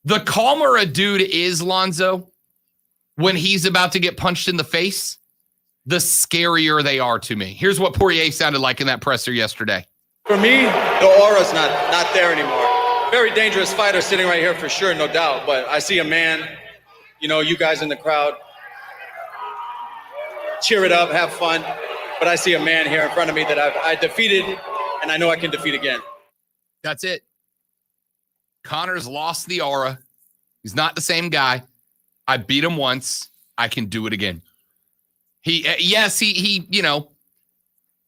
The calmer a dude is, Lonzo, when he's about to get punched in the face, the scarier they are to me. Here's what Poirier sounded like in that presser yesterday. For me, the aura's not there anymore. Very dangerous fighter sitting right here for sure, no doubt. But I see a man, you guys in the crowd, cheer it up, have fun. But I see a man here in front of me that I defeated, and I know I can defeat again. That's it. Conor's lost the aura. He's not the same guy. I beat him once. I can do it again. He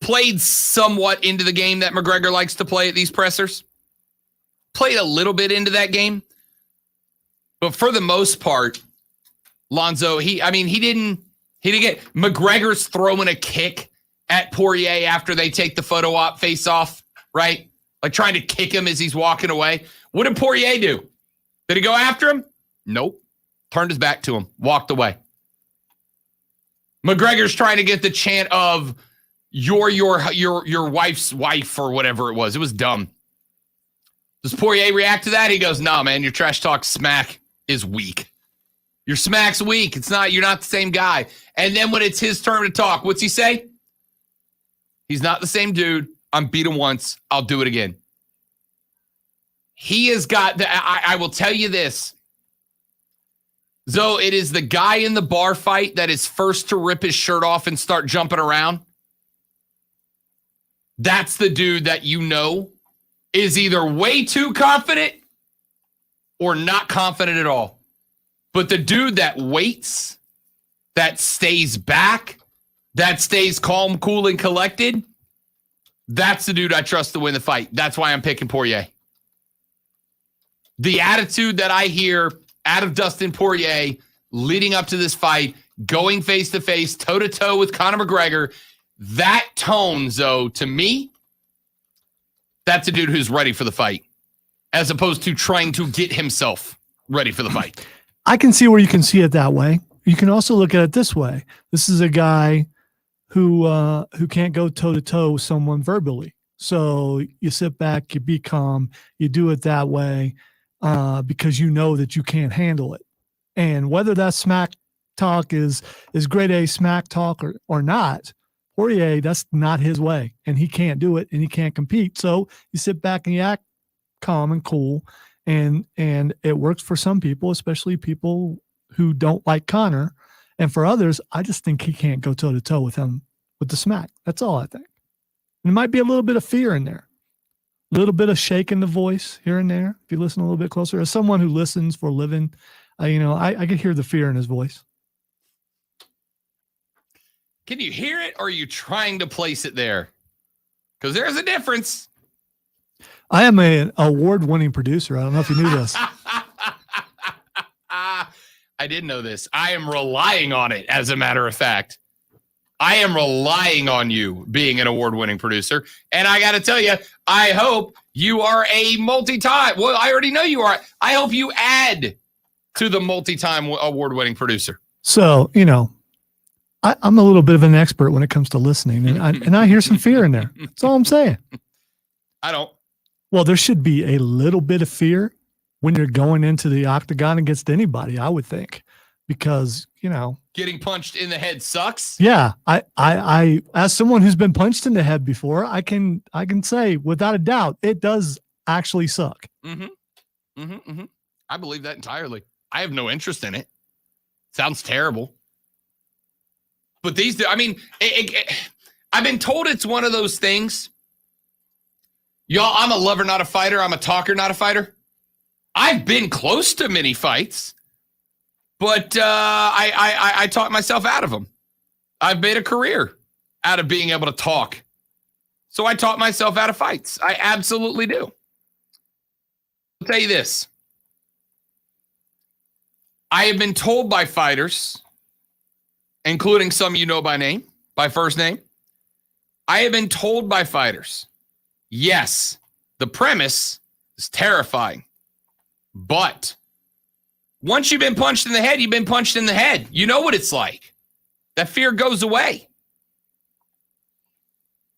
played somewhat into the game that McGregor likes to play at these pressers. Played a little bit into that game. But for the most part, Lonzo, he didn't get McGregor's throwing a kick at Poirier after they take the photo op face off, right? Like trying to kick him as he's walking away. What did Poirier do? Did he go after him? Nope. Turned his back to him, walked away. McGregor's trying to get the chant of your wife's wife or whatever it was. It was dumb. Does Poirier react to that? He goes, "Nah, man, your trash talk smack is weak. Your smack's weak. You're not the same guy." And then when it's his turn to talk, what's he say? He's not the same dude. I'm beat him once. I'll do it again. He has got I will tell you this. Zoe, it is the guy in the bar fight that is first to rip his shirt off and start jumping around. That's the dude that is either way too confident or not confident at all. But the dude that waits, that stays back, that stays calm, cool, and collected, that's the dude I trust to win the fight. That's why I'm picking Poirier. The attitude that I hear out of Dustin Poirier leading up to this fight, going face-to-face, toe-to-toe with Conor McGregor, that tone, Zoe, to me, that's a dude who's ready for the fight, as opposed to trying to get himself ready for the fight. I can see where you can see it that way. You can also look at it this way. This is a guy who can't go toe-to-toe with someone verbally. So you sit back, you be calm, you do it that way because you know that you can't handle it. And whether that smack talk is grade A smack talk or not, Poirier, that's not his way. And he can't do it and he can't compete. So you sit back and you act calm and cool. And it works for some people, especially people who don't like Conor. And for others, I just think he can't go toe-to-toe with him with the smack. That's all I think. And there might be a little bit of fear in there. A little bit of shake in the voice here and there. If you listen a little bit closer. As someone who listens for a living, I can hear the fear in his voice. Can you hear it, or are you trying to place it there? Because there's a difference. I am an award-winning producer. I don't know if you knew this. I didn't know this. I am relying on it, as a matter of fact. I am relying on you being an award-winning producer. And I got to tell you, I hope you are a multi-time. Well, I already know you are. I hope you add to the multi-time award-winning producer. So, I'm a little bit of an expert when it comes to listening. And I hear some fear in there. That's all I'm saying. I don't. Well, there should be a little bit of fear when you're going into the octagon against anybody, I would think, because, getting punched in the head sucks. Yeah. I as someone who's been punched in the head before, I can say without a doubt, it does actually suck. I believe that entirely. I have no interest in it. Sounds terrible. But I've been told it's one of those things. Y'all, I'm a lover, not a fighter. I'm a talker, not a fighter. I've been close to many fights, but I talked myself out of them. I've made a career out of being able to talk. So I taught myself out of fights. I absolutely do. I'll tell you this. I have been told by fighters, including some you know by name, by first name. I have been told by fighters, yes, the premise is terrifying. But once you've been punched in the head, you've been punched in the head. You know what it's like. That fear goes away.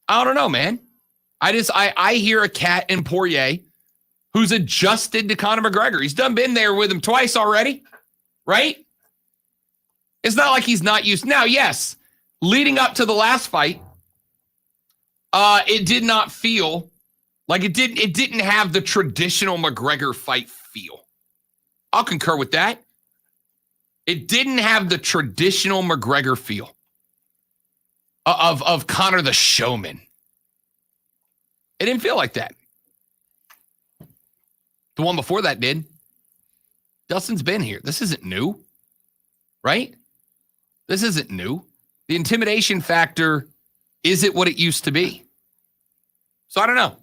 I don't know, man. I hear a cat in Poirier who's adjusted to Conor McGregor. He's been there with him twice already, right? It's not like he's not used. Now, yes, leading up to the last fight, it did not feel like it didn't have the traditional McGregor fight feel. I'll concur with that. It didn't have the traditional McGregor feel of Conor the Showman. It didn't feel like that. The one before that did. Dustin's been here. This isn't new, right? This isn't new. The intimidation factor Is it what it used to be? So I don't know.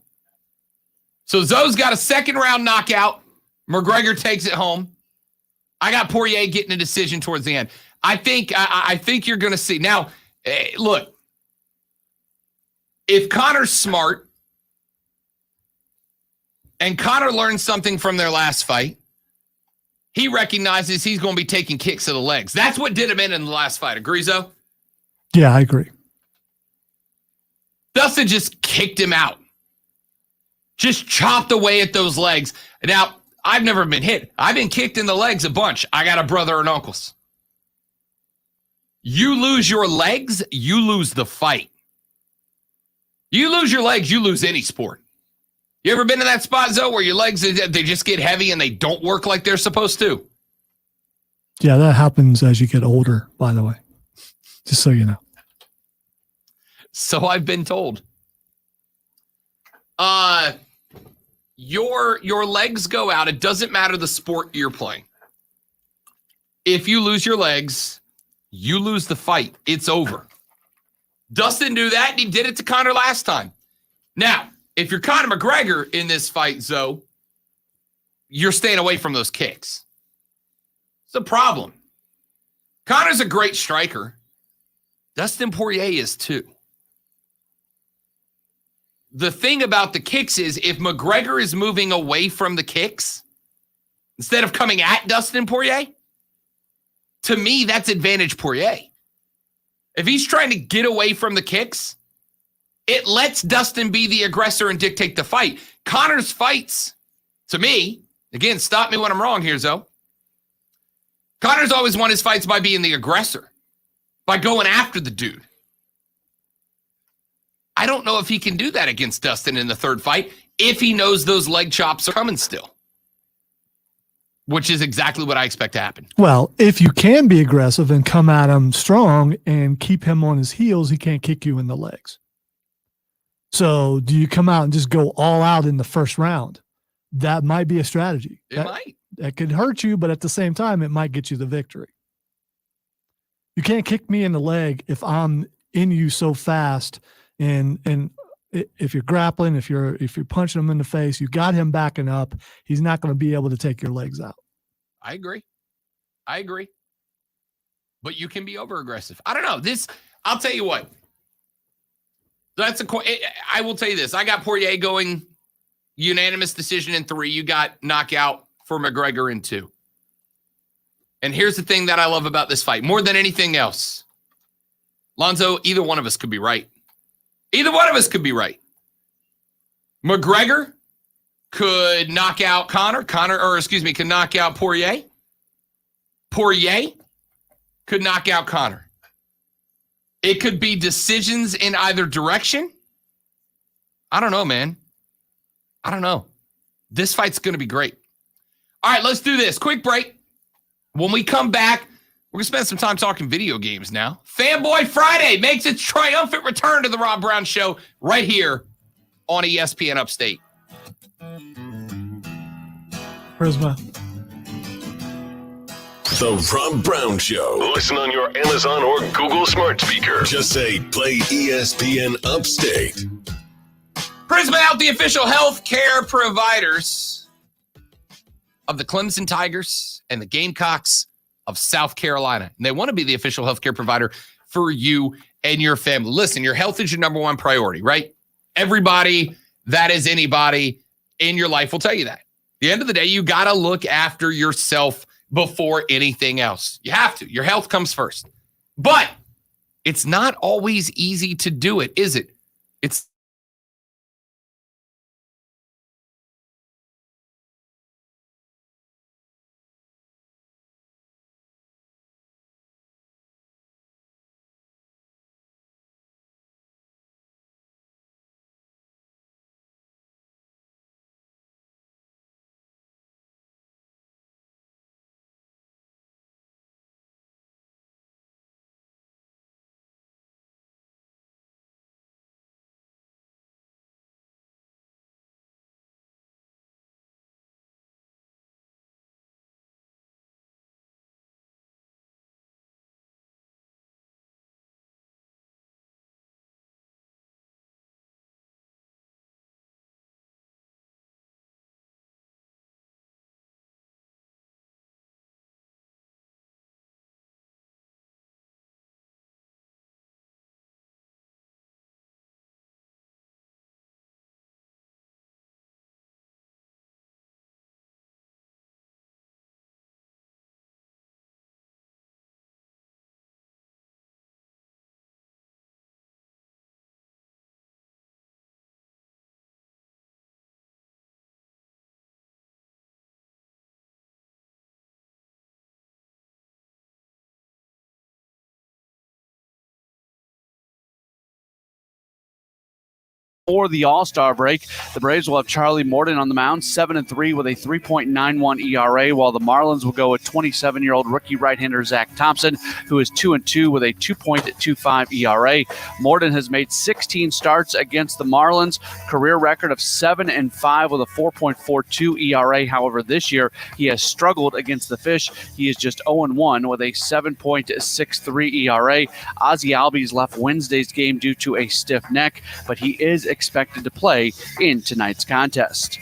So Zoe's got a second round knockout. McGregor takes it home. I got Poirier getting a decision towards the end. I think you're going to see. Now, look, if Conor's smart and Conor learns something from their last fight, he recognizes he's going to be taking kicks to the legs. That's what did him in the last fight. Agree, Zoe? Yeah, I agree. Dustin just kicked him out. Just chopped away at those legs. Now, I've never been hit. I've been kicked in the legs a bunch. I got a brother and uncles. You lose your legs, you lose the fight. You lose your legs, you lose any sport. You ever been in that spot, Zoe, where your legs, they just get heavy and they don't work like they're supposed to? Yeah, that happens as you get older, by the way. Just so you know. So I've been told. Your legs go out. It doesn't matter the sport you're playing. If you lose your legs, you lose the fight. It's over. Dustin knew that, and he did it to Conor last time. Now, if you're Conor McGregor in this fight, Zoe, you're staying away from those kicks. It's a problem. Conor's a great striker. Dustin Poirier is too. The thing about the kicks is if McGregor is moving away from the kicks instead of coming at Dustin Poirier, to me, that's advantage Poirier. If he's trying to get away from the kicks, it lets Dustin be the aggressor and dictate the fight. Conor's fights, to me, again, stop me when I'm wrong here, Zoe. Conor's always won his fights by being the aggressor, by going after the dude. I don't know if he can do that against Dustin in the third fight if he knows those leg chops are coming still, which is exactly what I expect to happen. Well, if you can be aggressive and come at him strong and keep him on his heels, he can't kick you in the legs. So do you come out and just go all out in the first round? That might be a strategy. That could hurt you, but at the same time, it might get you the victory. You can't kick me in the leg if I'm in you so fast. And if you're grappling, if you're punching him in the face, you got him backing up. He's not going to be able to take your legs out. I agree. But you can be over aggressive. I don't know. I'll tell you what. I will tell you this. I got Poirier going unanimous decision in 3. You got knockout for McGregor in 2. And here's the thing that I love about this fight more than anything else. Lonzo, either one of us could be right. Either one of us could be right. McGregor could knock out could knock out Poirier. Poirier could knock out Conor. It could be decisions in either direction. I don't know, man. I don't know. This fight's going to be great. All right, let's do this. Quick break. When we come back, we're going to spend some time talking video games now. Fanboy Friday makes its triumphant return to the Rob Brown Show right here on ESPN Upstate. Prisma. The Rob Brown Show. Listen on your Amazon or Google smart speaker. Just say, play ESPN Upstate. Prisma Health, the official health care providers of the Clemson Tigers and the Gamecocks of South Carolina. And they want to be the official healthcare provider for you and your family. Listen, your health is your number one priority, right? Everybody that is anybody in your life will tell you that. At the end of the day, you got to look after yourself before anything else. You have to. Your health comes first. But it's not always easy to do it, is it? It's For the All-Star break, the Braves will have Charlie Morton on the mound, 7-3 with a 3.91 ERA, while the Marlins will go with 27-year-old rookie right-hander Zach Thompson, who is 2-2 with a 2.25 ERA. Morton has made 16 starts against the Marlins, career record of 7-5 with a 4.42 ERA. However, this year he has struggled against the Fish. He is just 0-1 with a 7.63 ERA. Ozzie Albies left Wednesday's game due to a stiff neck, but he is expected to play in tonight's contest.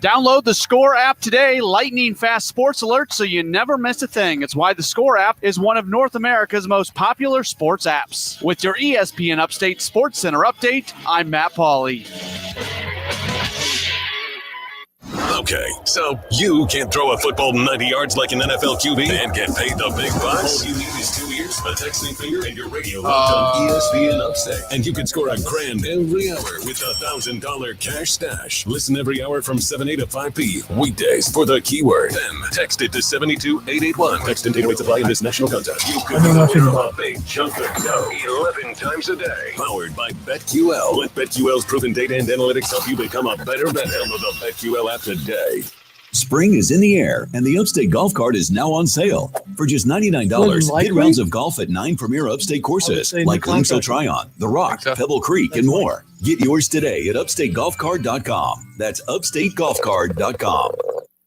Download the Score app today. Lightning fast sports alerts so you never miss a thing. It's why the Score app is one of North America's most popular sports apps. With your ESPN Upstate Sports Center update, I'm Matt Pauley. Okay, so you can't throw a football 90 yards like an NFL QB and get paid the big bucks? All you need is 2 ears, a texting finger, and your radio locked on ESPN Upstate. And you can score $1,000 every hour with a $1,000 cash stash. Listen every hour from 7 a to 5 p. Weekdays for the keyword. Then text it to 72881. Text and data rates apply in this national contest. You could be the winner of a big chunk of dough 11 times a day. Powered by BetQL. Let BetQL's proven data and analytics help you become a better bet. Download the BetQL app today. Spring is in the air, and the Upstate Golf Cart is now on sale. For just $99, get rounds of golf at 9 premier Upstate courses like Linkso Tryon, The Rock, Pebble Creek, and more. Get yours today at upstategolfcart.com. That's upstategolfcart.com.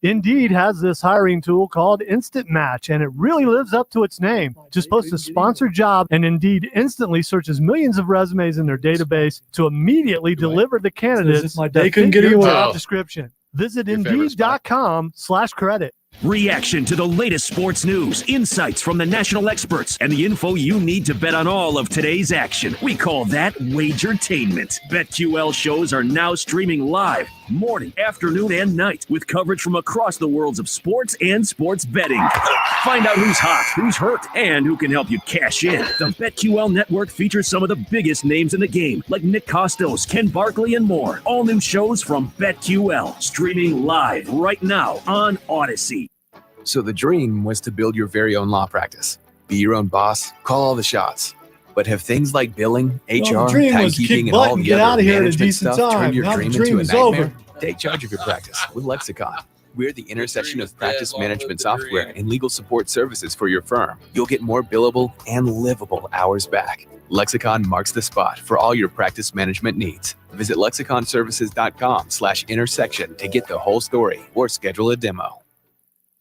Indeed has this hiring tool called Instant Match, and it really lives up to its name. Just post a sponsored job, and Indeed instantly searches millions of resumes in their database to immediately deliver the candidates that fit your job description. Visit Indeed.com/credit. Reaction to the latest sports news, insights from the national experts, and the info you need to bet on all of today's action. We call that Wagertainment. BetQL shows are now streaming live, morning, afternoon, and night, with coverage from across the worlds of sports and sports betting. Find out who's hot, who's hurt, and who can help you cash in. The BetQL network features some of the biggest names in the game, like Nick Kostos, Ken Barkley, and more. All new shows from BetQL, streaming live right now on Odyssey. So the dream was to build your very own law practice, be your own boss, call all the shots. But have things like billing, HR, timekeeping, and all the other management stuff turned your dream into a nightmare? Take charge of your practice with Lexicon. We're the intersection of practice management software and legal support services for your firm. You'll get more billable and livable hours back. Lexicon marks the spot for all your practice management needs. Visit lexiconservices.com/intersection to get the whole story or schedule a demo.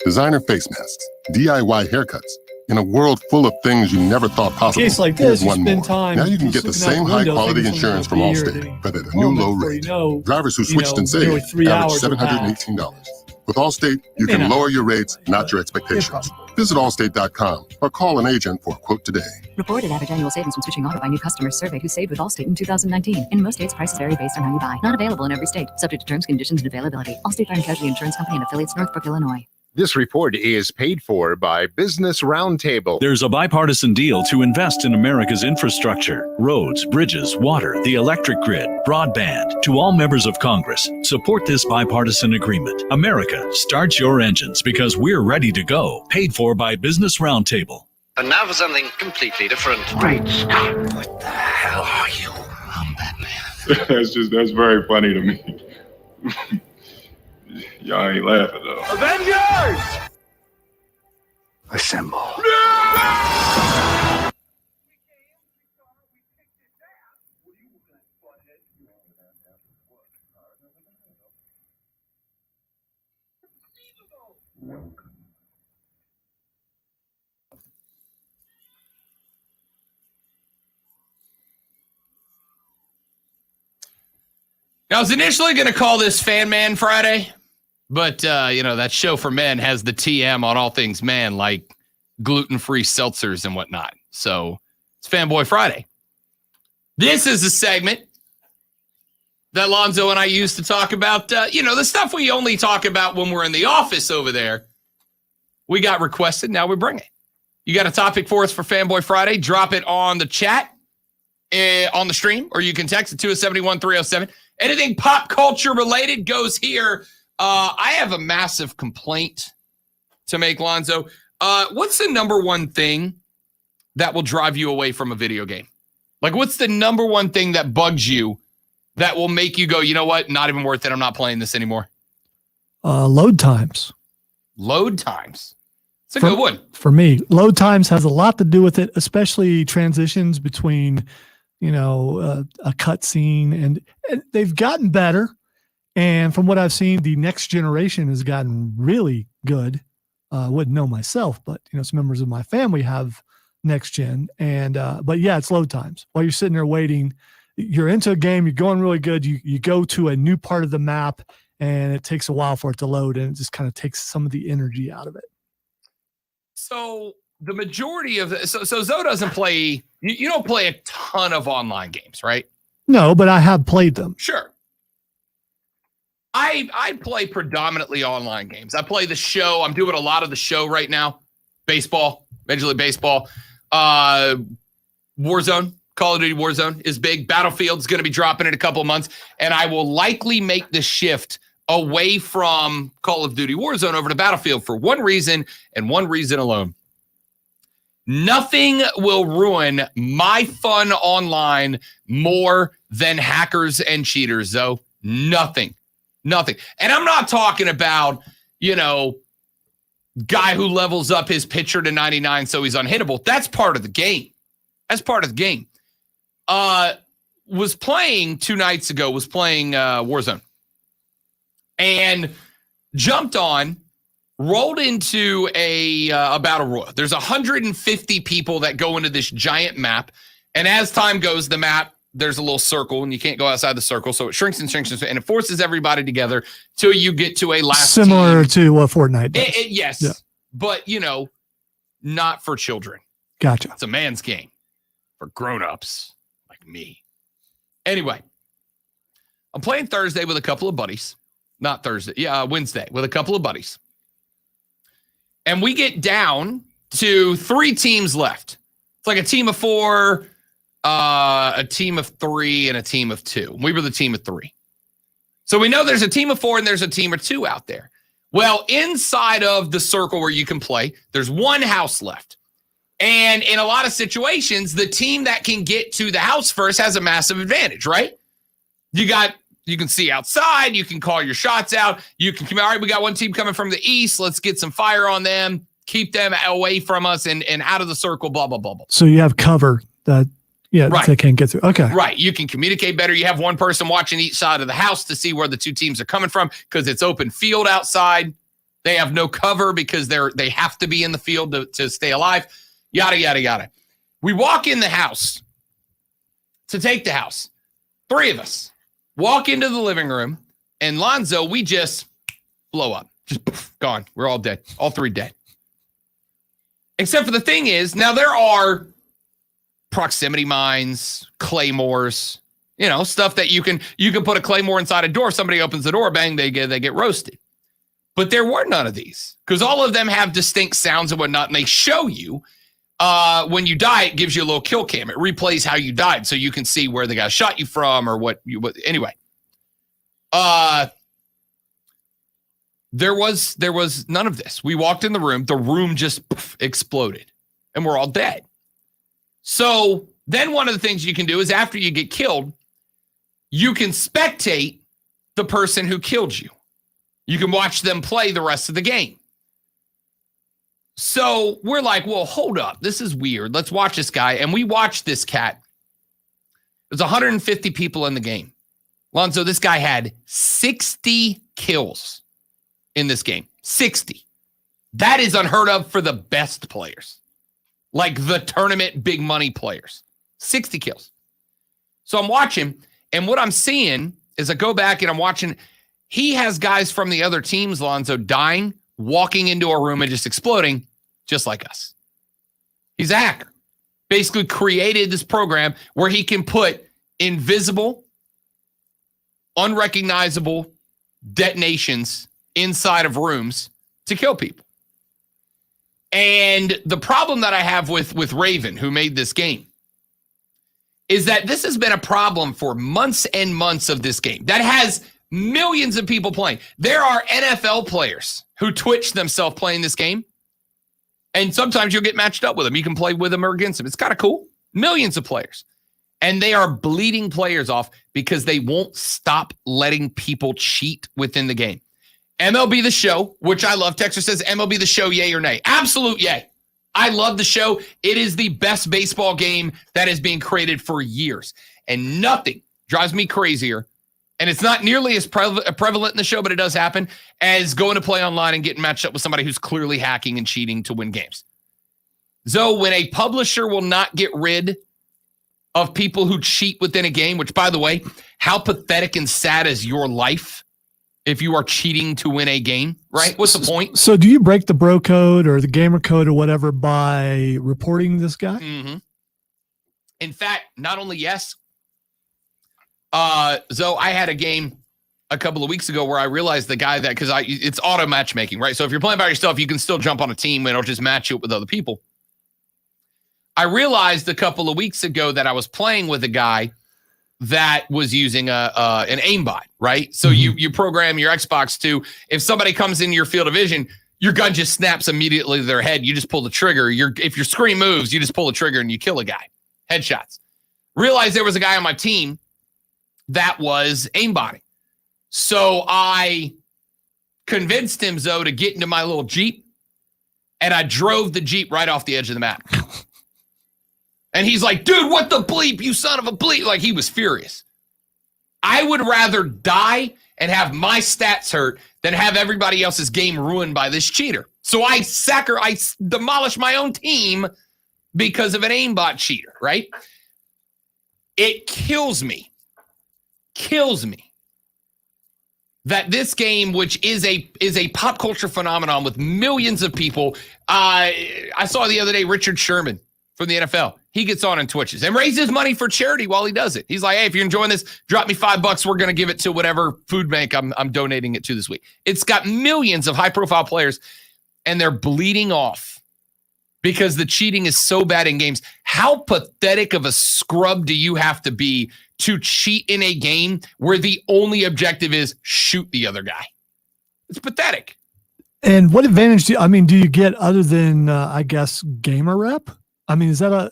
Designer face masks, DIY haircuts. In a world full of things you never thought possible, Case like this, here's one you spend more. time Now you can get the just looking same out the window, high-quality thinking insurance from something's Allstate, but at a new low rate. Drivers who switched and nearly saved 3 average hours will $718. With Allstate, you can lower your rates, not your expectations. Visit allstate.com or call an agent for a quote today. Reported average annual savings when switching auto by new customers surveyed who saved with Allstate in 2019. In most states, prices vary based on how you buy. Not available in every state. Subject to terms, conditions, and availability. Allstate Fire and Casualty Insurance Company and affiliates, Northbrook, Illinois. This report is paid for by Business Roundtable. There's a bipartisan deal to invest in America's infrastructure, roads, bridges, water, the electric grid, broadband. To all members of Congress, support this bipartisan agreement. America, start your engines because we're ready to go. Paid for by Business Roundtable. And now for something completely different. Great Scott, what the hell are you? I'm Batman. That's very funny to me. Y'all ain't laughing though. Avengers! Assemble. I was initially going to call this Fan Man Friday, but, that show for men has the TM on all things man, like gluten-free seltzers and whatnot. So it's Fanboy Friday. This is a segment that Lonzo and I used to talk about, the stuff we only talk about when we're in the office over there. We got requested. Now we bring it. You got a topic for us for Fanboy Friday? Drop it on the chat on the stream, or you can text it to us 71307. Anything pop culture related goes here. I have a massive complaint to make, Lonzo. What's the number one thing that will drive you away from a video game? Like, what's the number one thing that bugs you that will make you go, you know what? Not even worth it. I'm not playing this anymore. Load times. Load times. It's a good one. For me, load times has a lot to do with it, especially transitions between, a cut scene, and they've gotten better. And from what I've seen, the next generation has gotten really good. Wouldn't know myself, but some members of my family have next gen. And but yeah, it's load times. While you're sitting there waiting, you're into a game, you're going really good. You go to a new part of the map, and it takes a while for it to load, and it just kind of takes some of the energy out of it. So the majority of so Zoe doesn't play. You don't play a ton of online games, right? No, but I have played them. Sure. I play predominantly online games. I play the show. I'm doing a lot of the show right now. Baseball, Major League Baseball, Warzone, Call of Duty Warzone is big. Battlefield's going to be dropping in a couple of months, and I will likely make the shift away from Call of Duty Warzone over to Battlefield for one reason and one reason alone. Nothing will ruin my fun online more than hackers and cheaters, though. Nothing. And I'm not talking about, guy who levels up his pitcher to 99 so he's unhittable. That's part of the game. Was playing 2 nights ago, Warzone. And jumped on, rolled into a battle royal. There's 150 people that go into this giant map. And as time goes, the map, there's a little circle, and you can't go outside the circle. So it shrinks, and it forces everybody together till you get to a last Similar team. to what Fortnite does. Yes. Yeah. But, not for children. Gotcha. It's a man's game for grown-ups like me. Anyway, I'm playing Thursday with a couple of buddies. Not Thursday. Yeah, Wednesday with a couple of buddies. And we get down to 3 teams left. It's like a team of 4, a team of 3, and a team of 2. We were the team of 3. So we know there's a team of 4 and there's a team of 2 out there. Well, inside of the circle where you can play, there's 1 house left. And in a lot of situations, the team that can get to the house first has a massive advantage, right? You can see outside. You can call your shots out. You can come, all right, we got one team coming from the east. Let's get some fire on them. Keep them away from us and out of the circle, blah, blah, blah, blah. So you have cover that, right, they can't get through. Okay. Right. You can communicate better. You have one person watching each side of the house to see where the 2 teams are coming from because it's open field outside. They have no cover because they have to be in the field to stay alive. Yada, yada, yada. We walk in the house to take the house. 3 of us. Walk into the living room, and Lonzo, we just blow up. Just poof, gone. We're all dead. All 3 dead. Except for the thing is, now there are proximity mines, claymores, stuff that you can put a claymore inside a door. If somebody opens the door, bang, they get roasted. But there were none of these because all of them have distinct sounds and whatnot, and they show you when you die, it gives you a little kill cam. It replays how you died, so you can see where the guy shot you from or what. Anyway, there was none of this. We walked in the room just exploded, and we're all dead. So then one of the things you can do is after you get killed, you can spectate the person who killed you. You can watch them play the rest of the game. So we're like, well, hold up. This is weird. Let's watch this guy. And we watched this cat. There's 150 people in the game. Lonzo, this guy had 60 kills in this game. 60. That is unheard of for the best players. Like the tournament big money players. 60 kills. So I'm watching, and what I'm seeing is I go back and I'm watching. He has guys from the other teams, Lonzo, dying, walking into a room and just exploding, just like us. He's a hacker. Basically created this program where he can put invisible, unrecognizable detonations inside of rooms to kill people. And the problem that I have with Raven, who made this game, is that this has been a problem for months and months of this game that has millions of people playing. There are NFL players who Twitch themselves playing this game, and sometimes you'll get matched up with them. You can play with them or against them. It's kind of cool. Millions of players. And they are bleeding players off because they won't stop letting people cheat within the game. MLB The Show, which I love. Texter says, MLB The Show, yay or nay? Absolute yay. I love the show. It is the best baseball game that is being created for years. And nothing drives me crazier, and it's not nearly as prevalent in the show, but it does happen, as going to play online and getting matched up with somebody who's clearly hacking and cheating to win games. So when a publisher will not get rid of people who cheat within a game, which, by the way, how pathetic and sad is your life if you are cheating to win a game, right? What's the point? So do you break the bro code or the gamer code or whatever by reporting this guy? Mm-hmm. In fact, not only yes. So I had a game a couple of weeks ago where I realized the guy that, because it's auto matchmaking, right? So if you're playing by yourself, you can still jump on a team and it'll just match you up with other people. I realized a couple of weeks ago that I was playing with a guy that was using an aimbot, right? So you program your Xbox to, if somebody comes into your field of vision, your gun just snaps immediately to their head. You just pull the trigger. If your screen moves, you just pull the trigger and you kill a guy. Headshots. Realized there was a guy on my team that was aimbotting. So I convinced him, Zoe, to get into my little Jeep, and I drove the Jeep right off the edge of the map. And he's like, dude, what the bleep, you son of a bleep. Like, he was furious. I would rather die and have my stats hurt than have everybody else's game ruined by this cheater. So I demolish my own team because of an aimbot cheater, right? It kills me that this game, which is a pop culture phenomenon with millions of people. I saw the other day Richard Sherman from the NFL. He gets on and twitches and raises money for charity while he does it. He's like, hey, if you're enjoying this, drop me $5. We're going to give it to whatever food bank I'm donating it to this week. It's got millions of high profile players, and they're bleeding off because the cheating is so bad in games. How pathetic of a scrub do you have to be to cheat in a game where the only objective is shoot the other guy? It's pathetic. And what advantage do you get other than, I guess, gamer rep? I mean, is that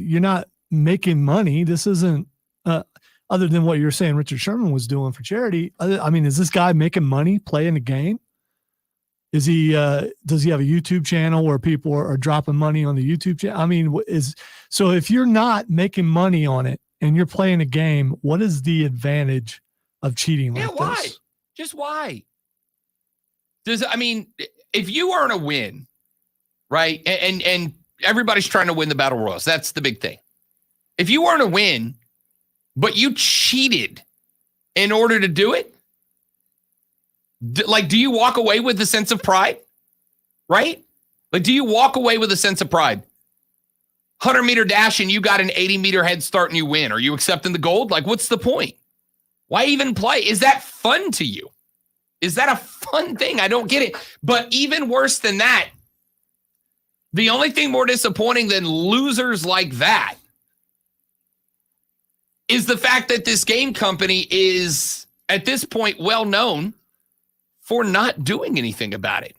you're not making money. This isn't, other than what you're saying Richard Sherman was doing for charity. Is this guy making money playing the game? Is he, does he have a YouTube channel where people are dropping money on the YouTube channel? So if you're not making money on it and you're playing a game, what is the advantage of cheating like why? this? Just why? If you earn a win, right? And everybody's trying to win the battle royals. That's the big thing. If you earn a win, but you cheated in order to do it, do you walk away with a sense of pride? Right? Like, do you walk away with a sense of pride? 100-meter dash and you got an 80-meter head start and you win. Are you accepting the gold? Like, what's the point? Why even play? Is that fun to you? Is that a fun thing? I don't get it. But even worse than that, the only thing more disappointing than losers like that is the fact that this game company is, at this point, well known for not doing anything about it.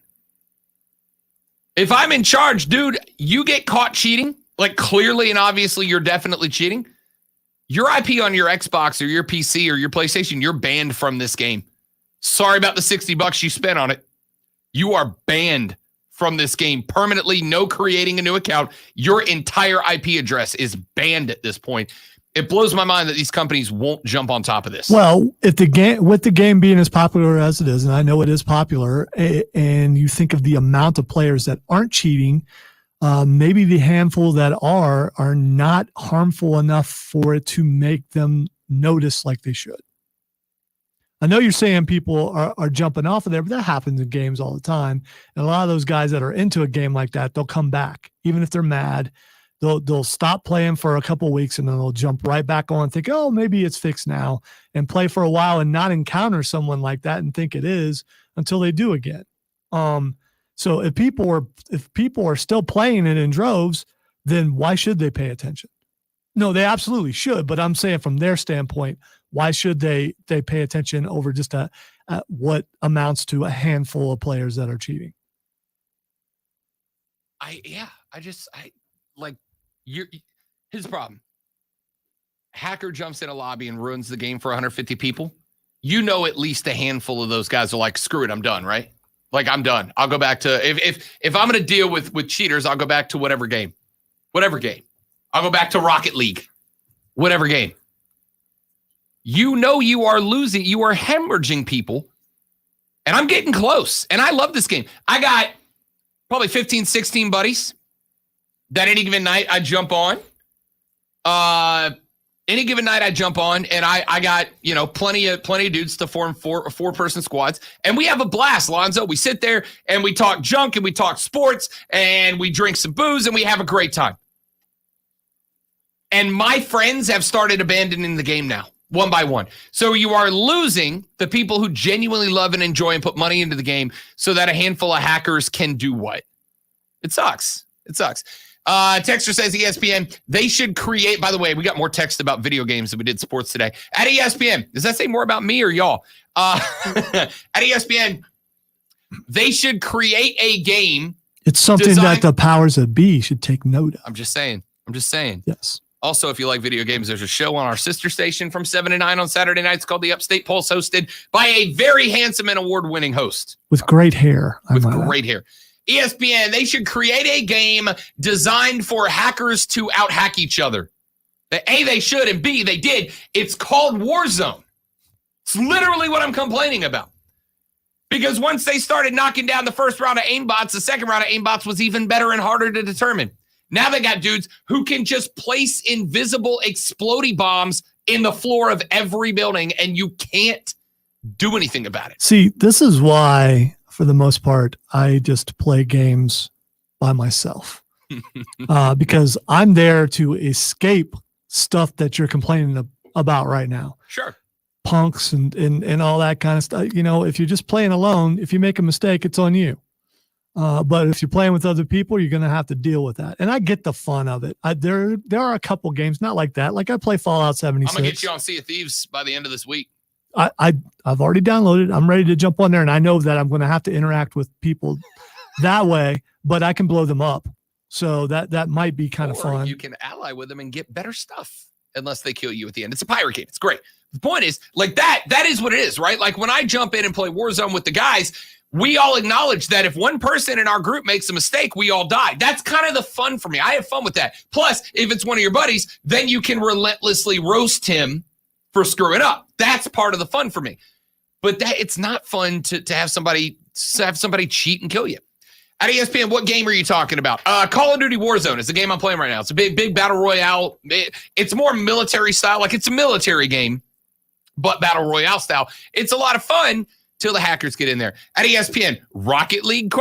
If I'm in charge, dude, you get caught cheating, like clearly and obviously you're definitely cheating, your IP on your Xbox or your PC or your PlayStation, you're banned from this game. Sorry about the $60 you spent on it. You are banned from this game permanently. No creating a new account. Your entire IP address is banned at this point. It blows my mind that these companies won't jump on top of this. Well, if the game being as popular as it is, and I know it is popular, and you think of the amount of players that aren't cheating, maybe the handful that are not harmful enough for it to make them notice like they should. I know you're saying people are jumping off of there, but that happens in games all the time. And a lot of those guys that are into a game like that, they'll come back. Even if they're mad, they'll stop playing for a couple of weeks and then they'll jump right back on and think, oh, maybe it's fixed now, and play for a while and not encounter someone like that and think it is until they do again. So if people are still playing it in droves, then why should they pay attention? No, they absolutely should. But I'm saying from their standpoint, why should they pay attention over just what amounts to a handful of players that are cheating? Here's the problem. hacker jumps in a lobby and ruins the game for 150 people, you know at least a handful of those guys are like, screw it, I'm done, right? Like, I'm done. I'll go back to, if I'm going to deal with cheaters, I'll go back to whatever game. I'll go back to Rocket League. Whatever game. You know you are losing. You are hemorrhaging people. And I'm getting close. And I love this game. I got probably 15, 16 buddies that any given night I jump on. Any given night I jump on, and I got, plenty of dudes to form four-person squads, and we have a blast, Lonzo. We sit there and we talk junk and we talk sports and we drink some booze and we have a great time. And my friends have started abandoning the game now, one by one. So you are losing the people who genuinely love and enjoy and put money into the game so that a handful of hackers can do what? It sucks. Texter says ESPN, they should create, by the way, we got more text about video games than we did sports today. At ESPN, does that say more about me or y'all? At ESPN, they should create a game. It's something that the powers that be should take note of. I'm just saying. Yes. Also, if you like video games, there's a show on our sister station from 7 to 9 on Saturday nights called The Upstate Pulse, hosted by a very handsome and award-winning host. With great hair. Great hair. ESPN, they should create a game designed for hackers to out-hack each other. A, they should, and B, they did. It's called Warzone. It's literally what I'm complaining about. Because once they started knocking down the first round of aimbots, the second round of aimbots was even better and harder to determine. Now they got dudes who can just place invisible explodey bombs in the floor of every building, and you can't do anything about it. See, this is why, for the most part, I just play games by myself. Because I'm there to escape stuff that you're complaining about right now. Sure. Punks and all that kind of stuff. If you're just playing alone, if you make a mistake, it's on you. But if you're playing with other people, you're going to have to deal with that. And I get the fun of it. There are a couple games, not like that. Like I play Fallout 76. I'm going to get you on Sea of Thieves by the end of this week. I've already downloaded. I'm ready to jump on there, and I know that I'm going to have to interact with people that way, but I can blow them up. So that might be kind of fun. You can ally with them and get better stuff unless they kill you at the end. It's a pirate game. It's great. The point is, like that is what it is, right? Like when I jump in and play Warzone with the guys, we all acknowledge that if one person in our group makes a mistake, we all die. That's kind of the fun for me. I have fun with that. Plus, if it's one of your buddies, then you can relentlessly roast him for screwing up. That's part of the fun for me. But it's not fun to have somebody cheat and kill you. At ESPN, what game are you talking about? Call of Duty Warzone is the game I'm playing right now. It's a big battle royale. It's more military style. Like it's a military game, but battle royale style. It's a lot of fun till the hackers get in there. At ESPN, Rocket League ?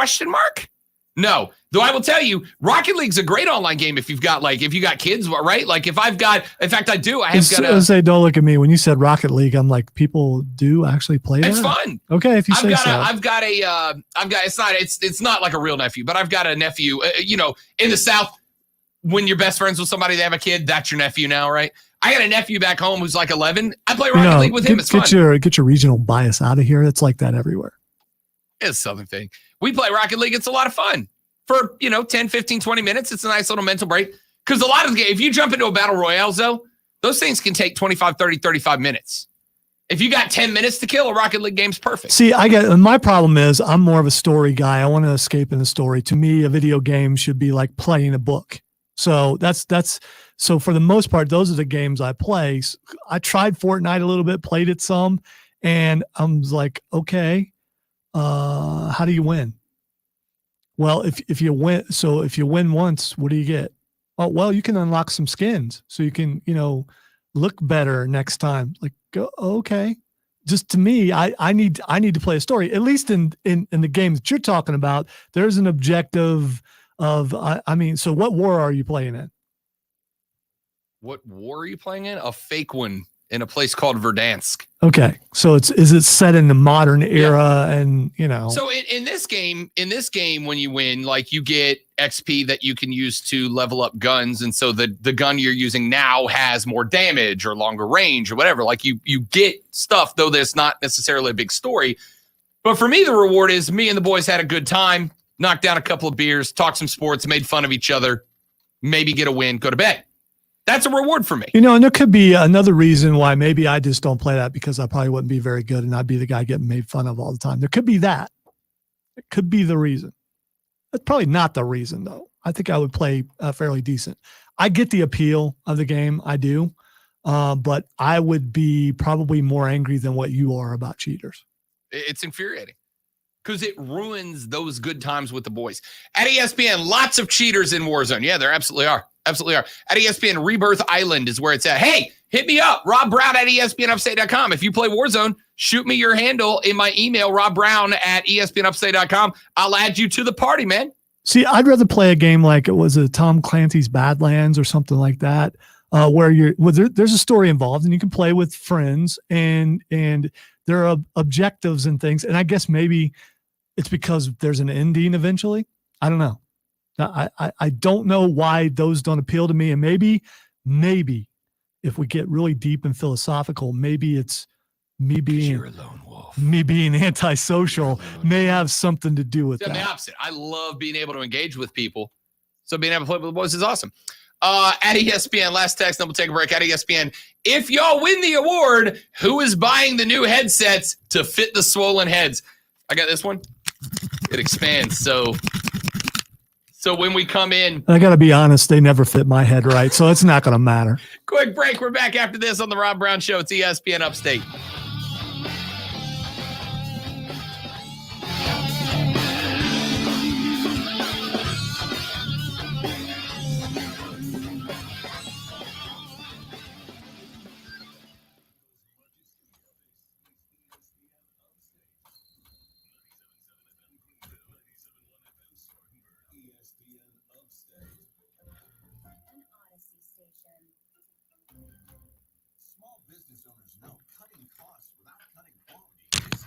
No. Though I will tell you, Rocket League's a great online game if you got kids, right? Like if I've got, in fact, I do. I have got a. Say, don't look at me. When you said Rocket League, I'm like, people do actually play that? It's fun. Okay, if you say so. It's not like a real nephew, but I've got a nephew, in the South, when you're best friends with somebody, they have a kid, that's your nephew now, right? I got a nephew back home who's like 11. I play Rocket League with him. It's fun. Get your regional bias out of here. It's like that everywhere. It's a Southern thing. We play Rocket League. It's a lot of fun. For, 10, 15, 20 minutes, it's a nice little mental break. Because a lot of the game, if you jump into a battle royale, though, those things can take 25, 30, 35 minutes. If you got 10 minutes to kill, a Rocket League game's perfect. See, my problem is I'm more of a story guy. I want to escape in a story. To me, a video game should be like playing a book. So so for the most part, those are the games I play. I tried Fortnite a little bit, played it some, and I was like, okay, how do you win? Well, if you win once, what do you get? Oh, well, you can unlock some skins so you can, look better next time. Like, okay. Just to me, I need to play a story. At least in the games that you're talking about, there's an objective of, so what war are you playing in? What war are you playing in? A fake one in a place called Verdansk. Okay. So is it set in the modern era and, So in this game, when you win, like you get XP that you can use to level up guns. And so the gun you're using now has more damage or longer range or whatever. Like you get stuff, though there's not necessarily a big story. But for me, the reward is me and the boys had a good time, knocked down a couple of beers, talked some sports, made fun of each other, maybe get a win, go to bed. That's a reward for me. And there could be another reason why maybe I just don't play that because I probably wouldn't be very good and I'd be the guy getting made fun of all the time. There could be that. It could be the reason. That's probably not the reason, though. I think I would play fairly decent. I get the appeal of the game. I do. But I would be probably more angry than what you are about cheaters. It's infuriating because it ruins those good times with the boys. At ESPN, lots of cheaters in Warzone. Yeah, there absolutely are. Absolutely are. At ESPN, Rebirth Island is where it's at. Hey, hit me up, Rob Brown at ESPNUpstate.com. If you play Warzone, shoot me your handle in my email, robbrown at ESPNUpstate.com. I'll add you to the party, man. See, I'd rather play a game like it was a Tom Clancy's Badlands or something like that, where there's a story involved and you can play with friends and there are objectives and things. And I guess maybe it's because there's an ending eventually. I don't know. I don't know why those don't appeal to me. And maybe if we get really deep and philosophical, maybe it's me being you're a lone wolf. Me being antisocial may have something to do with that. The opposite. I love being able to engage with people. So being able to play with the boys is awesome. At ESPN, last text, then we'll take a break. At ESPN, if y'all win the award, who is buying the new headsets to fit the swollen heads? I got this one. It expands. So when we come in, I got to be honest, they never fit my head right, so it's not going to matter. Quick break. We're back after this on the Rob Brown Show. It's ESPN Upstate.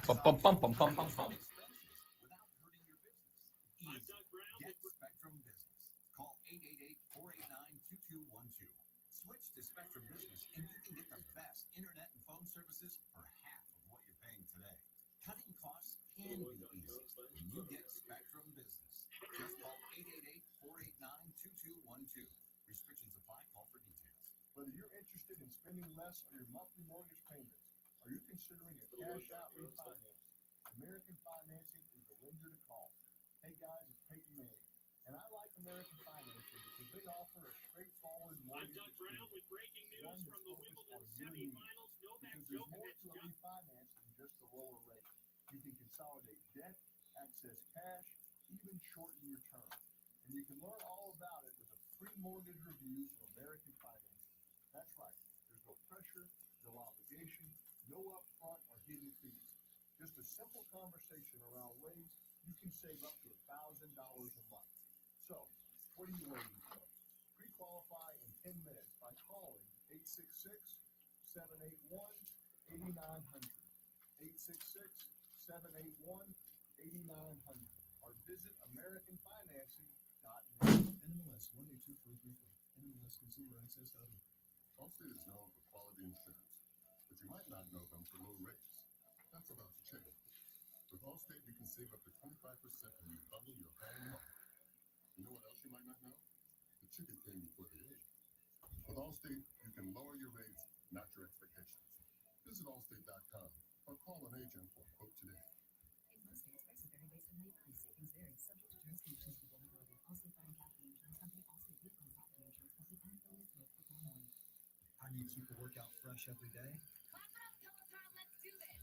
Bum, bum, bum, bum, bum, bum, bum. Call 888-489-2212. Switch to Spectrum Business and you can get the best internet and phone services for half of what you're paying today. Cutting costs can be easy when you get Spectrum Business. Just call 888-489-2212. Restrictions apply. Call for details. Whether you're interested in spending less on your monthly mortgage payments, are you considering a cash-out refinance? American Financing is the lender to call. Hey guys, it's Peyton Manning, and I like American Financing because they offer a straightforward mortgage. I'm Doug Brown with breaking news from the Wimbledon semifinals. Novak Djokovic to refinance than just the lower rate. You can consolidate debt, access cash, even shorten your term. And you can learn all about it with a free mortgage review from American Financing. That's right. There's no pressure, no obligation, no upfront or hidden fees. Just a simple conversation around ways you can save up to $1,000 a month. So, what are you waiting for? Pre-qualify in 10 minutes by calling 866-781-8900. 866-781-8900. Or visit AmericanFinancing.net. NMLS 182434. NMLS Consumer Access. Allstate is known for quality insurance, but you might not know them for low rates. That's about to change. With Allstate, you can save up to 25% when you bundle your home and auto. You know what else you might not know? The chicken came before the egg. With Allstate, you can lower your rates, not your expectations. Visit Allstate.com or call an agent for a quote today. In most states, prices vary based on how you buy. Savings vary, subject to terms, conditions, and availability. Allstate Fire and Casualty Insurance Company, Allstate Vehicle and Property Insurance Company, and affiliates with Peloton. How do you keep a workout fresh every day? Clap it up, Peloton, let's do this!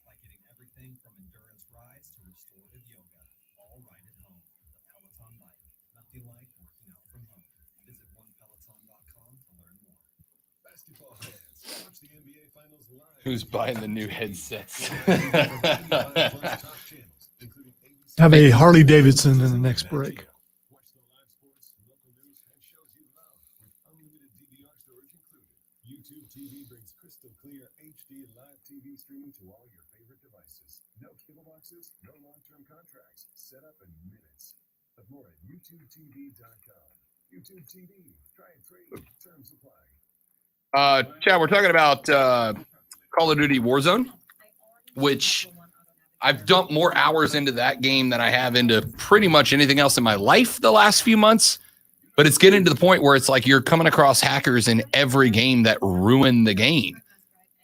By getting everything from endurance rides to restorative yoga, all right at home. The Peloton Bike. Nothing like working out from home. Visit onepeloton.com to learn more. Basketball fans, watch the NBA Finals live. Who's buying the new headsets? Have a Harley Davidson in the next break. Watch the live sports, local news, and shows you love with unlimited DVR storage included. YouTube TV brings crystal clear HD live TV streaming to all your favorite devices. No cable boxes, no long-term contracts. Set up in minutes. But more at YouTubeTV.com. YouTube TV. Try it free. Terms apply. Chad, we're talking about Call of Duty Warzone, which I've dumped more hours into that game than I have into pretty much anything else in my life the last few months. But it's getting to the point where it's like you're coming across hackers in every game that ruin the game,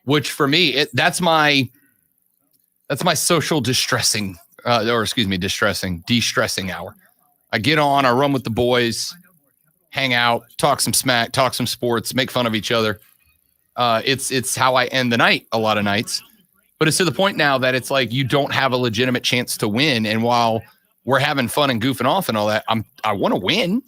which for me, that's my social de-stressing hour. I get on, I run with the boys, hang out, talk some smack, talk some sports, make fun of each other. It's how I end the night a lot of nights. But it's to the point now that it's like you don't have a legitimate chance to win. And while we're having fun and goofing off and all that, I want to win.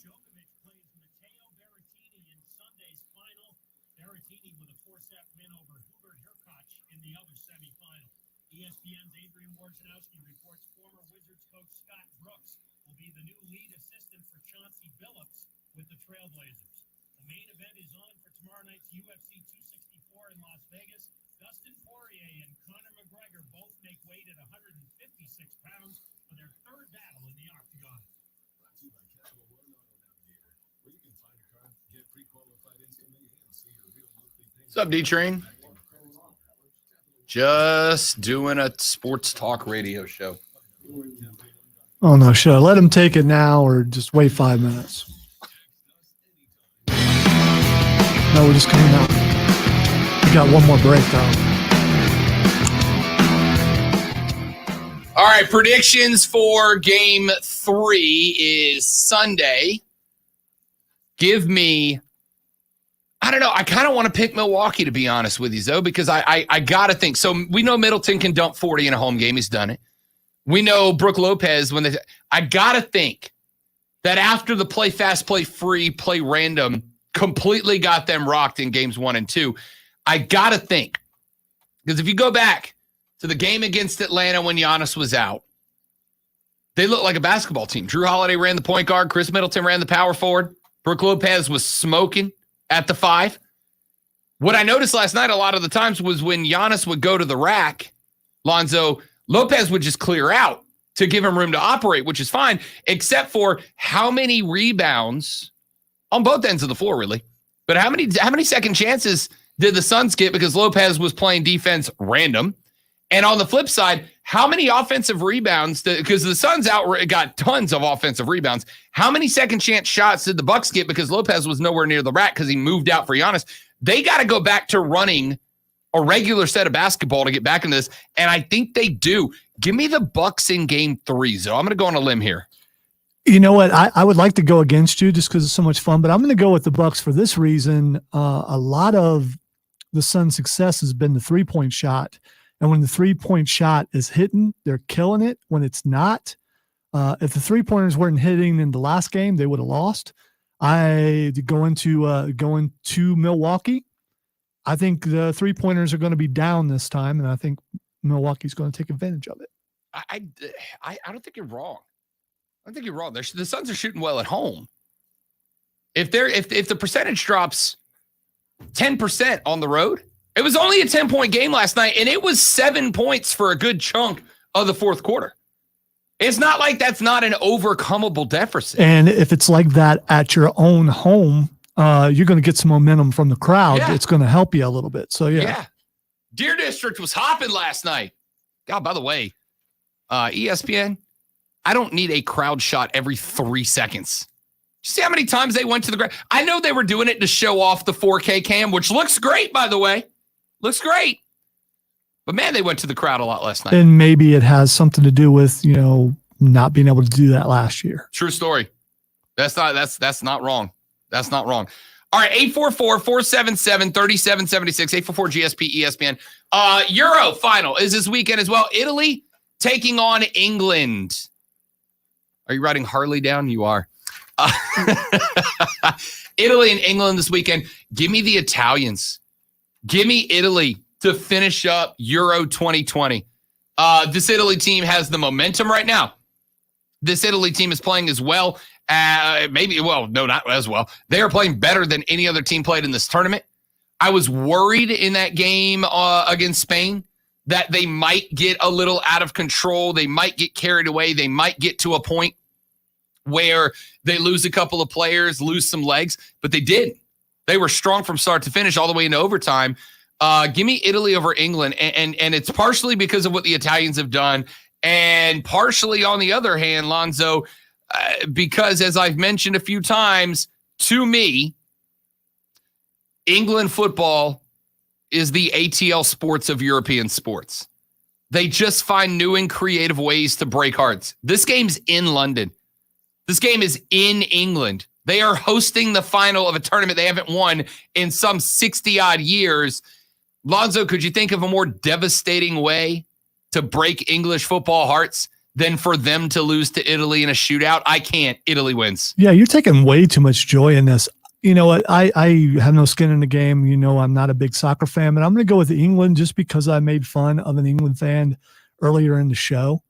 What's up, D-Train? Just doing a sports talk radio show. Oh, no, should I let him take it now or just wait 5 minutes? No, we're just coming out. We got one more break, though. All right, predictions for game 3 is Sunday. Give me, I don't know, I kind of want to pick Milwaukee, to be honest with you, though, because I got to think. So we know Middleton can dump 40 in a home game. He's done it. We know Brook Lopez, I got to think that after the play fast, play free, play random, completely got them rocked in games 1 and 2. I got to think, because if you go back to the game against Atlanta when Giannis was out, they looked like a basketball team. Drew Holiday ran the point guard. Chris Middleton ran the power forward. Brook Lopez was smoking at the 5. What I noticed last night a lot of the times was when Giannis would go to the rack, Lonzo, Lopez would just clear out to give him room to operate, which is fine, except for how many rebounds on both ends of the floor, really. But how many second chances did the Suns get because Lopez was playing defense random? And on the flip side, how many offensive rebounds, because the Suns got tons of offensive rebounds, how many second chance shots did the Bucks get because Lopez was nowhere near the rack because he moved out for Giannis? They got to go back to running a regular set of basketball to get back into this, and I think they do. Give me the Bucks in game 3, so I'm going to go on a limb here. You know what? I would like to go against you just because it's so much fun, but I'm going to go with the Bucks for this reason. A lot of the Suns' success has been the three-point shot. And when the three-point shot is hitting, they're killing it. When it's not, if the three-pointers weren't hitting in the last game, they would have lost. Going to Milwaukee, I think the three-pointers are going to be down this time, and I think Milwaukee's going to take advantage of it. I don't think you're wrong. I don't think you're wrong. The Suns are shooting well at home. If the percentage drops 10% on the road, it was only a 10-point game last night, and it was 7 points for a good chunk of the fourth quarter. It's not like that's not an overcomable deficit. And if it's like that at your own home, you're going to get some momentum from the crowd. Yeah. It's going to help you a little bit. So, yeah. Deer District was hopping last night. God, by the way, ESPN, I don't need a crowd shot every 3 seconds. You see how many times they went to the ground? I know they were doing it to show off the 4K cam, which looks great, by the way. Looks great. But, man, they went to the crowd a lot last night. And maybe it has something to do with, not being able to do that last year. True story. That's not wrong. That's not wrong. All right, 844-477-3776, 844-GSP-ESPN. Euro final is this weekend as well. Italy taking on England. Are you writing Harley down? You are. Italy and England this weekend. Give me the Italians. Give me Italy to finish up Euro 2020. This Italy team has the momentum right now. This Italy team is playing as well. Not as well. They are playing better than any other team played in this tournament. I was worried in that game against Spain that they might get a little out of control. They might get carried away. They might get to a point where they lose a couple of players, lose some legs, but they didn't. They were strong from start to finish all the way into overtime. Give me Italy over England, and it's partially because of what the Italians have done, and partially, on the other hand, Lonzo, because as I've mentioned a few times, To me, England football is the ATL sports of European sports. They just find new and creative ways to break hearts. This game's in London. This game is in England. They are hosting the final of a tournament they haven't won in some 60-odd years. Lonzo, could you think of a more devastating way to break English football hearts than for them to lose to Italy in a shootout? I can't. Italy wins. Yeah, you're taking way too much joy in this. You know what? I have no skin in the game. You know, I'm not a big soccer fan, but I'm going to go with England just because I made fun of an England fan earlier in the show.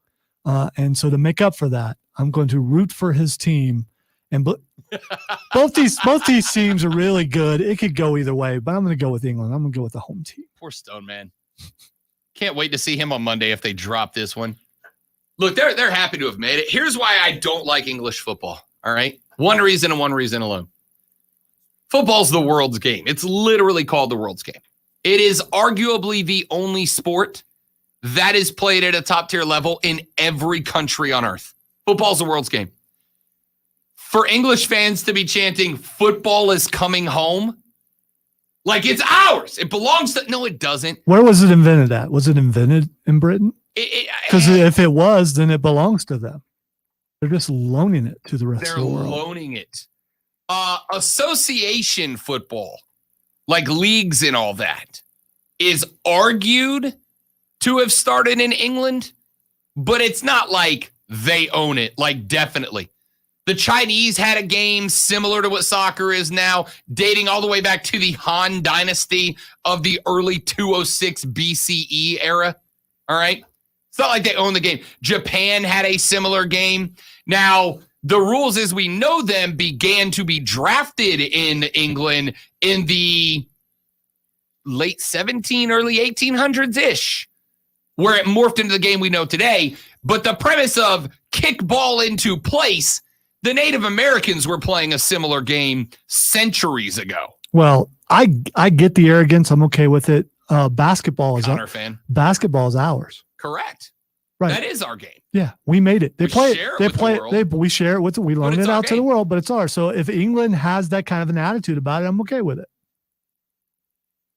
And so to make up for that, I'm going to root for his team. And both these teams are really good. It could go either way, but I'm going to go with England. I'm going to go with the home team. Poor Stone, man. Can't wait to see him on Monday if they drop this one. Look, they're happy to have made it. Here's why I don't like English football, all right? One reason and one reason alone. Football's the world's game. It's literally called the world's game. It is arguably the only sport that is played at a top-tier level in every country on earth. Football's the world's game. For English fans to be chanting, football is coming home, like it's ours. It belongs to... No, it doesn't. Where was it invented at? Was it invented in Britain? Because if it was, then it belongs to them. They're just loaning it to the rest of the world. They're loaning it. Association football, like leagues and all that, is argued to have started in England, but it's not like they own it, like definitely. The Chinese had a game similar to what soccer is now, dating all the way back to the Han Dynasty of the early 206 BCE era. All right? It's not like they own the game. Japan had a similar game. Now, the rules as we know them began to be drafted in England in the late 17, early 1800s-ish, where it morphed into the game we know today. But the premise of kick ball into place, the Native Americans were playing a similar game centuries ago. Well, I get the arrogance. I'm okay with it. Basketball is fan. Basketball is ours. Correct. Right. That is our game. Yeah, we made it. We share it with the world. We loan it out to the world, but it's ours. So if England has that kind of an attitude about it, I'm okay with it.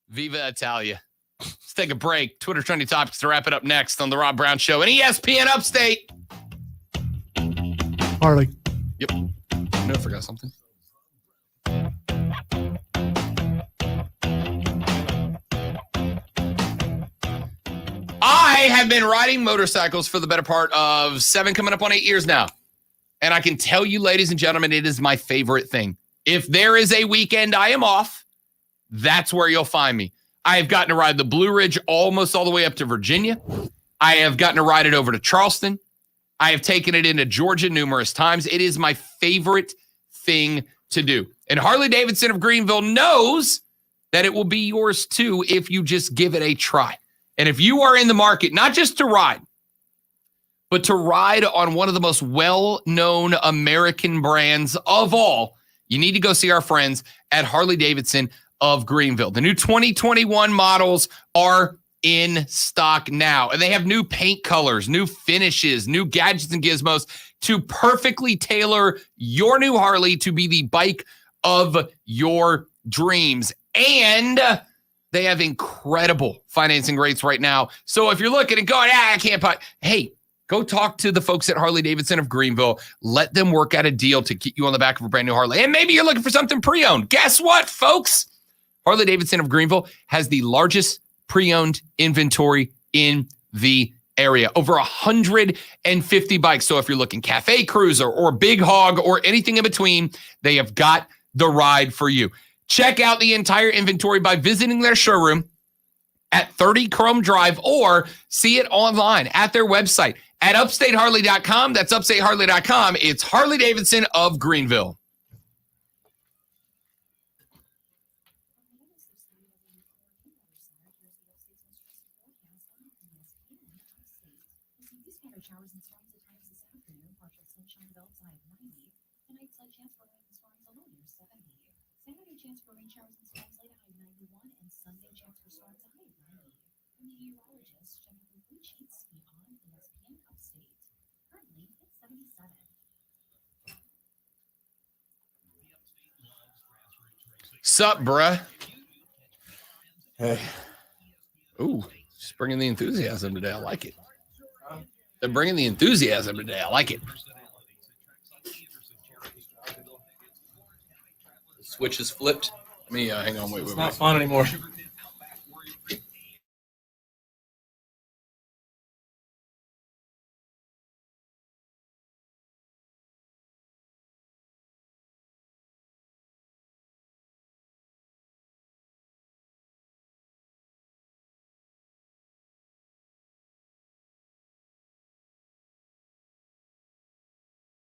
Viva Italia. Let's take a break. Twitter trending topics to wrap it up next on the Rob Brown Show and ESPN Upstate. Harley. Yep. I forgot something. I have been riding motorcycles for the better part of 7, coming up on 8 years now. And I can tell you, ladies and gentlemen, it is my favorite thing. If there is a weekend I am off, that's where you'll find me. I have gotten to ride the Blue Ridge almost all the way up to Virginia. I have gotten to ride it over to Charleston. I have taken it into Georgia numerous times. It is my favorite thing to do. And Harley Davidson of Greenville knows that it will be yours too if you just give it a try. And if you are in the market, not just to ride, but to ride on one of the most well-known American brands of all, you need to go see our friends at Harley Davidson of Greenville. The new 2021 models are in stock now, and they have new paint colors, new finishes, new gadgets and gizmos to perfectly tailor your new Harley to be the bike of your dreams. And they have incredible financing rates right now. So if you're looking and going, I can't buy, hey, go talk to the folks at Harley Davidson of Greenville. Let them work out a deal to get you on the back of a brand new Harley. And maybe you're looking for something pre-owned. Guess what, folks? Harley Davidson of Greenville has the largest pre-owned inventory in the area. Over 150 bikes. So if you're looking Cafe Cruiser or Big Hog or anything in between, they have got the ride for you. Check out the entire inventory by visiting their showroom at 30 Chrome Drive or see it online at their website at upstateharley.com. That's upstateharley.com. It's Harley Davidson of Greenville. Showers and storms at times this afternoon. Partial sunshine, belts high of 90. Tonight's light chance for rain and storms, a low near 70. Saturday chance for rain showers and storms, late high 91. And Sunday chance for storms, a high of 90. From the meteorologist, Jennifer Sheets on ESPN Upstate. Currently, it's 77. Sup, bruh? Hey. Ooh, just bringing the enthusiasm today. I like it. They're bringing the enthusiasm today. I like it. Switch is flipped. Let me hang on. Wait. It's not fun anymore.